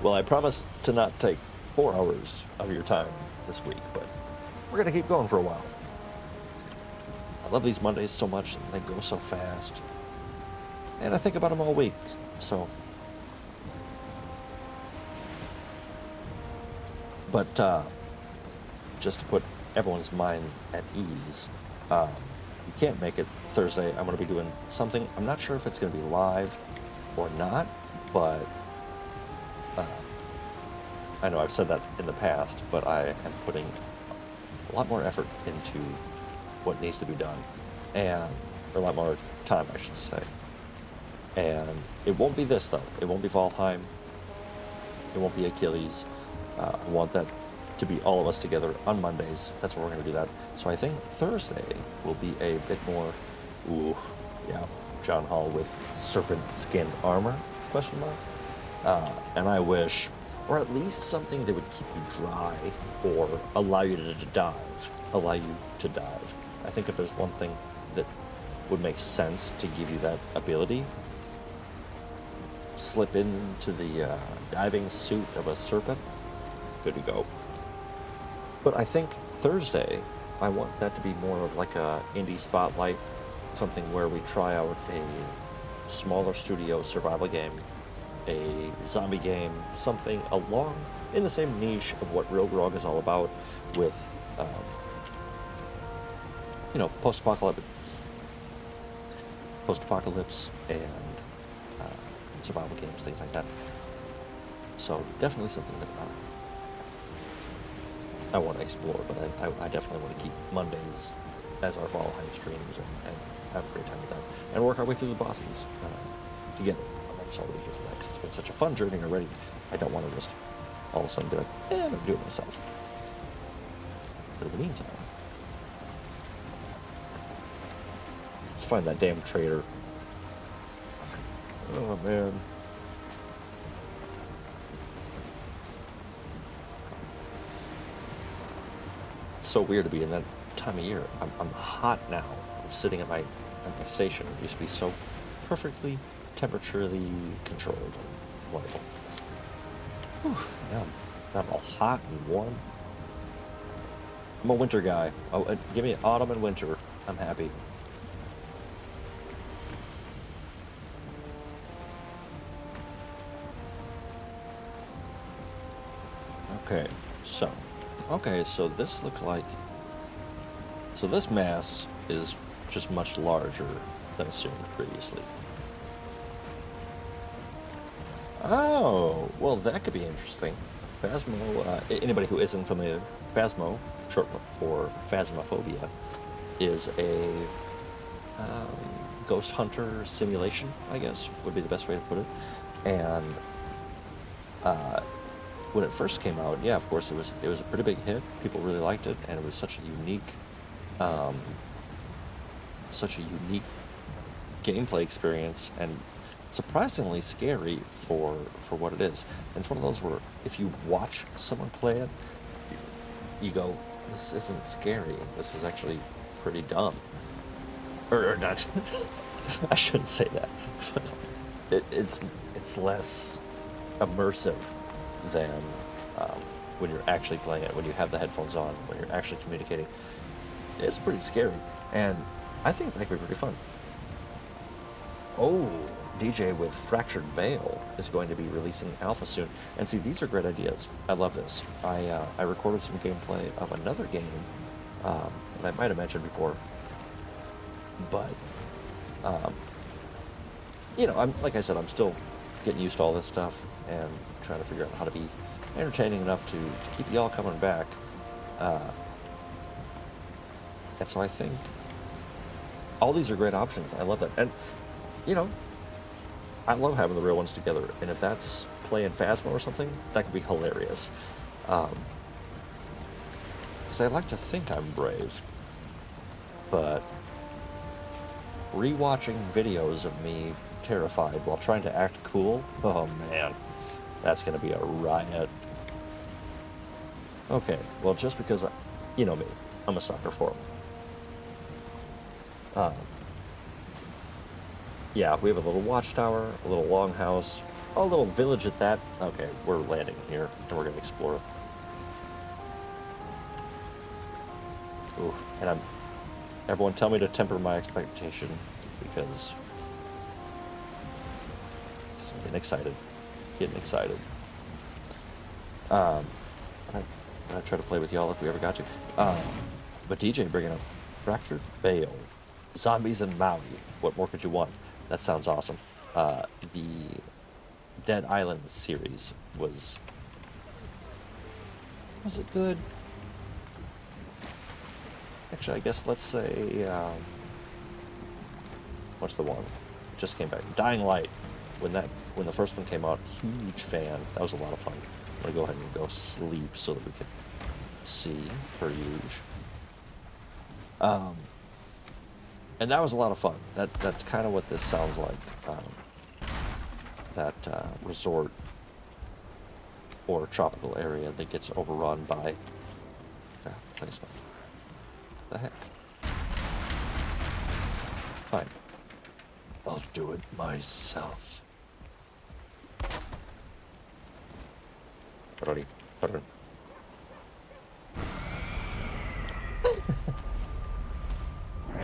Well, I promised to not take 4 hours of your time this week, but we're going to keep going for a while. I love these Mondays so much, and they go so fast. And I think about them all week, so. But just to put everyone's mind at ease, you can't make it Thursday, I'm going to be doing something. I'm not sure if it's going to be live or not, but I know I've said that in the past, but I am putting a lot more effort into what needs to be done, and or a lot more time, I should say. And it won't be this, though. It won't be Valheim. It won't be Achilles. I want that to be all of us together on Mondays. That's where we're going to do that. So I think Thursday will be a bit more, ooh, yeah, John Hall with serpent skin armor, question mark. And I wish, or at least something that would keep you dry or allow you to dive. I think if there's one thing that would make sense to give you that ability, slip into the diving suit of a serpent, good to go. But I think Thursday, I want that to be more of like a indie spotlight, something where we try out a smaller studio survival game, a zombie game, something along in the same niche of what RealGrogg is all about, with post-apocalypse and survival games, things like that. So definitely something that I want to explore, but I definitely want to keep Mondays as our Valheim streams and have a great time with that, and work our way through the bosses together. I'm just already here for that, because it's been such a fun journey already. I don't want to just all of a sudden be like, I'm going to do it myself. But in the meantime, let's find that damn traitor. Oh, man. It's so weird to be in that time of year. I'm hot now. I'm sitting at my station. It used to be so perfectly temperaturally controlled. Wonderful. Whew, yeah, I'm all hot and warm. I'm a winter guy. Oh, give me autumn and winter. I'm happy. Okay, so this looks like... So this mass is just much larger than assumed previously. Oh, well, that could be interesting. Phasmo, anybody who isn't familiar, Phasmo, short for Phasmophobia, is a ghost hunter simulation, I guess, would be the best way to put it. And when it first came out, yeah, of course, it was a pretty big hit. People really liked it, and it was such a unique gameplay experience, and surprisingly scary for what it is. And it's one of those where if you watch someone play it, you go, this isn't scary. This is actually pretty dumb. Or not. I shouldn't say that. But it's less immersive than when you're actually playing it, when you have the headphones on, when you're actually communicating. It's pretty scary, and I think that could be pretty fun. Oh, DJ with Fractured Veil is going to be releasing alpha soon. And see, these are great ideas. I love this. I recorded some gameplay of another game that I might have mentioned before, but I'm like I said, I'm still getting used to all this stuff and trying to figure out how to be entertaining enough to keep y'all coming back. And so I think all these are great options. I love that. And, I love having the real ones together. And if that's playing Phasmo or something, that could be hilarious. Because I like to think I'm brave. But rewatching videos of me terrified while trying to act cool, oh man, that's going to be a riot. Okay, well, just because, you know me, I'm a sucker for them. Yeah, we have a little watchtower, a little longhouse, a little village at that. Okay, we're landing here, and we're going to explore. Ooh, and everyone tell me to temper my expectation, because I'm getting excited. I try to play with y'all if we ever got to. But DJ bringing up Fractured Veil. Zombies in Maui. What more could you want? That sounds awesome. The Dead Island series was it good? Actually, I guess let's say, what's the one? Just came back. Dying Light. When the first one came out, huge fan. That was a lot of fun. I'm gonna go ahead and go sleep so that we can see per usual. And that was a lot of fun. That's kind of what this sounds like. That resort or tropical area that gets overrun by placement. The heck? Fine. I'll do it myself. Ready? Turn.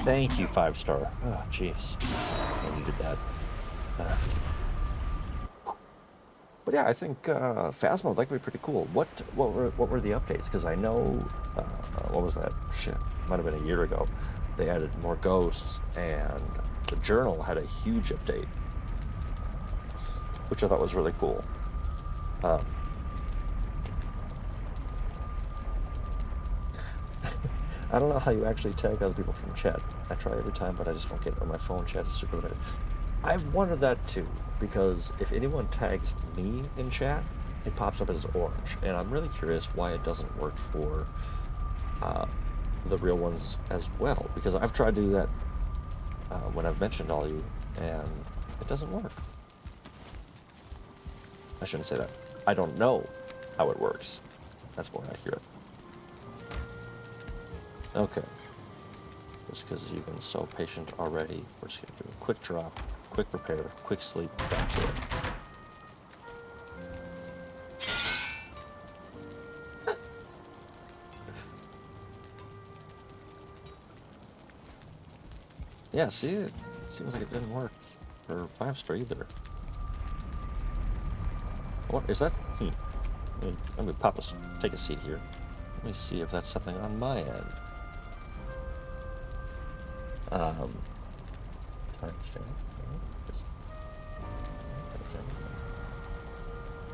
Thank you, 5-star. Oh, jeez. I needed that. But yeah, I think Phasma would likely be pretty cool. What were the updates? Because I know, what was that? Shit, might have been a year ago. They added more ghosts, and the journal had a huge update, which I thought was really cool. I don't know how you actually tag other people from chat. I try every time, but I just don't get it on my phone. Chat is super limited. I've wondered that too, because if anyone tags me in chat, it pops up as orange, and I'm really curious why it doesn't work for the real ones as well, because I've tried to do that when I've mentioned all you, and it doesn't work. I shouldn't say that. I don't know how it works. That's more accurate. Okay. Just because you've been so patient already, we're just going to do a quick drop, quick repair, quick sleep, back to it. Yeah, see, it seems like it didn't work for 5-star either. What is that? Let me take a seat here. Let me see if that's something on my end. Timestamp.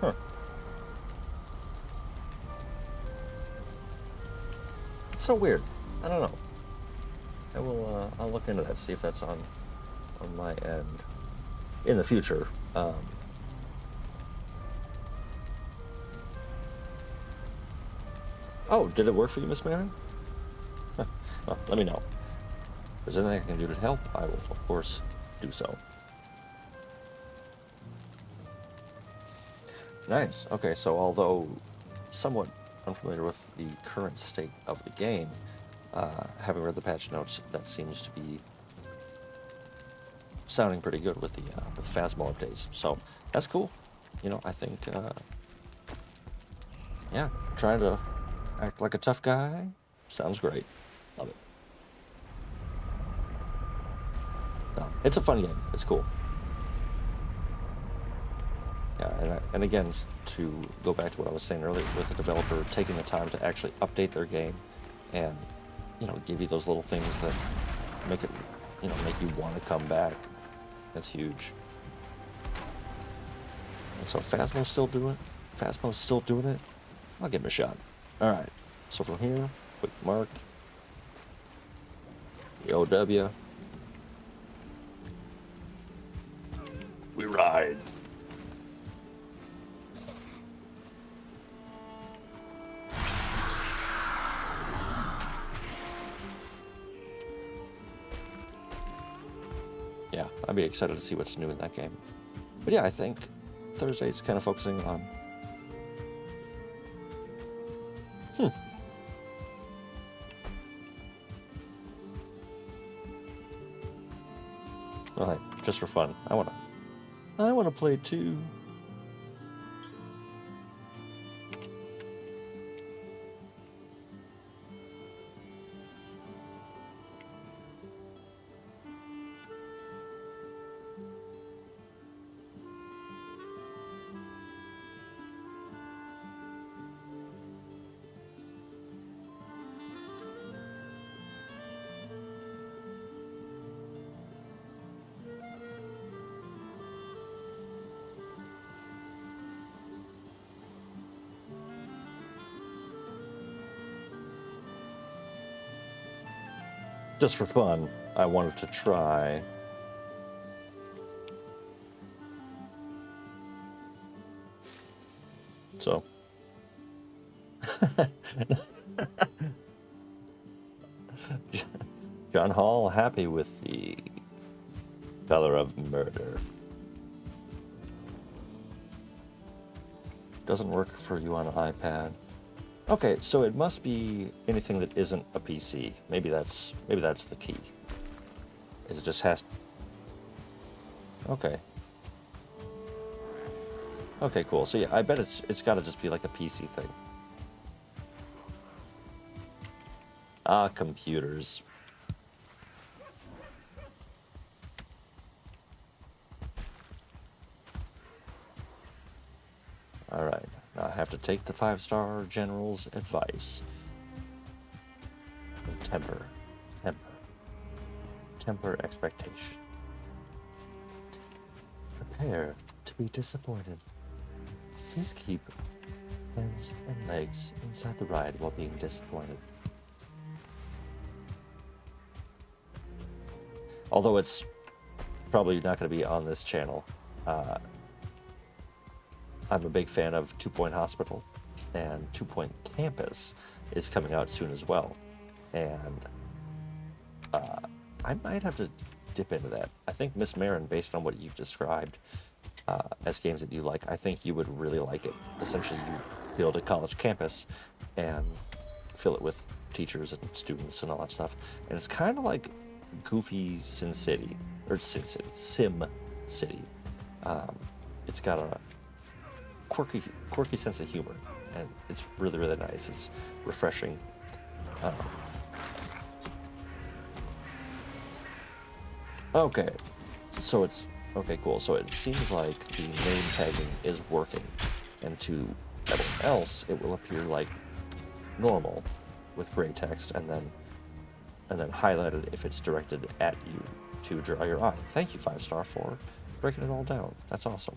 Huh. It's so weird. I don't know. I'll look into that, see if that's on my end in the future. Oh, did it work for you, Miss Marion? Huh. Well, let me know. If there's anything I can do to help, I will, of course, do so. Nice. Okay, so although somewhat unfamiliar with the current state of the game, having read the patch notes, that seems to be sounding pretty good with the Phasma updates. So that's cool. You know, I think, yeah, trying to act like a tough guy sounds great. Love it. No, it's a fun game. It's cool. Yeah, and again, to go back to what I was saying earlier, with a developer taking the time to actually update their game and, you know, give you those little things that make it, you know, make you want to come back. That's huge. And so Phasmo's still doing it. I'll give him a shot. All right. So from here, quick mark. The OW. We ride. Yeah, I'd be excited to see what's new in that game. But yeah, I think Thursday's kind of focusing on... Well, hey, just for fun. I wanna play too. just for fun, I wanted to try. So. John Hall, happy with the color of murder. Doesn't work for you on an iPad. Okay, so it must be anything that isn't a PC. Maybe that's the key. Is it just has? Okay. Okay, cool. So yeah, I bet it's got to just be like a PC thing. Ah, computers. All right. Now I have to take the 5-star general's advice. And temper expectation. Prepare to be disappointed. Please keep hands and legs inside the ride while being disappointed. Although it's probably not going to be on this channel. I'm a big fan of 2 Point Hospital, and 2 Point Campus is coming out soon as well. And I might have to dip into that. I think Miss Marin, based on what you've described as games that you like, I think you would really like it. Essentially, you build a college campus and fill it with teachers and students and all that stuff. And it's kind of like goofy Sim City. It's got a quirky sense of humor, and it's really, really nice. It's refreshing. Okay, so it's okay, cool. So it seems like the name tagging is working, and to everyone else, it will appear like normal with gray text, and then highlighted if it's directed at you to draw your eye. Thank you, 5-star, for breaking it all down. That's awesome.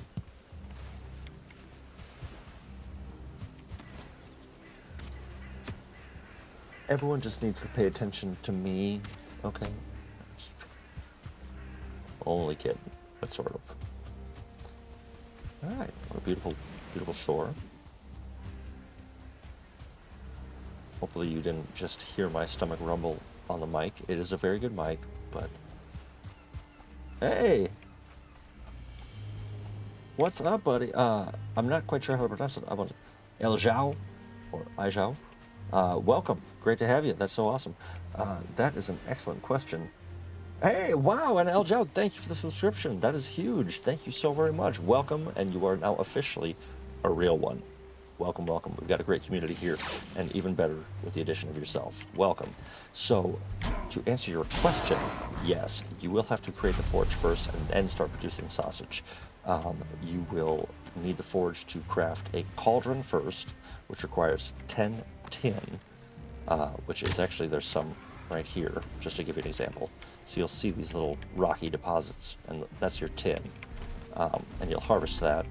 Everyone just needs to pay attention to me, okay? Only kidding, but sort of. All right, what a beautiful, beautiful shore. Hopefully you didn't just hear my stomach rumble on the mic. It is a very good mic, but... Hey! What's up, buddy? I'm not quite sure how to pronounce it. I want El Zhao, or I Zhao. Welcome. Great to have you. That's so awesome. That is an excellent question. Hey, wow, and El Zhao, thank you for the subscription. That is huge. Thank you so very much. Welcome, and you are now officially a real one. Welcome, welcome. We've got a great community here, and even better with the addition of yourself. Welcome. So, to answer your question, yes, you will have to create the forge first and then start producing sausage. You will need the forge to craft a cauldron first, which requires 10 tin, which is actually, there's some right here, just to give you an example. So you'll see these little rocky deposits, and that's your tin. And you'll harvest that,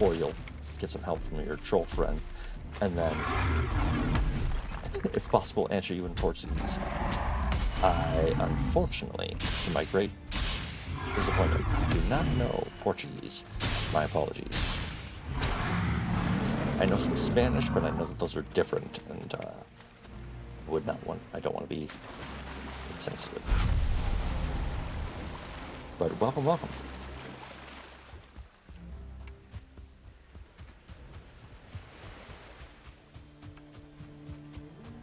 or you'll get some help from your troll friend, and then, if possible, answer you in Portuguese. I, unfortunately, to my great disappointment, do not know Portuguese. My apologies. I know some Spanish, but I know that those are different, and I don't want to be insensitive. But welcome, welcome.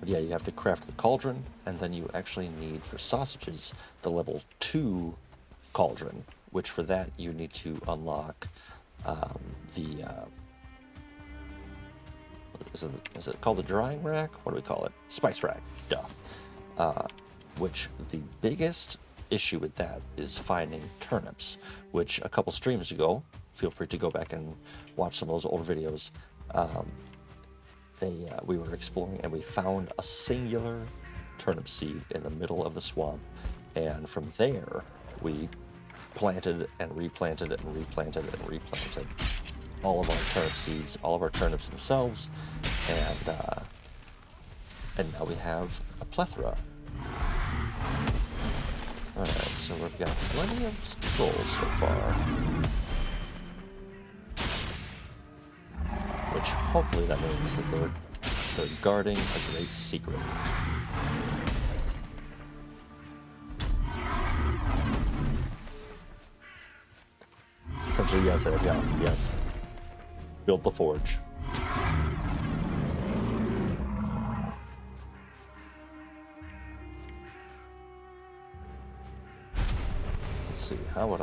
But yeah, you have to craft the cauldron, and then you actually need, for sausages, the level 2 cauldron, which for that you need to unlock is it called the drying rack? What do we call it? Spice rack, duh. Which the biggest issue with that is finding turnips, which a couple streams ago, feel free to go back and watch some of those old videos, we were exploring and we found a singular turnip seed in the middle of the swamp, and from there we planted and replanted and replanted and replanted all of our turnip seeds, all of our turnips themselves, and now we have a plethora Alright, so we've got plenty of trolls so far. Which hopefully that means that they're guarding a great secret. Essentially, yes, yeah, yes. Build the forge. Let's see, how would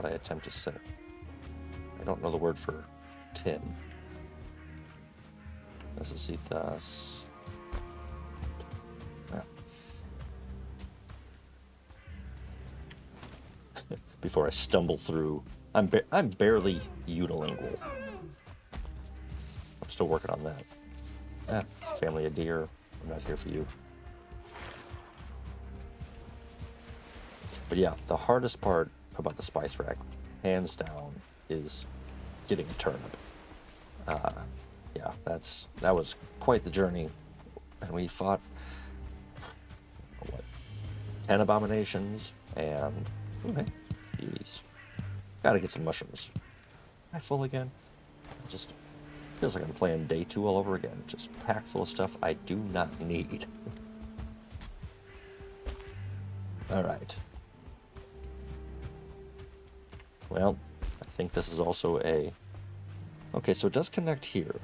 I attempt to say? I don't know the word for tin. Necesitas. Yeah. Before I stumble through, I'm barely unilingual. I'm still working on that. Family of deer. I'm not here for you. But yeah, the hardest part about the spice rack, hands down, is getting a turnip. Yeah, that was quite the journey, and we fought, what, 10 abominations, and, okay, beauties. Gotta get some mushrooms. Am I full again? It just feels like I'm playing day 2 all over again, just packed full of stuff I do not need. Alright. Well, I think this is also a... Okay, so it does connect here.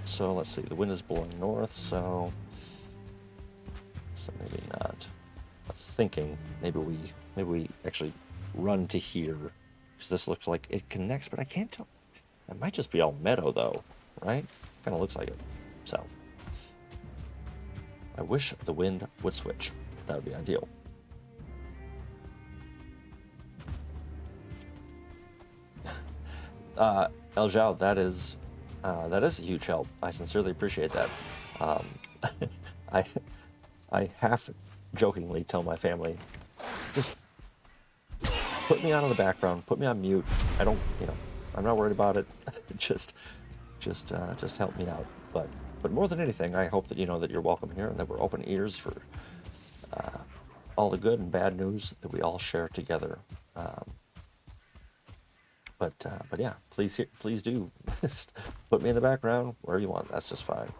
So let's see, the wind is blowing north, so maybe not. I was thinking maybe we actually run to here, because this looks like it connects, but I can't tell. It might just be all meadow though, right? Kind of looks like it. So I wish the wind would switch. That would be ideal. El Zhao, that is a huge help. I sincerely appreciate that. I half jokingly tell my family, just put me on in the background, put me on mute. I don't, I'm not worried about it. just help me out. But more than anything, I hope that you know that you're welcome here and that we're open ears for all the good and bad news that we all share together. But yeah, please do put me in the background wherever you want. That's just fine.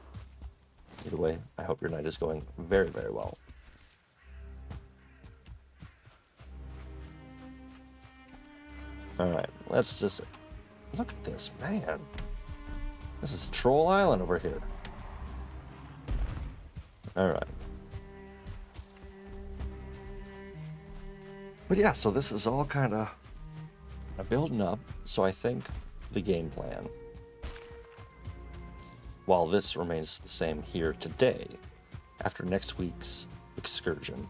Either way, I hope your night is going very, very well. All right, let's just look at this, man. This is Troll Island over here. All right. But yeah, so this is all kind of building up, so I think the game plan, while this remains the same here today, after next week's excursion,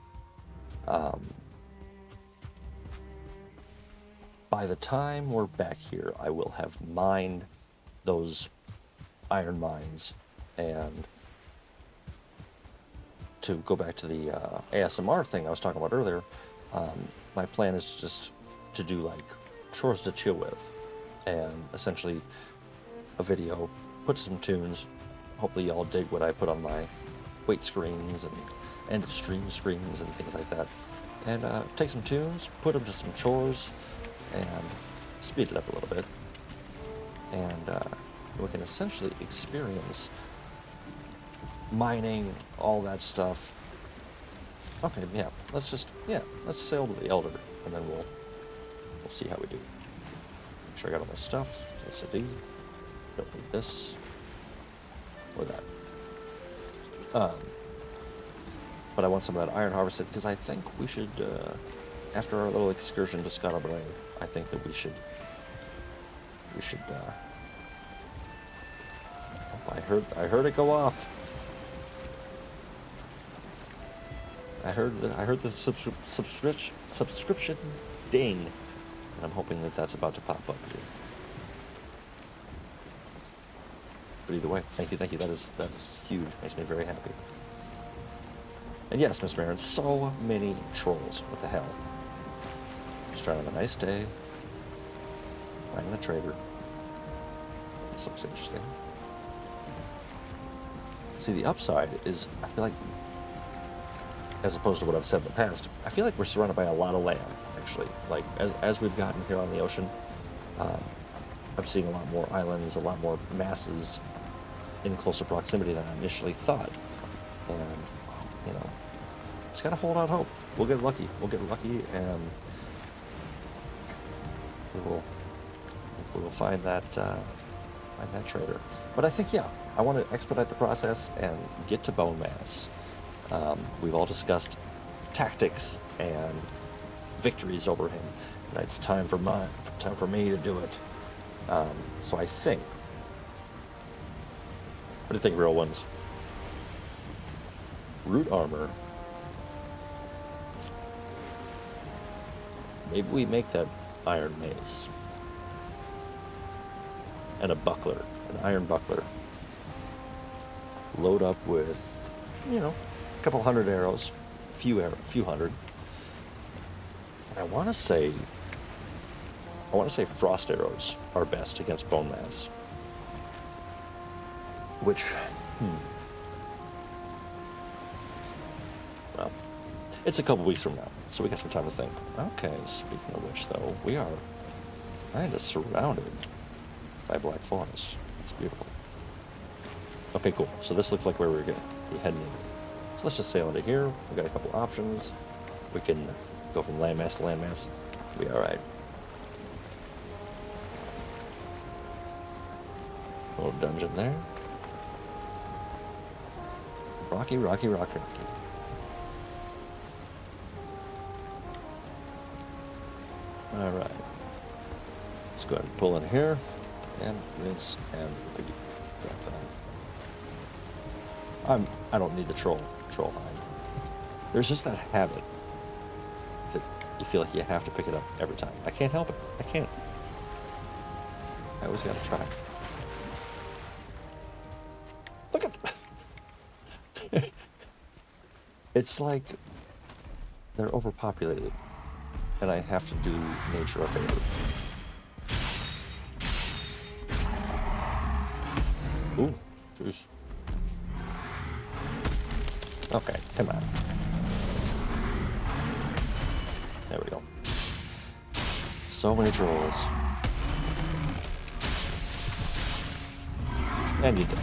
by the time we're back here, I will have mined those iron mines, and to go back to the ASMR thing I was talking about earlier, my plan is just to do like chores to chill with, and essentially a video, put some tunes, hopefully y'all dig what I put on my wait screens and end of stream screens and things like that, and take some tunes, put them to some chores, and speed it up a little bit, and we can essentially experience mining, all that stuff. Okay, yeah, let's sail to the Elder, and then we'll see how we do. Make sure I got all my stuff. Yes, I do. Don't need this or that. But I want some of that iron harvested, because I think we should, after our little excursion to Scotland, I think that we should. I heard it go off. I heard the subscription ding, and I'm hoping that that's about to pop up here. But either way, thank you. That's huge. Makes me very happy. And yes, Miss Marin, so many trolls. What the hell? Just trying to have a nice day. Finding a trader. This looks interesting. See, the upside is, I feel like as opposed to what I've said in the past, I feel like we're surrounded by a lot of land, actually. Like, as we've gotten here on the ocean, I'm seeing a lot more islands, a lot more masses in closer proximity than I initially thought. And, you know, just gotta hold out hope. We'll get lucky. We'll get lucky, and we'll find that trader. But I think, yeah, I want to expedite the process and get to bone mass. We've all discussed tactics and victories over him. And it's time for me to do it. So I think. What do you think, real ones? Root armor. Maybe we make that iron mace. And a buckler, an iron buckler. Load up with, you know, a couple hundred arrows, a few hundred. And I want to say frost arrows are best against bone mass. Which, well, it's a couple weeks from now, so we got some time to think. Okay, speaking of which, though, we are kind of surrounded by black forest. It's beautiful. Okay, cool. So this looks like where we're going to be heading in. So let's just sail into here. We got a couple options. We can go from landmass to landmass. We'll be all right. Little dungeon there. Rocky. All right. Let's go ahead and pull in here. And rinse and piggy. Drop down. I don't need the troll hide. There's just that habit that you feel like you have to pick it up every time. I can't help it. I can't. I always gotta try. Look at it's like they're overpopulated, and I have to do nature a favor. Ooh, juice. Okay, come on. There we go. So many trolls. And you did.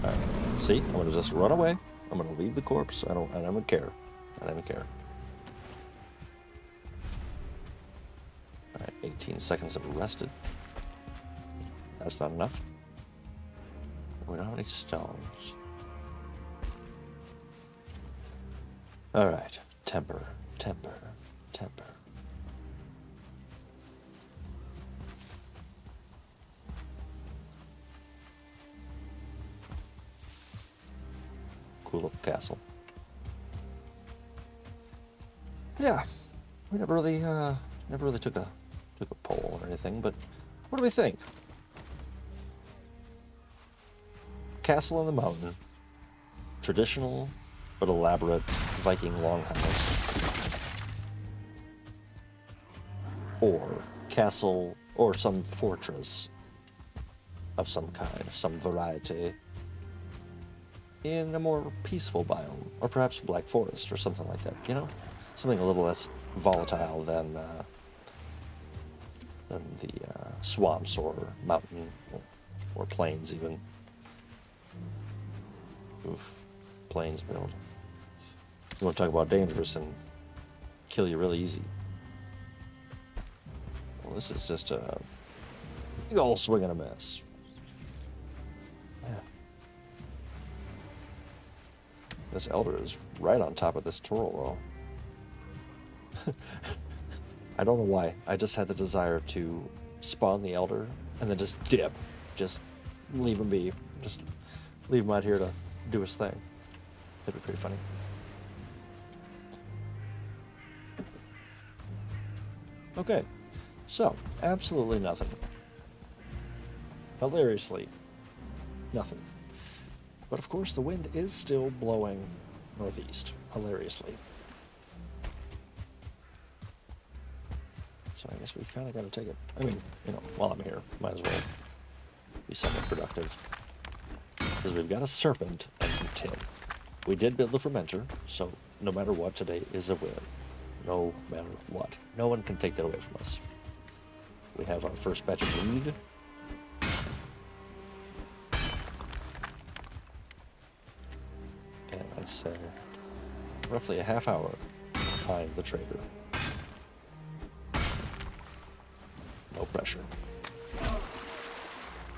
Alright. See? I'm gonna just run away. I'm gonna leave the corpse. I don't care. I don't even care. Alright, 18 seconds of rested. That's not enough. We don't have any stones. Alright. Temper. Cool little castle. Yeah. We never really took a poll or anything, but what do we think? Castle on the mountain. Traditional but elaborate Viking longhouse. Or castle or some fortress of some kind, of some variety, in a more peaceful biome, or perhaps Black Forest or something like that, you know? Something a little less volatile than the swamps or mountain or plains even. Oof, plains build. You want to talk about dangerous and kill you really easy. Well, this is just a big old swing and a miss. Yeah. This elder is right on top of this turtle, though. I don't know why. I just had the desire to spawn the elder and then just dip. Just leave him be. Just leave him out here to do his thing. That'd be pretty funny. Okay, so absolutely nothing. Hilariously, nothing. But of course, the wind is still blowing northeast, hilariously. So I guess we kind of got to take it. I mean, you know, while I'm here, might as well be somewhat productive. Because we've got a serpent and some tin. We did build the fermenter, so no matter what, today is a win. No matter what. No one can take that away from us. We have our first batch of weed. And I'd say roughly a half hour to find the trader. No pressure.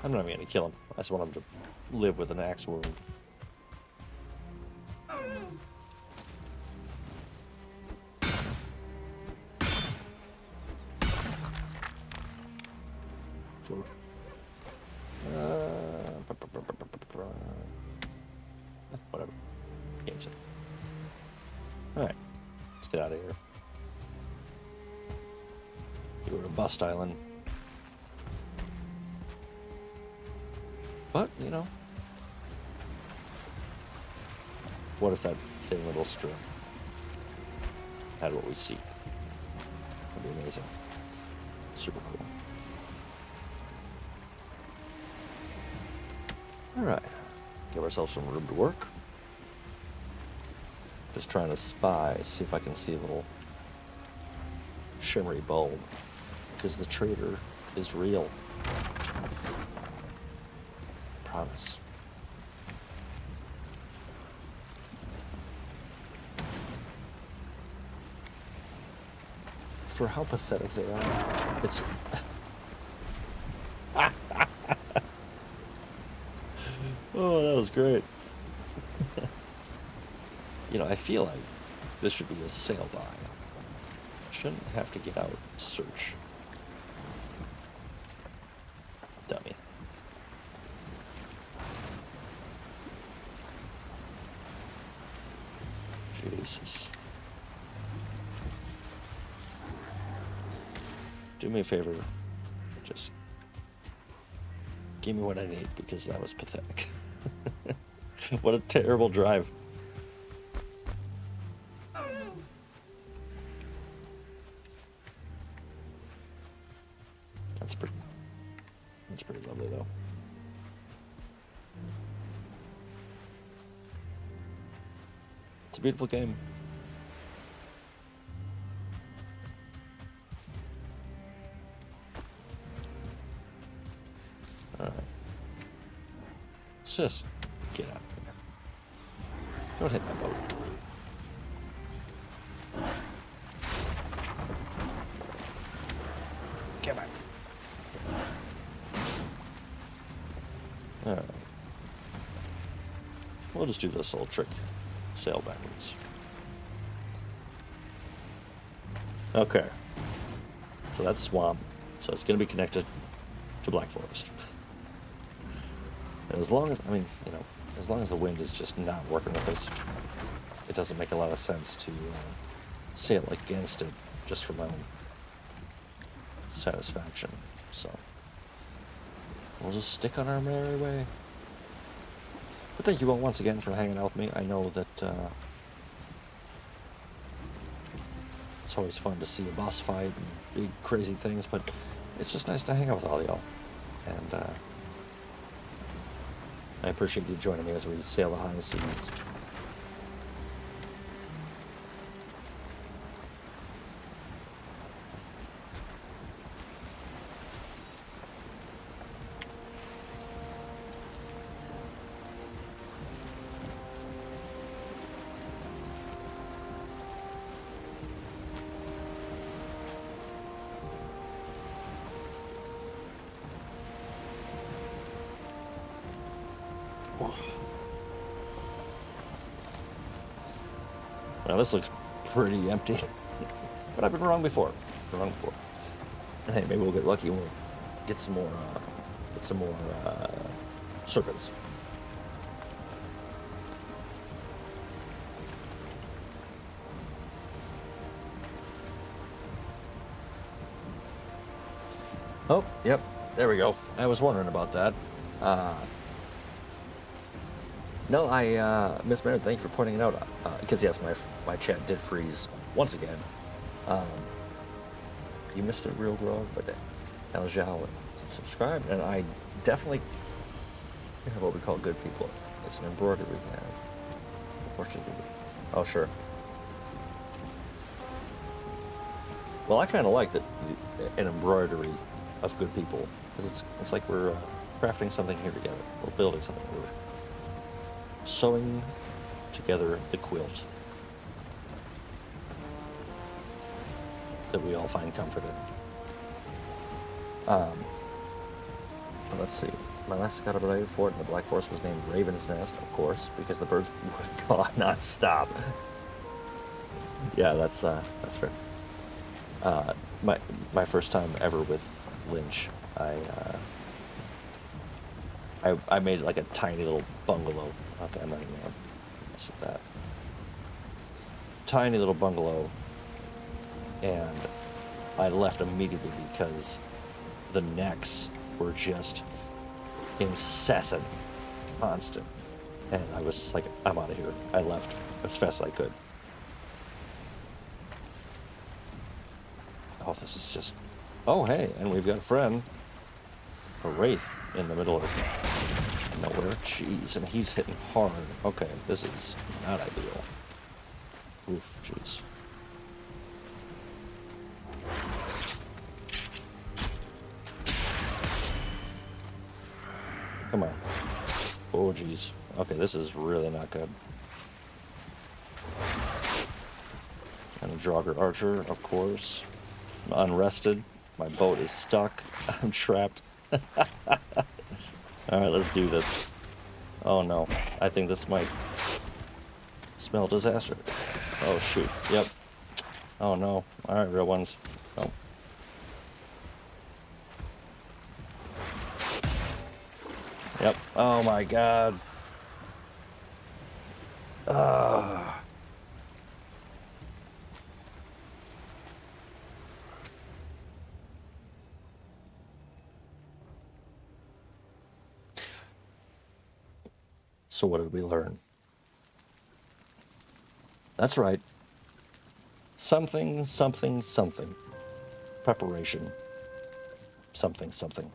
I'm not even gonna kill him. I just want him to live with an axe wound. For whatever. Game's it. Alright. Let's get out of here. You were a bust island. But, you know, what if that thin little string had what we seek? That'd be amazing. Super cool. Alright. Give ourselves some room to work. Just trying to spy, see if I can see a little shimmery bulb. Because the trader is real. Promise. For how pathetic they are, it's... Oh, that was great. You know, I feel like this should be a sail by. Shouldn't have to get out and search. Dummy. Jesus. Do me a favor. Just give me what I need, because that was pathetic. What a terrible drive. That's pretty lovely, though. It's a beautiful game. All right. Let's just get out of here. Don't hit my boat. Come on. All right. We'll just do this little trick. Sail backwards. Okay. So that's swamp. So it's going to be connected to Black Forest. And as long as, I mean, you know, as long as the wind is just not working with us, it doesn't make a lot of sense to sail against it just for my own satisfaction. So we'll just stick on our merry way. But thank you all once again for hanging out with me. I know that it's always fun to see a boss fight and big crazy things, but it's just nice to hang out with all y'all. And I appreciate you joining me as we sail the high seas. Now this looks pretty empty, but I've been wrong before. And hey, maybe we'll get lucky and we'll get some more serpents. Oh, yep, there we go. I was wondering about that. No, Miss Maynard, thank you for pointing it out. Because yes, my chat did freeze once again. You missed it, RealGrogg, but El Zhao subscribed, and I definitely have what we call good people. It's an embroidery we have. Unfortunately, oh sure, Well, I kind of like that an embroidery of good people, because it's like we're crafting something here together. We're building something. We're sewing together the quilt that we all find comfort in. Let's see. My last Scott Brave fort in the Black Forest was named Raven's Nest, of course, because the birds would caw non-stop. Yeah, that's fair. My first time ever with Lynch, I made like a tiny little bungalow. Okay, I'm not even gonna mess with that. Tiny little bungalow, and I left immediately because the necks were just incessant, constant, and I was just like, I'm out of here. I left as fast as I could. Oh, this is just... Oh, hey, and we've got a friend, a wraith, in the middle of nowhere. Jeez, and he's hitting hard. Okay, this is not ideal. Oof, jeez. Come on. Oh, jeez. Okay, this is really not good. And a Draugr Archer, of course. I'm unrested. My boat is stuck. I'm trapped. Alright, let's do this. Oh no. I think this might smell disaster. Oh shoot. Yep. Oh no. Alright, real ones. Oh. Yep. Oh my god. So what did we learn? That's right. Something, something, something. Preparation. Something, something.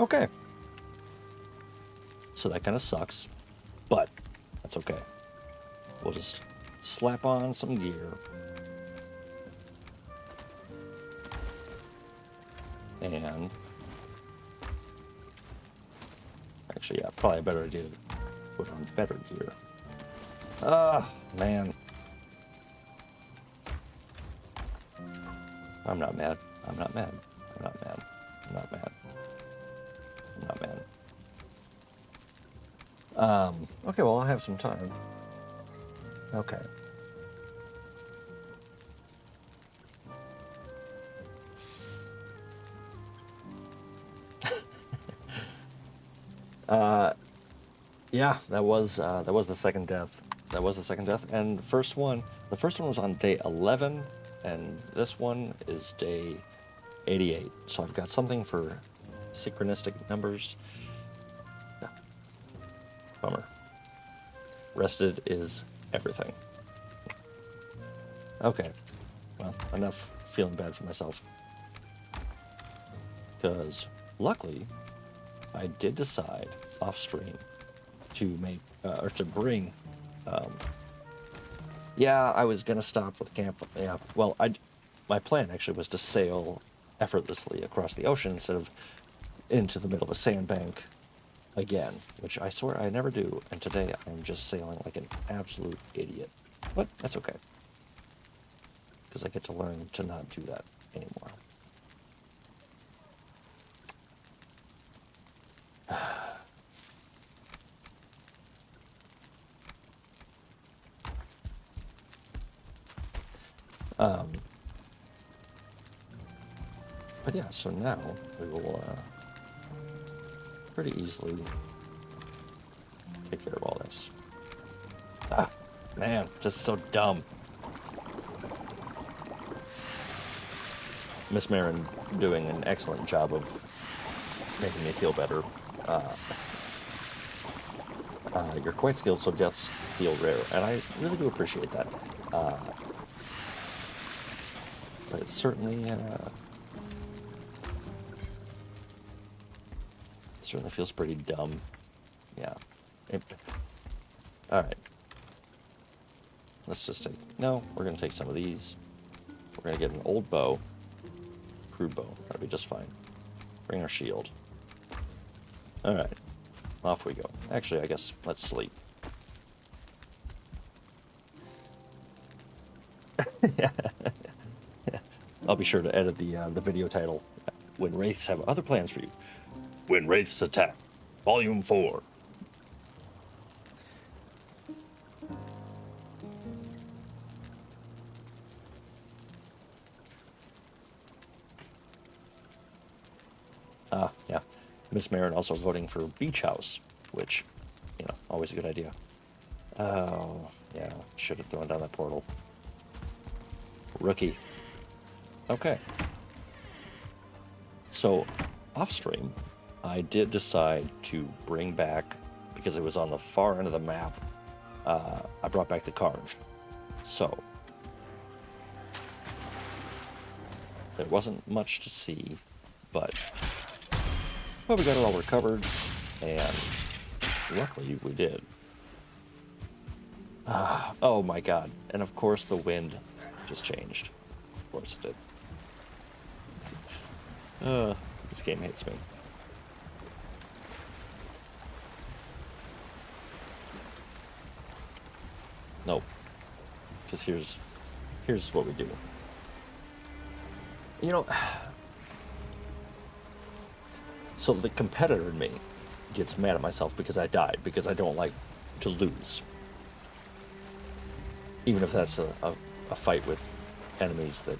Okay. So that kind of sucks, but that's okay. We'll just slap on some gear. And actually, yeah, probably a better idea to put on better gear. Ah, man. I'm not mad. I'm not mad. I'm not mad. I'm not mad. I'm not mad. Okay, well, I have some time. Okay. Yeah, that was the second death. That was the second death, and the first one was on day 11, and this one is day 88. So I've got something for synchronistic numbers. No. Bummer. Rested is everything. Okay. Well, enough feeling bad for myself. Because luckily, I did decide off stream to make or to bring. Yeah, I was gonna stop with camp. Yeah, well, my plan actually was to sail effortlessly across the ocean instead of into the middle of a sandbank again, which I swear I never do. And today I'm just sailing like an absolute idiot, but that's okay because I get to learn to not do that anymore. But yeah, so now we will pretty easily take care of all this. Ah, man, just so dumb. Miss Marin doing an excellent job of making me feel better. You're quite skilled, so deaths feel rare, and I really do appreciate that. But it certainly feels pretty dumb. Yeah. All right. let's just take... No, we're going to take some of these. We're going to get an old bow. Crude bow. That'll be just fine. Bring our shield. Alright. Off we go. Actually, I guess let's sleep. Yeah. I'll be sure to edit the video title. When Wraiths have other plans for you. When Wraiths Attack. Volume 4. Yeah. Miss Marin also voting for Beach House, which, you know, always a good idea. Oh, yeah. Should have thrown down that portal. Rookie. Okay. So, off stream, I did decide to bring back, because it was on the far end of the map, I brought back the carve. So, there wasn't much to see, but we got it all recovered, and luckily we did. Oh my god, and of course the wind just changed. Of course it did. This game hates me. Nope. Because here's what we do. You know, so the competitor in me gets mad at myself because I died, because I don't like to lose. Even if that's a fight with enemies that,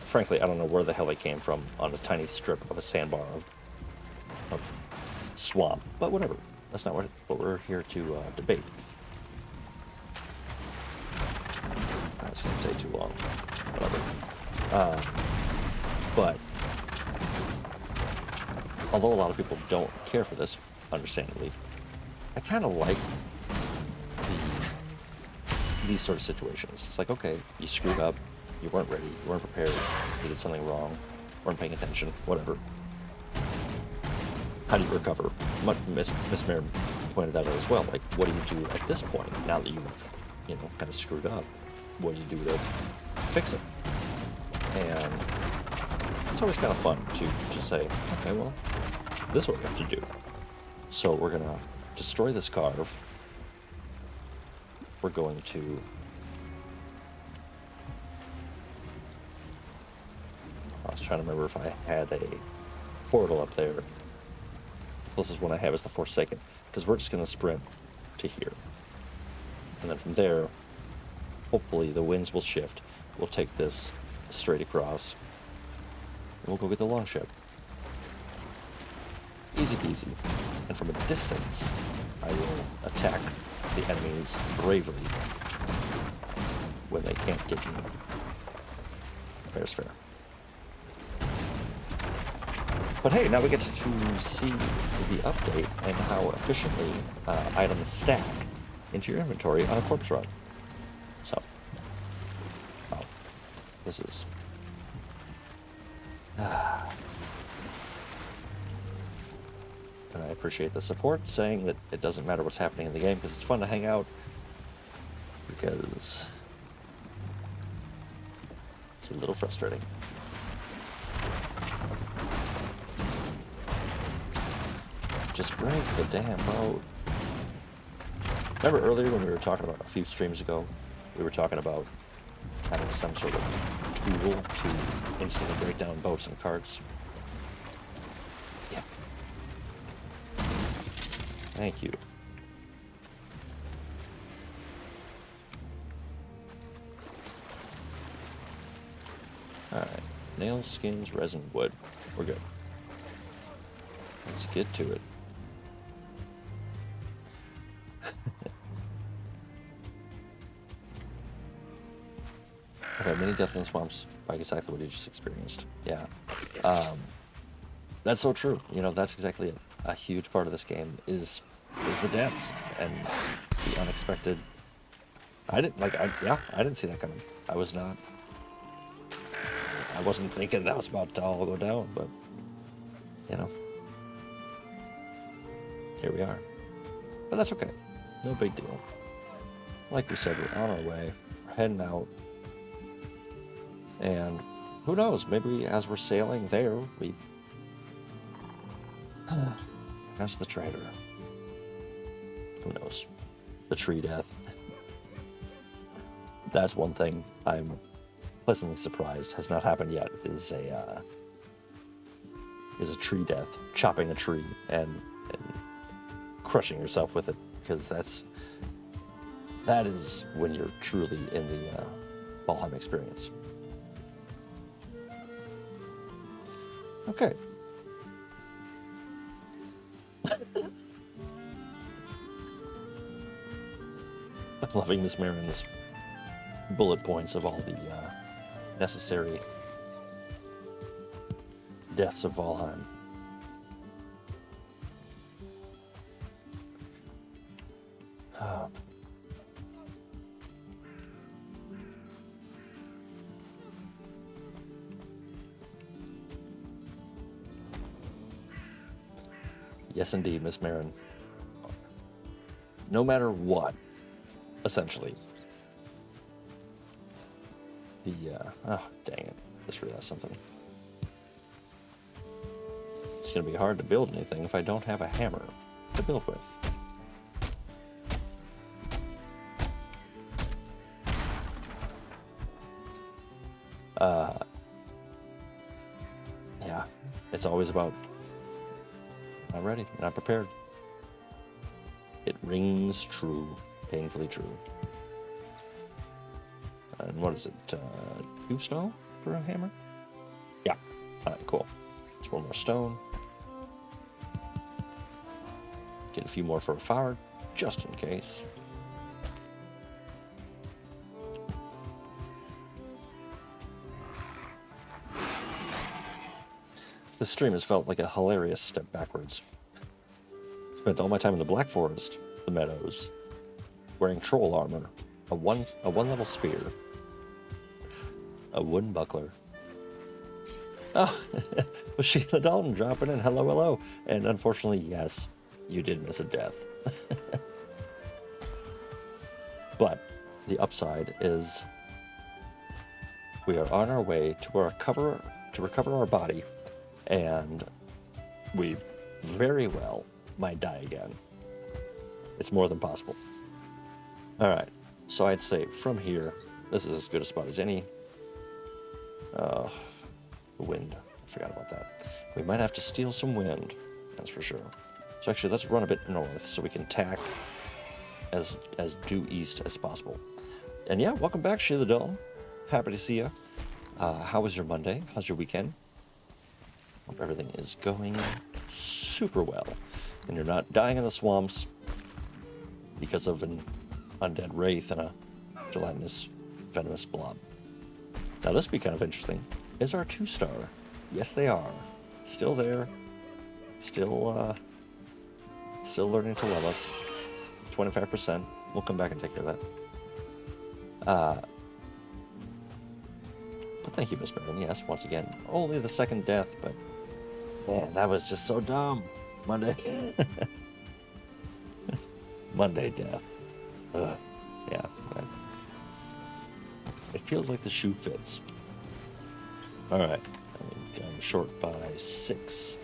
frankly, I don't know where the hell they came from on a tiny strip of a sandbar of swamp. But whatever. That's not what we're here to debate. That's going to take too long. Whatever. But although a lot of people don't care for this, understandably, I kind of like these sort of situations. It's like, okay, you screwed up, you weren't ready, you weren't prepared, you did something wrong, weren't paying attention, whatever. How do you recover? Miss Marin pointed that out as well. Like, what do you do at this point, now that you've, you know, kind of screwed up? What do you do to fix it? And it's always kind of fun to say, okay, well, this is what we have to do. So we're going to destroy this carve. We're going to I was trying to remember if I had a portal up there. The closest one I have is the Forsaken, because we're just going to sprint to here. And then from there, hopefully the winds will shift. We'll take this straight across. And we'll go get the longship. Easy peasy. And from a distance, I will attack the enemies bravely when they can't get me. Fair's fair. But hey, now we get to see the update and how efficiently items stack into your inventory on a corpse run. So, wow, this is... And I appreciate the support, saying that it doesn't matter what's happening in the game because it's fun to hang out. Because it's a little frustrating. Just break the damn boat. Remember earlier when we were talking about, a few streams ago, we were talking about having some sort of tool to instantly break down boats and carts? Yeah. Thank you. Alright. Nails, skins, resin, wood. We're good. Let's get to it. Okay, mini deaths in swamps, like exactly what you just experienced. Yeah. That's so true. You know, that's exactly it. A huge part of this game is the deaths and the unexpected. I didn't see that coming. I wasn't thinking that was about to all go down, but you know, here we are. But that's okay. No big deal. like we said, we're on our way. We're heading out. And who knows, maybe as we're sailing there, we pass the trader. Who knows? The tree death. That's one thing I'm pleasantly surprised has not happened yet, is a tree death, chopping a tree and crushing yourself with it, because that is when you're truly in the Valheim experience. Okay. I'm loving Miss Marin's bullet points of all the necessary deaths of Valheim. Yes, indeed, Miss Marin. No matter what, essentially. Oh, dang it. Just realized something. It's going to be hard to build anything if I don't have a hammer to build with. Yeah, it's always about not ready, not prepared. It rings true, painfully true. And what is it, 2 stone for a hammer? Yeah, alright, cool. Just 1 more stone. Get a few more for a fire, just in case. This stream has felt like a hilarious step backwards. Spent all my time in the Black Forest, the meadows, wearing troll armor, a one level spear, a wooden buckler. Oh, was Sheila Dalton dropping in? Hello, hello. And unfortunately, yes, you did miss a death. But the upside is we are on our way to recover our body, and we very well might die again. It's more than possible. All right, so I'd say from here, this is as good a spot as any. Wind, I forgot about that. We might have to steal some wind, that's for sure. So actually, let's run a bit north so we can tack as due east as possible. And yeah, welcome back, Sheila Dalton. Happy to see you. How was your Monday? How's your weekend? Hope everything is going super well, and you're not dying in the swamps because of an undead wraith and a gelatinous, venomous blob. Now this would be kind of interesting. Is our 2-star? Yes, they are. Still there. Still learning to love us. 25%. We'll come back and take care of that. But thank you, Miss Marin. Yes, once again, only the 2nd death, but man, that was just so dumb. Monday. Monday death. Ugh. Yeah, it feels like the shoe fits. All right, I'm short by 6.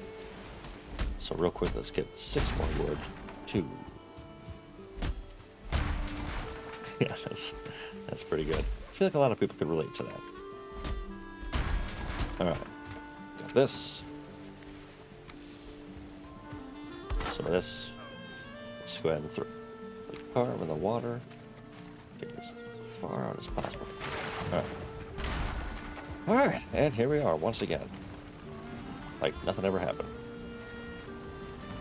So real quick, let's get 6 more wood. 2. Yeah, that's pretty good. I feel like a lot of people could relate to that. All right, got this. Some of this. Let's go ahead and throw the car in the water. Get as far out as possible. All right. All right, and here we are once again. Like nothing ever happened.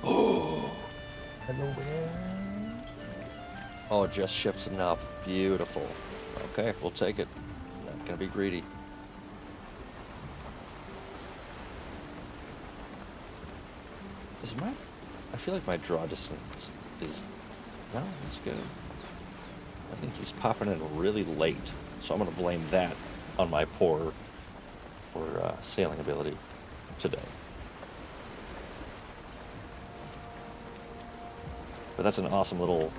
Oh, and the wind. Oh, it just shifts enough. Beautiful. Okay, we'll take it. Not gonna be greedy. I feel like my draw distance is, no, it's good. I think he's popping in really late, so I'm gonna blame that on my poor sailing ability today. But that's an awesome little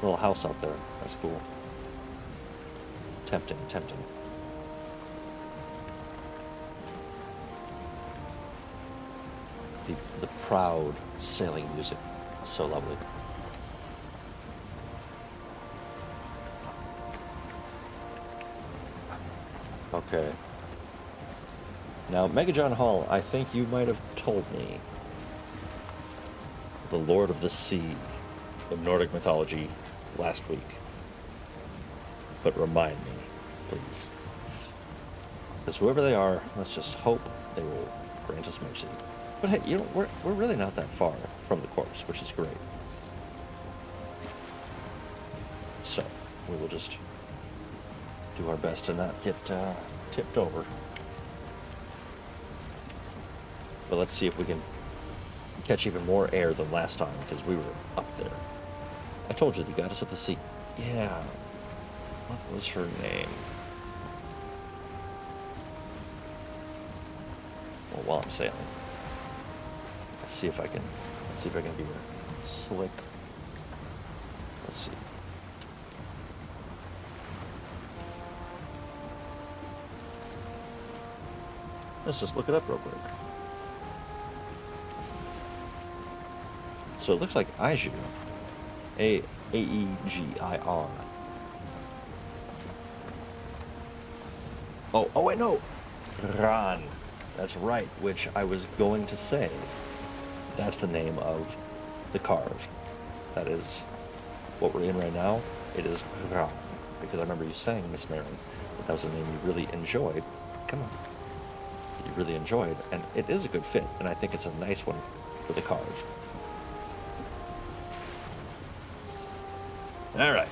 Little house out there. That's cool. Tempting, tempting. The proud sailing music. So lovely. Okay. Now, Mega John Hall, I think you might have told me the Lord of the Sea in Nordic mythology last week. But remind me, please. Because whoever they are, let's just hope they will grant us mercy. But hey, you know, we're really not that far from the corpse, which is great. So, we will just do our best to not get tipped over. But let's see if we can catch even more air than last time, because we were up there. I told you, the goddess of the sea. Yeah. What was her name? Well, while I'm sailing, let's see if I can be slick. Let's see. Let's just look it up real quick. So it looks like Aegir. A-E-G-I-R. Oh wait, no! Ran. That's right, which I was going to say. That's the name of the carve. That is what we're in right now. It is Ran. Because I remember you saying, Miss Marin, that was a name you really enjoyed. Come on. You really enjoyed, and it is a good fit, and I think it's a nice one for the carve. All right.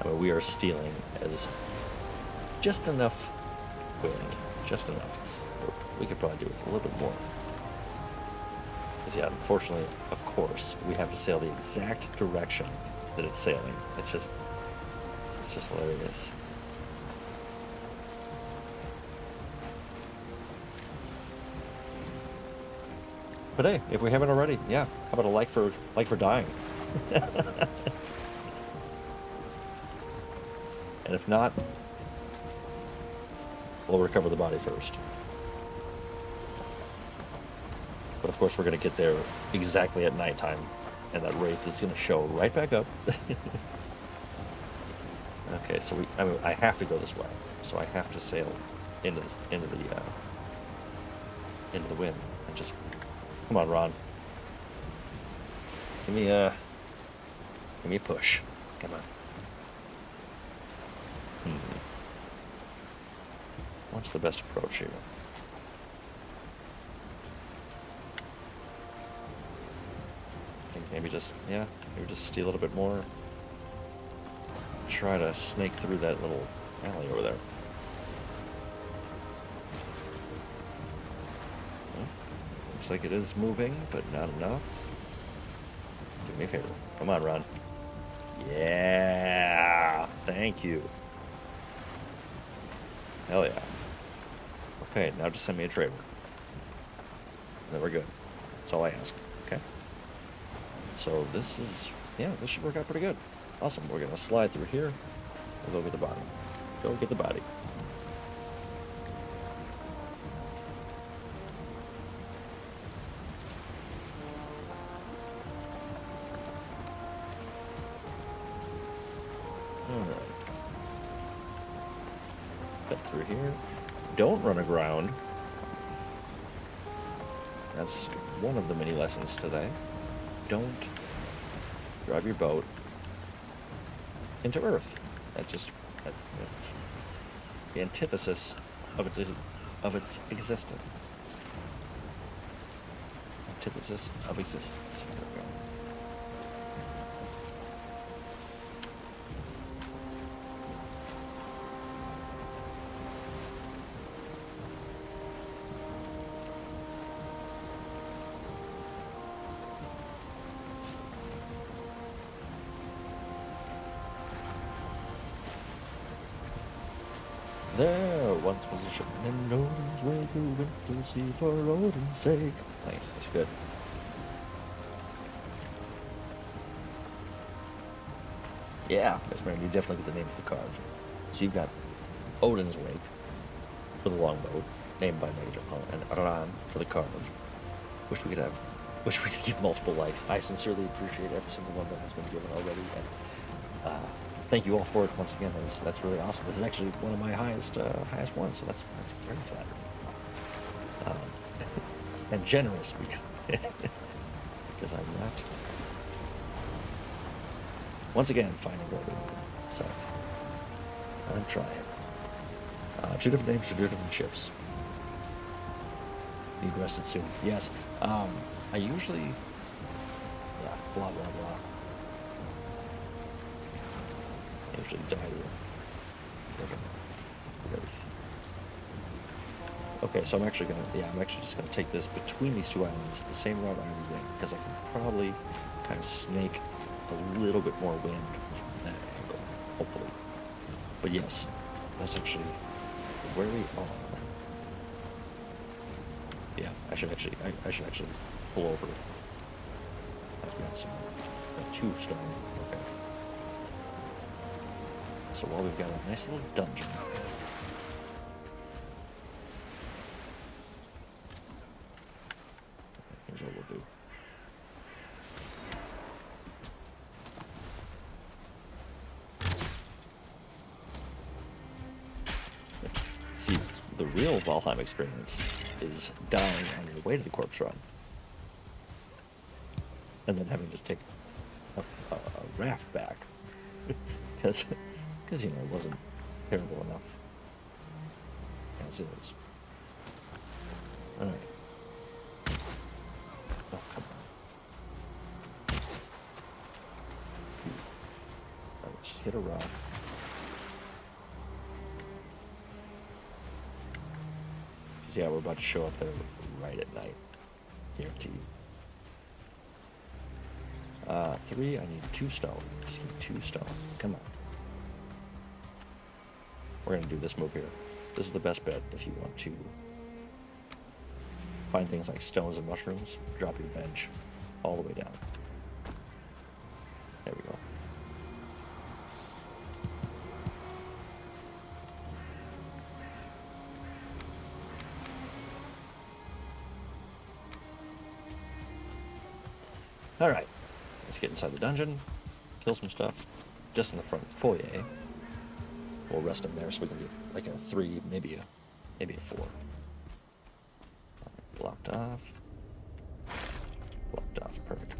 I mean, we are stealing as just enough wind, just enough. We could probably do with a little bit more. Because yeah, unfortunately, of course, we have to sail the exact direction that it's sailing. It's just hilarious. But hey, if we haven't already, yeah, how about a like for dying? And if not, we'll recover the body first. But of course, we're going to get there exactly at nighttime, and that wraith is going to show right back up. Okay, so I have to go this way, so I have to sail into the wind and just come on, Ron. Give me a push. Come on. What's the best approach here? Maybe just steal a little bit more. Try to snake through that little alley over there. Well, looks like it is moving, but not enough. Do me a favor. Come on, Ron. Yeah! Thank you. Hell yeah. Okay, now just send me a trailer. And then we're good. That's all I ask. Okay? So this should work out pretty good. Awesome. We're gonna slide through here. We'll go get the body. Go get the body. Alright. Cut through here. Don't run aground. That's one of the many lessons today. Don't drive your boat into Earth. That's the antithesis of its existence. Antithesis of existence. There we go. There once was a shipman in Odin's wake who went to the sea for Odin's sake. Nice, that's good. Yeah, Miss Mary, you definitely get the name of the carve. So you've got Odin's wake for the longboat, named by Major, and Aran for the carve. Wish we could give multiple likes. I sincerely appreciate every single one that has been given already, and thank you all for it once again. That's really awesome. This is actually one of my highest ones, so that's very flattering. And generous because I'm not once again finding what we need. So I'm trying. Two different names for two different ships. Need rested soon. Yes. I usually, yeah, blah, blah, blah. I usually die to everything. Okay, so I'm actually just gonna take this between these two islands, the same route I already went, because I can probably kind of snake a little bit more wind from that angle, hopefully. But yes, that's actually where we are. Yeah, I should actually pull over. I've got some two stone. Okay. So while we've got a nice little dungeon. Here's what we'll do. See, the real Valheim experience is dying on your way to the corpse run, and then having to take a raft back because you know it wasn't terrible enough as is. All right. Oh, come on. All right, let's just get a rock. Yeah, we're about to show up there right at night. Guaranteed. 3, I need 2 stone. Just need 2 stone. Come on. We're gonna do this move here. This is the best bet if you want to find things like stones and mushrooms. Drop your bench all the way down. There we go. Alright, let's get inside the dungeon, kill some stuff, just in the front foyer. We'll rest in there so we can get like a 3, maybe a 4. Blocked off. Blocked off, perfect.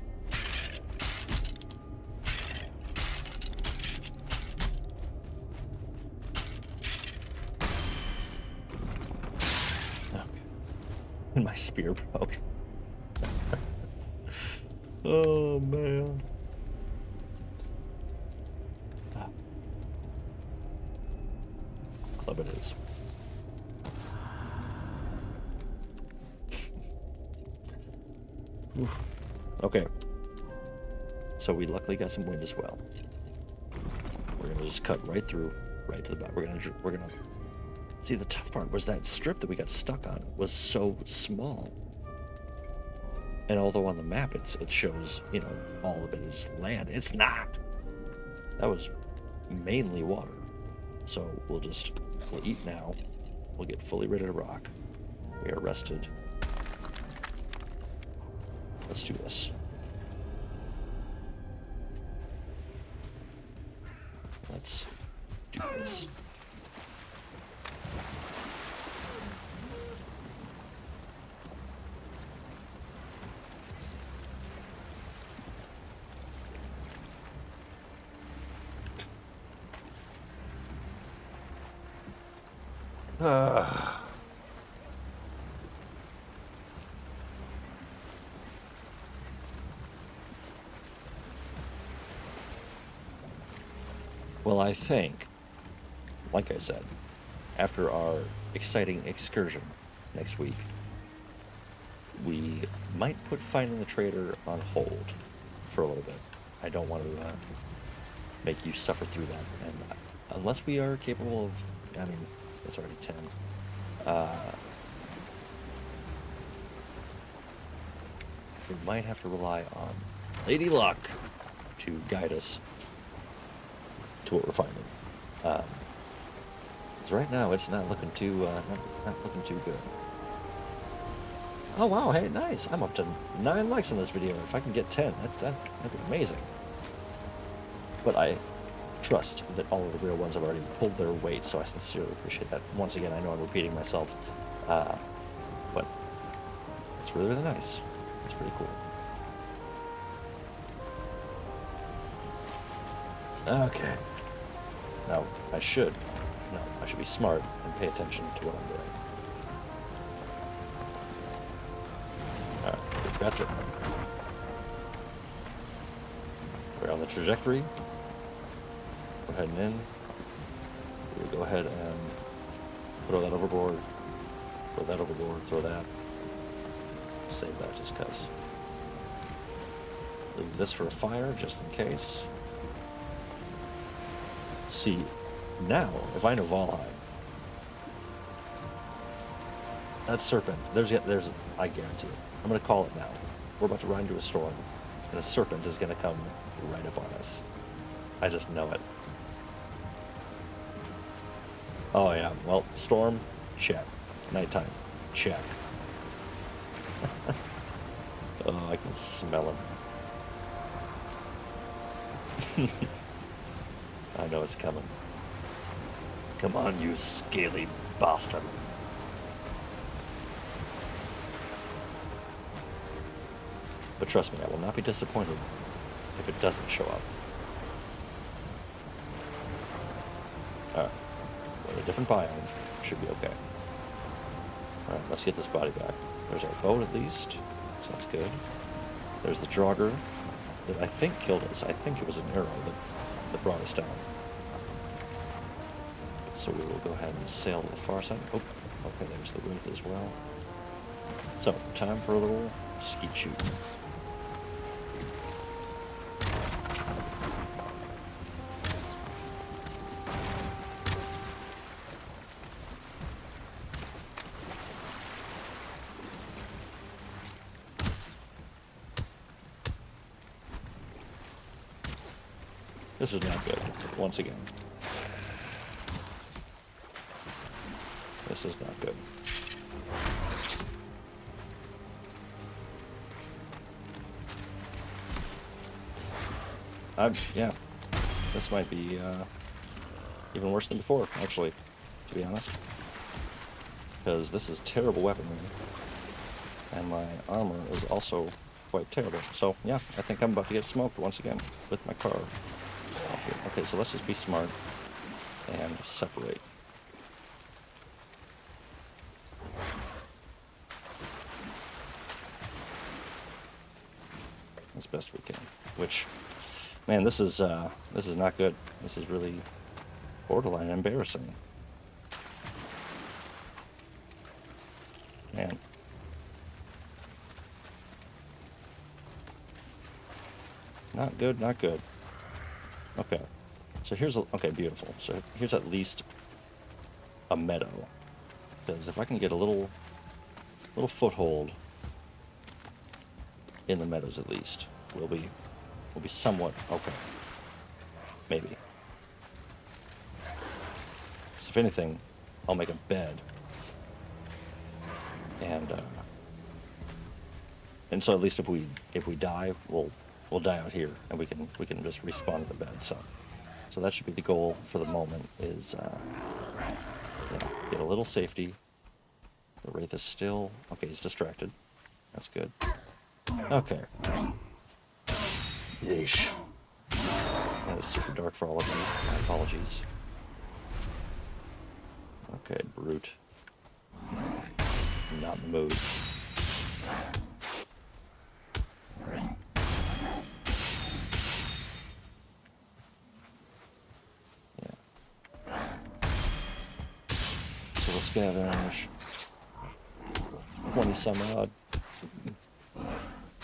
Okay. And my spear broke. Oh, man. Club it is. Okay. So we luckily got some wind as well. We're gonna just cut right through, right to the back. We're gonna see, the tough part was that strip that we got stuck on was so small. And although on the map it shows, you know, all of it is land, it's not. That was mainly water. So we'll eat now. We'll get fully ready to rock. We are rested. Let's do this. Let's do this. Well, I think, like I said, after our exciting excursion next week, we might put finding the trader on hold for a little bit. I don't want to make you suffer through that, and unless we are capable of, I mean, It's already 10. We might have to rely on Lady Luck to guide us to what we're finding. Because right now it's not looking too not looking too good. Oh wow, hey, nice! I'm up to 9 likes on this video. If I can get 10, that'd be amazing. But I trust that all of the real ones have already pulled their weight, so I sincerely appreciate that. Once again, I know I'm repeating myself, but it's really, really nice. It's pretty cool. Okay. Now, I should be smart and pay attention to what I'm doing. Alright, we've got to... We're on the trajectory. We're heading in. We'll go ahead and throw that overboard. Throw that overboard. Throw that. Save that just because. Leave this for a fire, just in case. See, now, if I know Valheim, that serpent, there's, I guarantee it. I'm going to call it now. We're about to run into a storm, and a serpent is going to come right up on us. I just know it. Oh yeah, well, storm, check. Nighttime, check. Oh, I can smell him. I know it's coming. Come on, you scaly bastard. But trust me, I will not be disappointed if it doesn't show up. Alright. We're in a different biome. Should be okay. Alright, let's get this body back. There's our boat at least, so that's good. There's the Draugr that I think killed us. I think it was an arrow that brought us down. So we will go ahead and sail to the far side. Oh, okay, there's the Wraith as well. So, time for a little skeet shoot. This is not good, once again. This is not good. Yeah, this might be even worse than before, actually, to be honest. Because this is terrible weaponry, and my armor is also quite terrible. So, yeah, I think I'm about to get smoked once again with my carve. Okay, so let's just be smart and separate. As best we can. Which, man, this is not good. This is really borderline embarrassing. Man. Not good, not good. Okay. So here's okay, beautiful. So here's at least a meadow. Because if I can get a little foothold in the meadows at least, we'll be somewhat okay. Maybe. So if anything, I'll make a bed. And so at least if we die, we'll die out here, and we can just respawn at the bed. So that should be the goal for the moment. Is get a little safety. The Wraith is still okay. He's distracted. That's good. Okay. Yeesh. That is super dark for all of you. My apologies. Okay, brute. I'm not in the mood. So we'll scavenge 20 some odd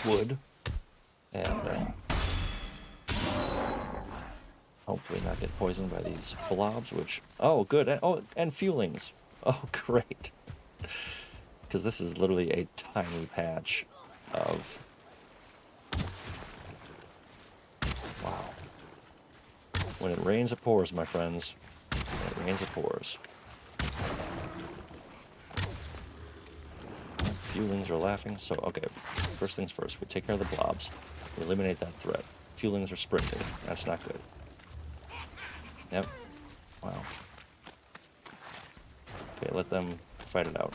wood, and Hopefully not get poisoned by these blobs, which... Oh, good. Oh, and fuelings. Oh, great. Because this is literally a tiny patch of... Wow. When it rains, it pours, my friends. When it rains, it pours. Fuelings are laughing, so... Okay, first things first. We take care of the blobs. We eliminate that threat. Fuelings are sprinting. That's not good. Yep. Wow. Okay, let them fight it out.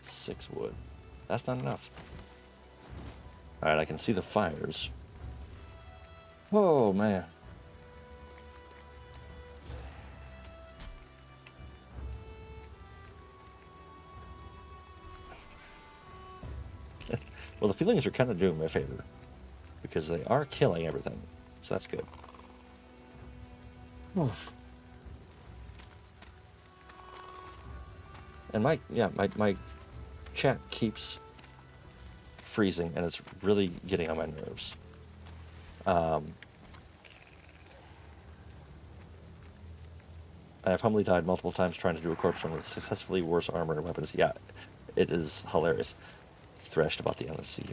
6 wood. That's not enough. Alright, I can see the fires. Whoa, man. Well, the feelings are kind of doing me a favor, because they are killing everything, so that's good. Oof. And my chat keeps freezing, and it's really getting on my nerves. I have humbly died multiple times trying to do a corpse run with successfully worse armor and weapons. Yeah, it is hilarious. Thrashed about the endless sea.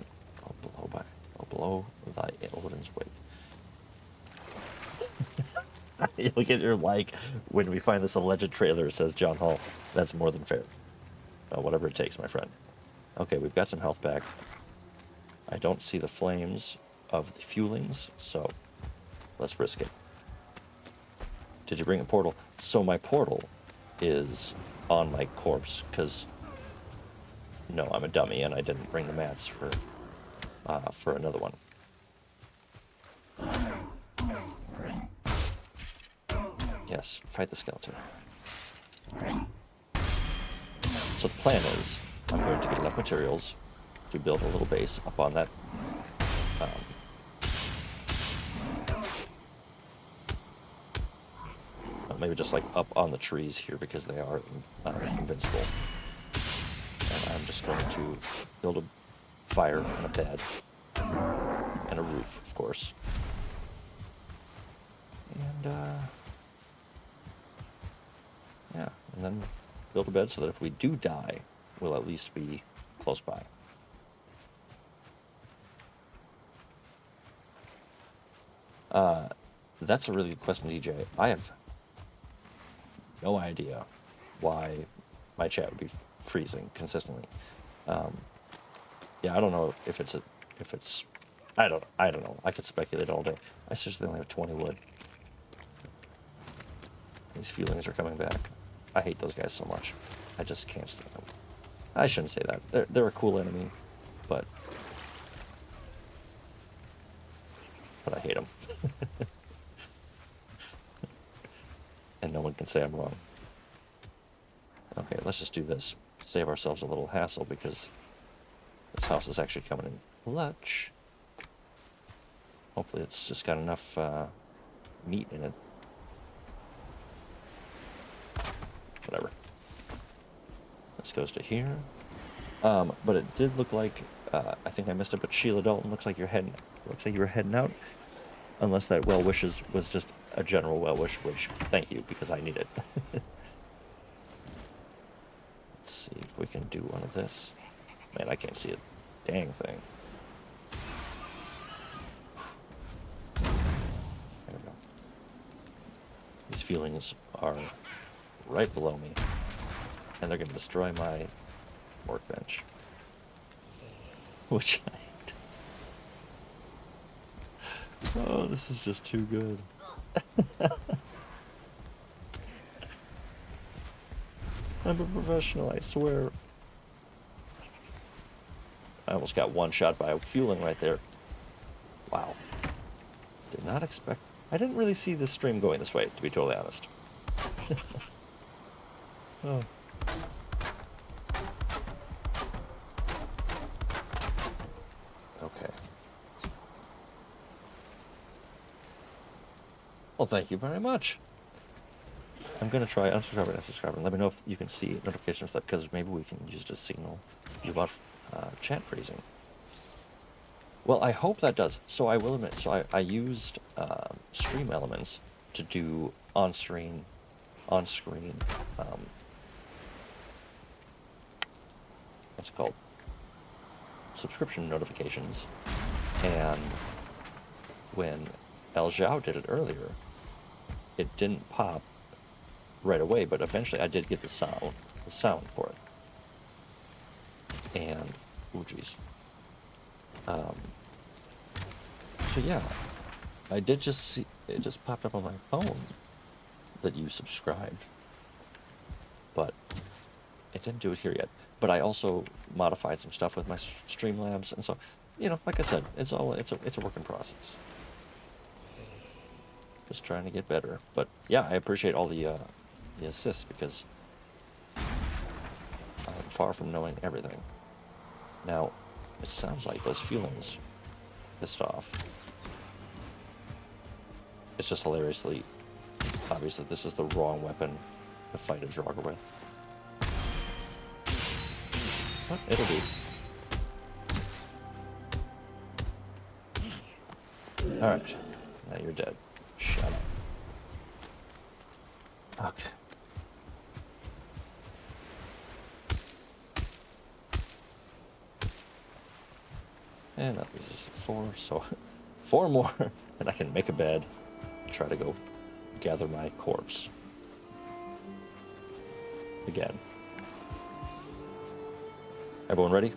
Below thy Odin's wake. You'll get your like when we find this alleged trailer, says John Hall. That's more than fair. Whatever it takes, my friend. Okay, we've got some health back. I don't see the flames of the fuelings, so let's risk it. Did you bring a portal? So my portal is on my corpse, because... No, I'm a dummy, and I didn't bring the mats for another one. Yes, fight the skeleton. So the plan is, I'm going to get enough materials to build a little base up on that. Maybe just like up on the trees here, because they are invincible. And I'm just going to build a fire and a bed and a roof, of course. And yeah, and then build a bed so that if we do die, we'll at least be close by. That's a really good question, DJ. I have no idea why my chat would be freezing consistently. Yeah, I don't know if it's I don't know. I could speculate all day. I seriously only have 20 wood. These feelings are coming back. I hate those guys so much. I just can't stand them. I shouldn't say that. They're a cool enemy, but I hate them. And no one can say I'm wrong. Okay, let's just do this. Save ourselves a little hassle, because this house is actually coming in clutch. Hopefully it's just got enough meat in it. Whatever. This goes to here. But it did look like, I think I missed it, but Sheila Dalton, looks like you were heading out. Unless that well wishes was just a general well wish, which, thank you, because I need it. Let's see if we can do one of this. Man, I can't see a dang thing. There we go. These feelings are right below me, and they're going to destroy my workbench. Which I... Oh, this is just too good. I'm a professional, I swear. I almost got one shot by a fueling right there. Wow. Did not expect... I didn't really see this stream going this way, to be totally honest. Oh. Okay. Well, thank you very much. I'm gonna try unsubscribe and unsubscribe, and let me know if you can see notifications of that, because maybe we can use it as a signal about chat freezing. Well, I hope that does. So I will admit, so I used Stream Elements to do on-screen, what's it called? Subscription notifications. And when El Zhao did it earlier, it didn't pop right away, but eventually I did get the sound for it. And, oh geez. So yeah, I did just see, it just popped up on my phone that you subscribed, but it didn't do it here yet. But I also modified some stuff with my Streamlabs, and so, you know, like I said, it's a work in process. Just trying to get better. But yeah, I appreciate all the assists, because I'm far from knowing everything. Now, it sounds like those feelings pissed off. It's just hilariously obvious that this is the wrong weapon to fight a Draugr with. But it'll do. Alright. Now you're dead. Shut up. Okay. And that leaves us 4, so 4 more, and I can make a bed, try to go gather my corpse. Again. Everyone ready?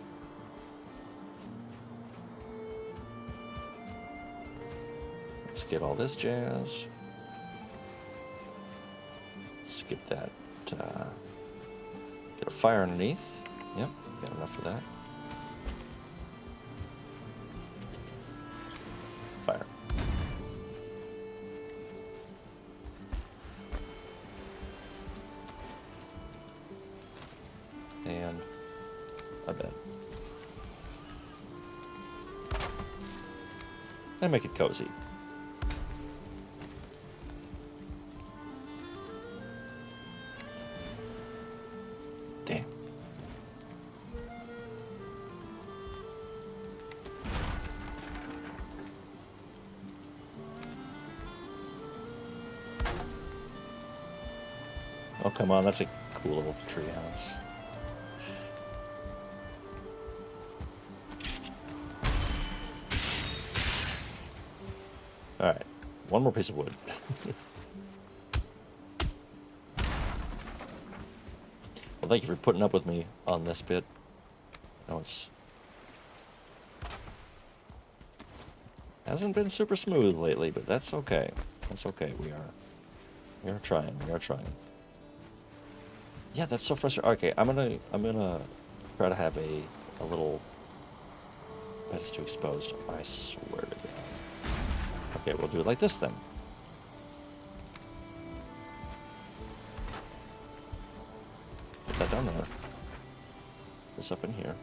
Let's get all this jazz. Let's get that, get a fire underneath. Yep, got enough for that. Fire. And a bed. And make it cozy. Damn. Oh, come on, that's a cool little treehouse. Alright, one more piece of wood. Well, thank you for putting up with me on this bit. I know it's hasn't been super smooth lately, but that's okay. That's okay. We are trying. We are trying. Yeah, that's so frustrating. Okay, I'm gonna try to have a little. That is too exposed. I swear to God. Okay, we'll do it like this then. Put that down there. This up in here.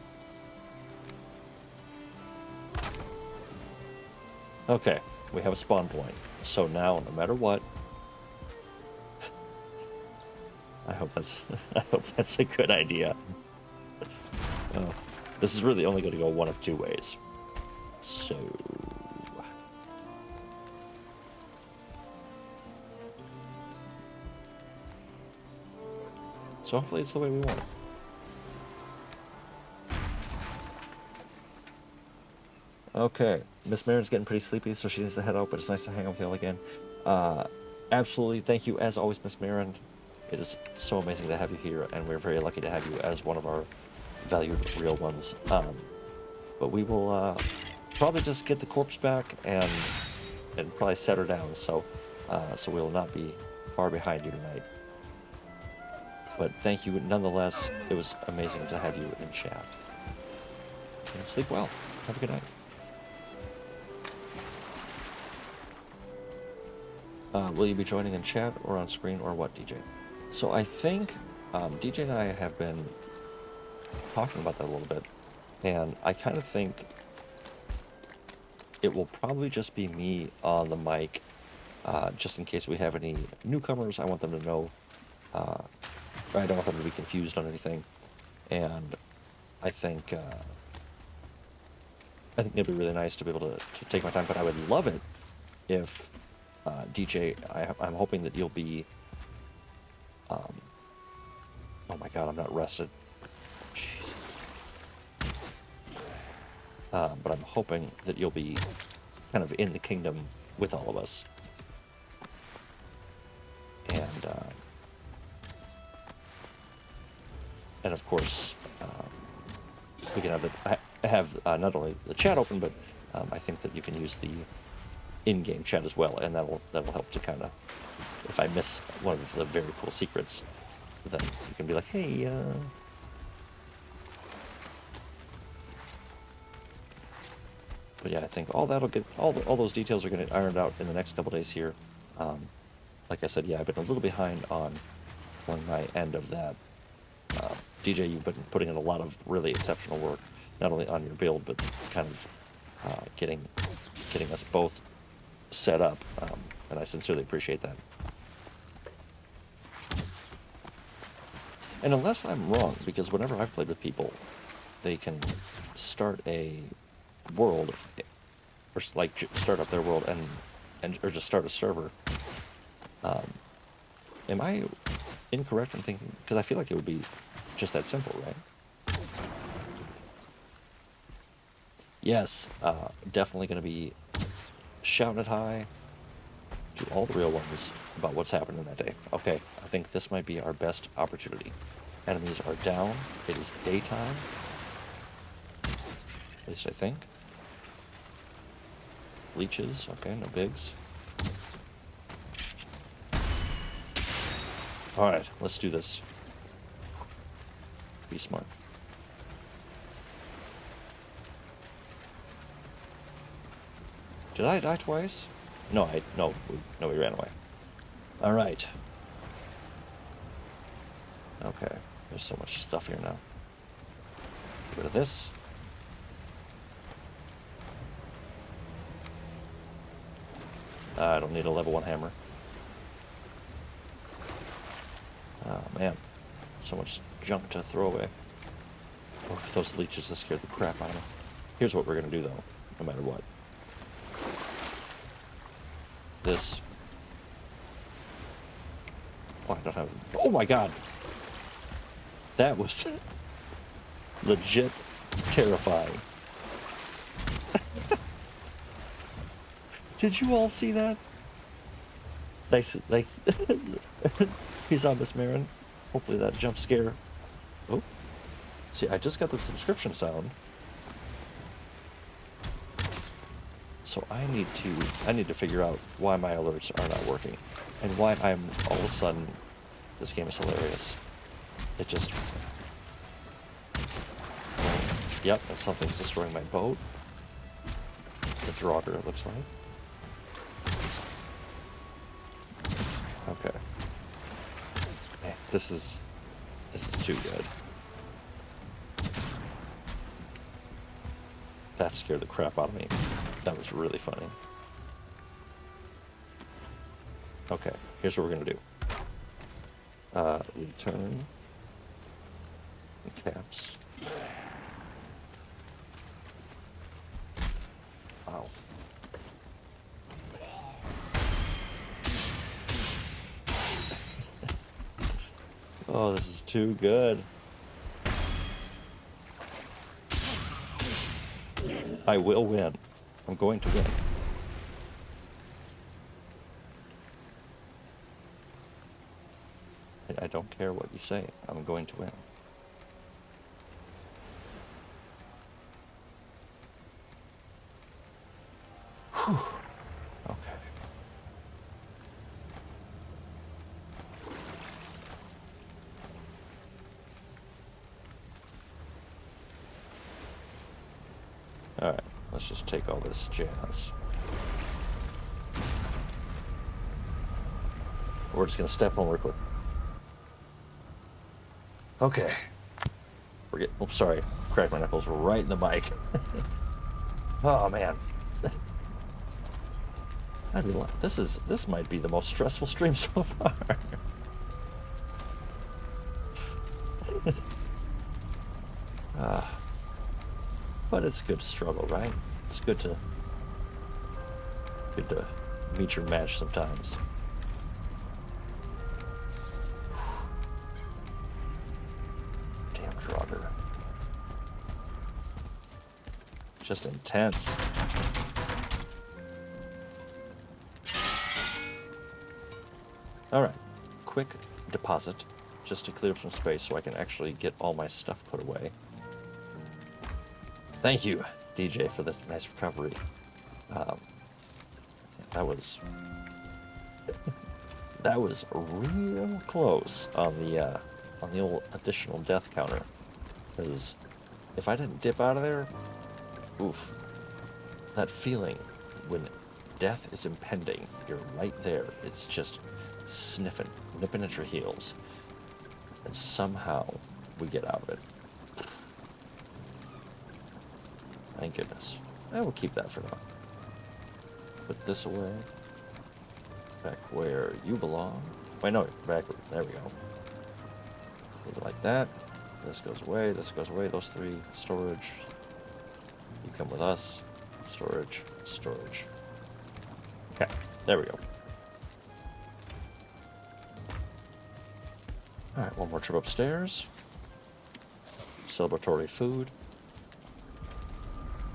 Okay, we have a spawn point. So now, no matter what, I hope that's a good idea. Oh, this is really only going to go one of 2 ways. So hopefully it's the way we want it. Okay, Miss Marin's getting pretty sleepy, so she needs to head out, but it's nice to hang out with y'all again. Absolutely, thank you as always, Miss Marin. It is so amazing to have you here, and we're very lucky to have you as one of our valued real ones. But we will probably just get the corpse back and probably set her down, so we will not be far behind you tonight. But thank you nonetheless. It was amazing to have you in chat. And sleep well. Have a good night. Will you be joining in chat or on screen or what, DJ? So I think DJ and I have been talking about that a little bit, and I kind of think it will probably just be me on the mic, just in case we have any newcomers. I want them to know I don't want them to be confused on anything, and I think it'd be really nice to be able to take my time. But I would love it if DJ. I'm hoping that you'll be. Oh my God, I'm not rested. Jesus. But I'm hoping that you'll be kind of in the kingdom with all of us. And of course, we can have not only the chat open, but I think that you can use the in-game chat as well, and that'll help to kind of, if I miss one of the very cool secrets, then you can be like, hey, But yeah, I think all those details are going to ironed out in the next couple days here. Like I said, yeah, I've been a little behind on my end of that. DJ, you've been putting in a lot of really exceptional work, not only on your build, but kind of getting us both set up, and I sincerely appreciate that. And unless I'm wrong, because whenever I've played with people, they can start a world, or like start up their world or just start a server. Am I incorrect in thinking? Because I feel like it would be just that simple, right? Yes, definitely going to be shouting it high to all the real ones about what's happening that day. Okay, I think this might be our best opportunity. Enemies are down. It is daytime. At least I think. Leeches. Okay, no bigs. Alright, let's do this. Be smart. Did I die twice? No, we ran away. Alright. Okay, there's so much stuff here now. Get rid of this. I don't need a level 1 hammer. Oh man, so much junk to throw away. Oh, those leeches just scared the crap out of me. Here's what we're gonna do though, no matter what. This. Oh, I don't have. Oh my God! That was legit terrifying. Did you all see that? Like, he's on this Marin. Hopefully that jump scare. Oh, see, I just got the subscription sound. So I need to figure out why my alerts are not working, and why I'm all of a sudden. This game is hilarious. It just. Yep, and something's destroying my boat. The Drogger, it looks like. Okay. Man, this is too good. That scared the crap out of me. That was really funny. Okay, here's what we're gonna do. Return. Caps. Wow. Oh, this is too good. I will win. I'm going to win. I don't care what you say. I'm going to win. Whew. Okay. Alright, let's just take all this jazz. We're just gonna step on real quick. Okay. We're getting, oops, sorry. Cracked my knuckles right in the mic. Oh man. This might be the most stressful stream so far. But it's good to struggle, right? It's good to meet your match sometimes. Damn Draugr. Just intense. Alright, quick deposit, just to clear up some space so I can actually get all my stuff put away. Thank you, DJ, for the nice recovery. That was real close on the old additional death counter. Because if I didn't dip out of there, oof, that feeling when death is impending, you're right there. It's just sniffing, nipping at your heels, and somehow we get out of it. Thank goodness. I will keep that for now. Put this away. Back where you belong. Wait, no, back. There we go. Leave it like that. This goes away. This goes away. Those three. Storage. You come with us. Storage. Storage. Okay. There we go. Alright, one more trip upstairs. Celebratory food.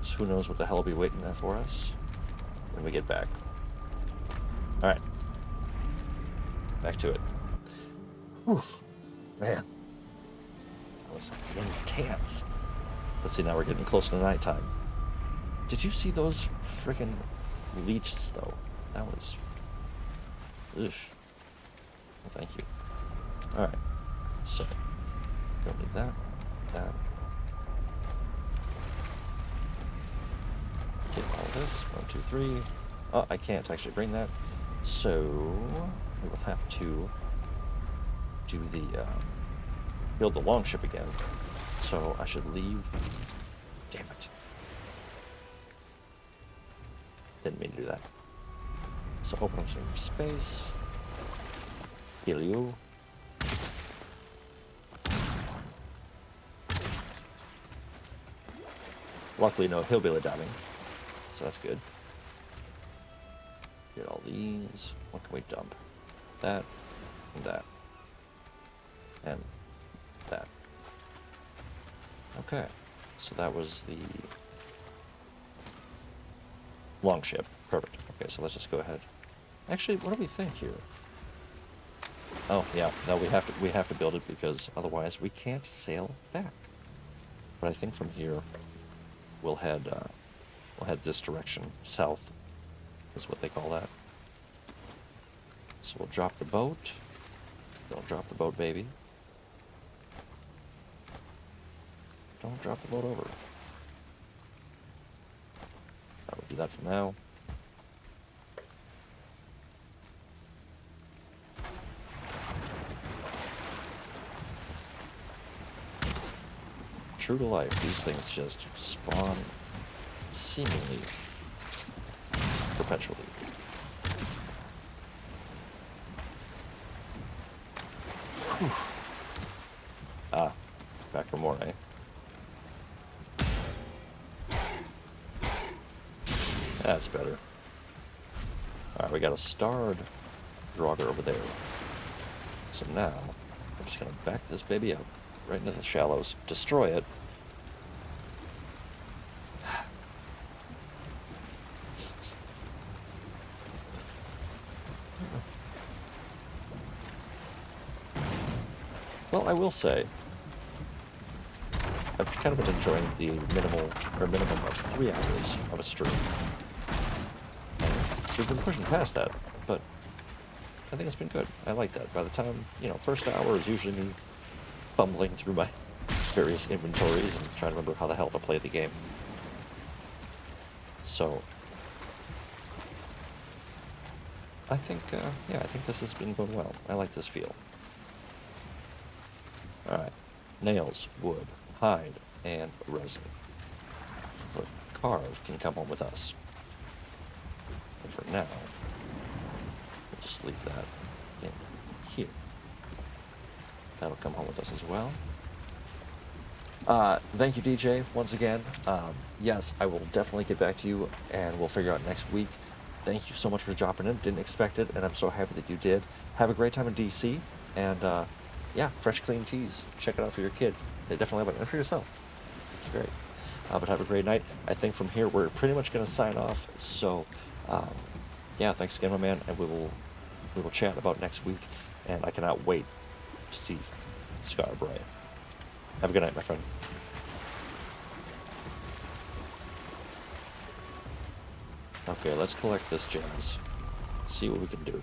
So who knows what the hell will be waiting there for us when we get back. Alright. Back to it. Whew. Man. That was intense. Let's see, now we're getting close to nighttime. Did you see those freaking leeches, though? That was... Oof. Well, thank you. Alright. So, don't need that. That. Get all this. 1, 2, 3. Oh, I can't actually bring that. So, we will have to do the, build the longship again. So, I should leave. Damn it. Didn't mean to do that. So, open up some space. Helio. Luckily, no hillbilly diving, so that's good. Get all these. What can we dump? That, and that, and that. Okay, so that was the longship. Perfect. Okay, so let's just go ahead. Actually, what do we think here? Oh yeah, no, we have to build it because otherwise we can't sail back. But I think from here we'll head this direction. South is what they call that. So we'll drop the boat. Don't drop the boat, baby. Don't drop the boat over. I will do that for now. True to life, these things just spawn seemingly perpetually. Whew. Ah, back for more, eh? That's better. Alright, we got a starred Draugr over there. So now, we're just gonna back this baby up right into the shallows, destroy it. Well, I will say, I've kind of been enjoying the minimum of 3 hours of a stream. And we've been pushing past that, but I think it's been good. I like that. By the time, first hour is usually me bumbling through my various inventories and trying to remember how the hell to play the game. So, I think this has been going well. I like this feel. Alright, nails, wood, hide, and resin. So the carve can come home with us. But for now, we'll just leave that in here. That'll come home with us as well. Thank you, DJ, once again. Yes, I will definitely get back to you, and we'll figure out next week. Thank you so much for dropping in. Didn't expect it, and I'm so happy that you did. Have a great time in DC, and yeah, fresh, clean teas. Check it out for your kid. They definitely have it, and for yourself. It's great. But have a great night. I think from here we're pretty much going to sign off. So, yeah, thanks again, my man, and we will chat about next week. And I cannot wait to see Scar Bray. Have a good night, my friend. Okay, let's collect this jazz. See what we can do.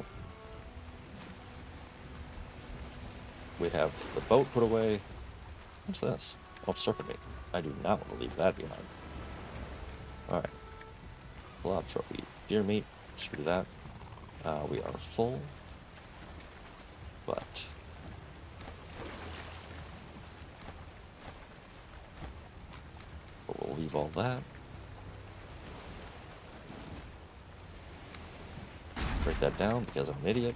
We have the boat put away. What's this? Oh, serpent meat. I do not want to leave that behind. Alright. Blob trophy. Deer meat. Screw that. We are full. But we'll leave all that. Break that down because I'm an idiot.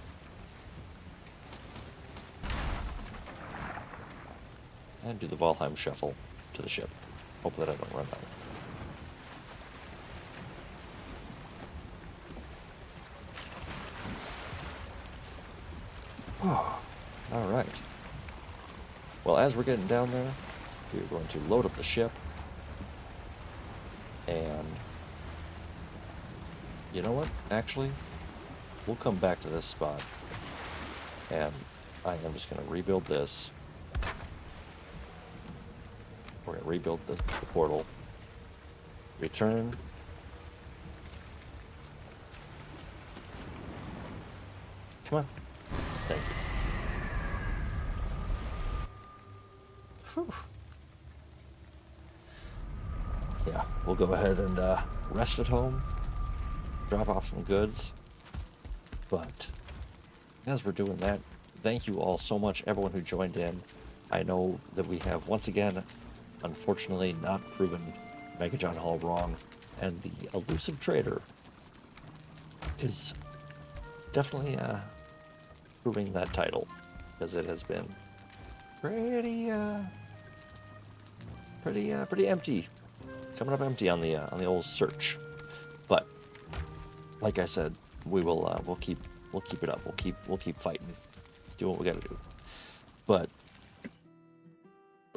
And do the Valheim shuffle to the ship. Hope that I don't run out. All right. Well, as we're getting down there, we're going to load up the ship. And you know what? Actually, we'll come back to this spot. And I am just going to rebuild this. We're going to rebuild the portal. Return. Come on. Thank you. Whew. Yeah, we'll go ahead and rest at home. Drop off some goods. But as we're doing that, thank you all so much, everyone who joined in. I know that we have, once again, unfortunately not proven Mega John Hall wrong, and the elusive trader is definitely proving that title, because it has been pretty empty, coming up empty on the old search. But like I said, we'll keep it up. We'll keep fighting, do what we got to do. But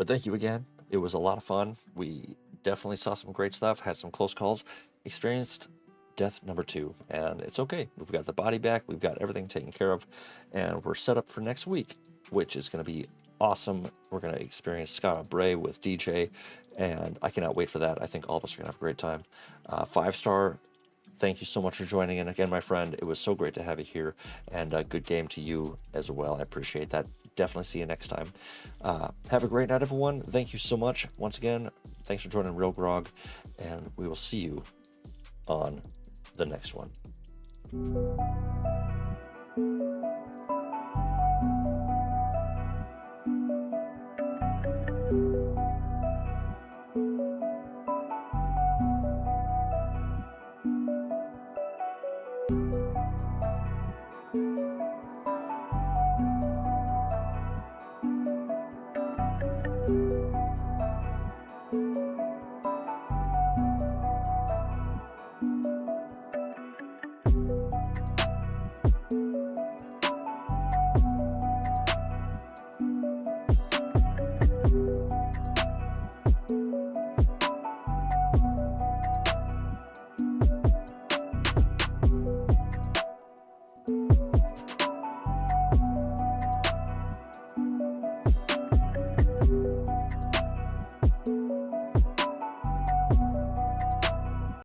thank you again. It was a lot of fun. We definitely saw some great stuff, had some close calls, experienced death number 2, and it's okay. We've got the body back, we've got everything taken care of, and we're set up for next week, which is going to be awesome. We're going to experience Scott Bray with DJ, and I cannot wait for that. I think all of us are going to have a great time. 5-star, thank you so much for joining in again, my friend. It was so great to have you here, and a good game to you as well. I appreciate that. Definitely see you next time. Have a great night, everyone. Thank you so much. Once again, thanks for joining RealGrogg, and we will see you on the next one.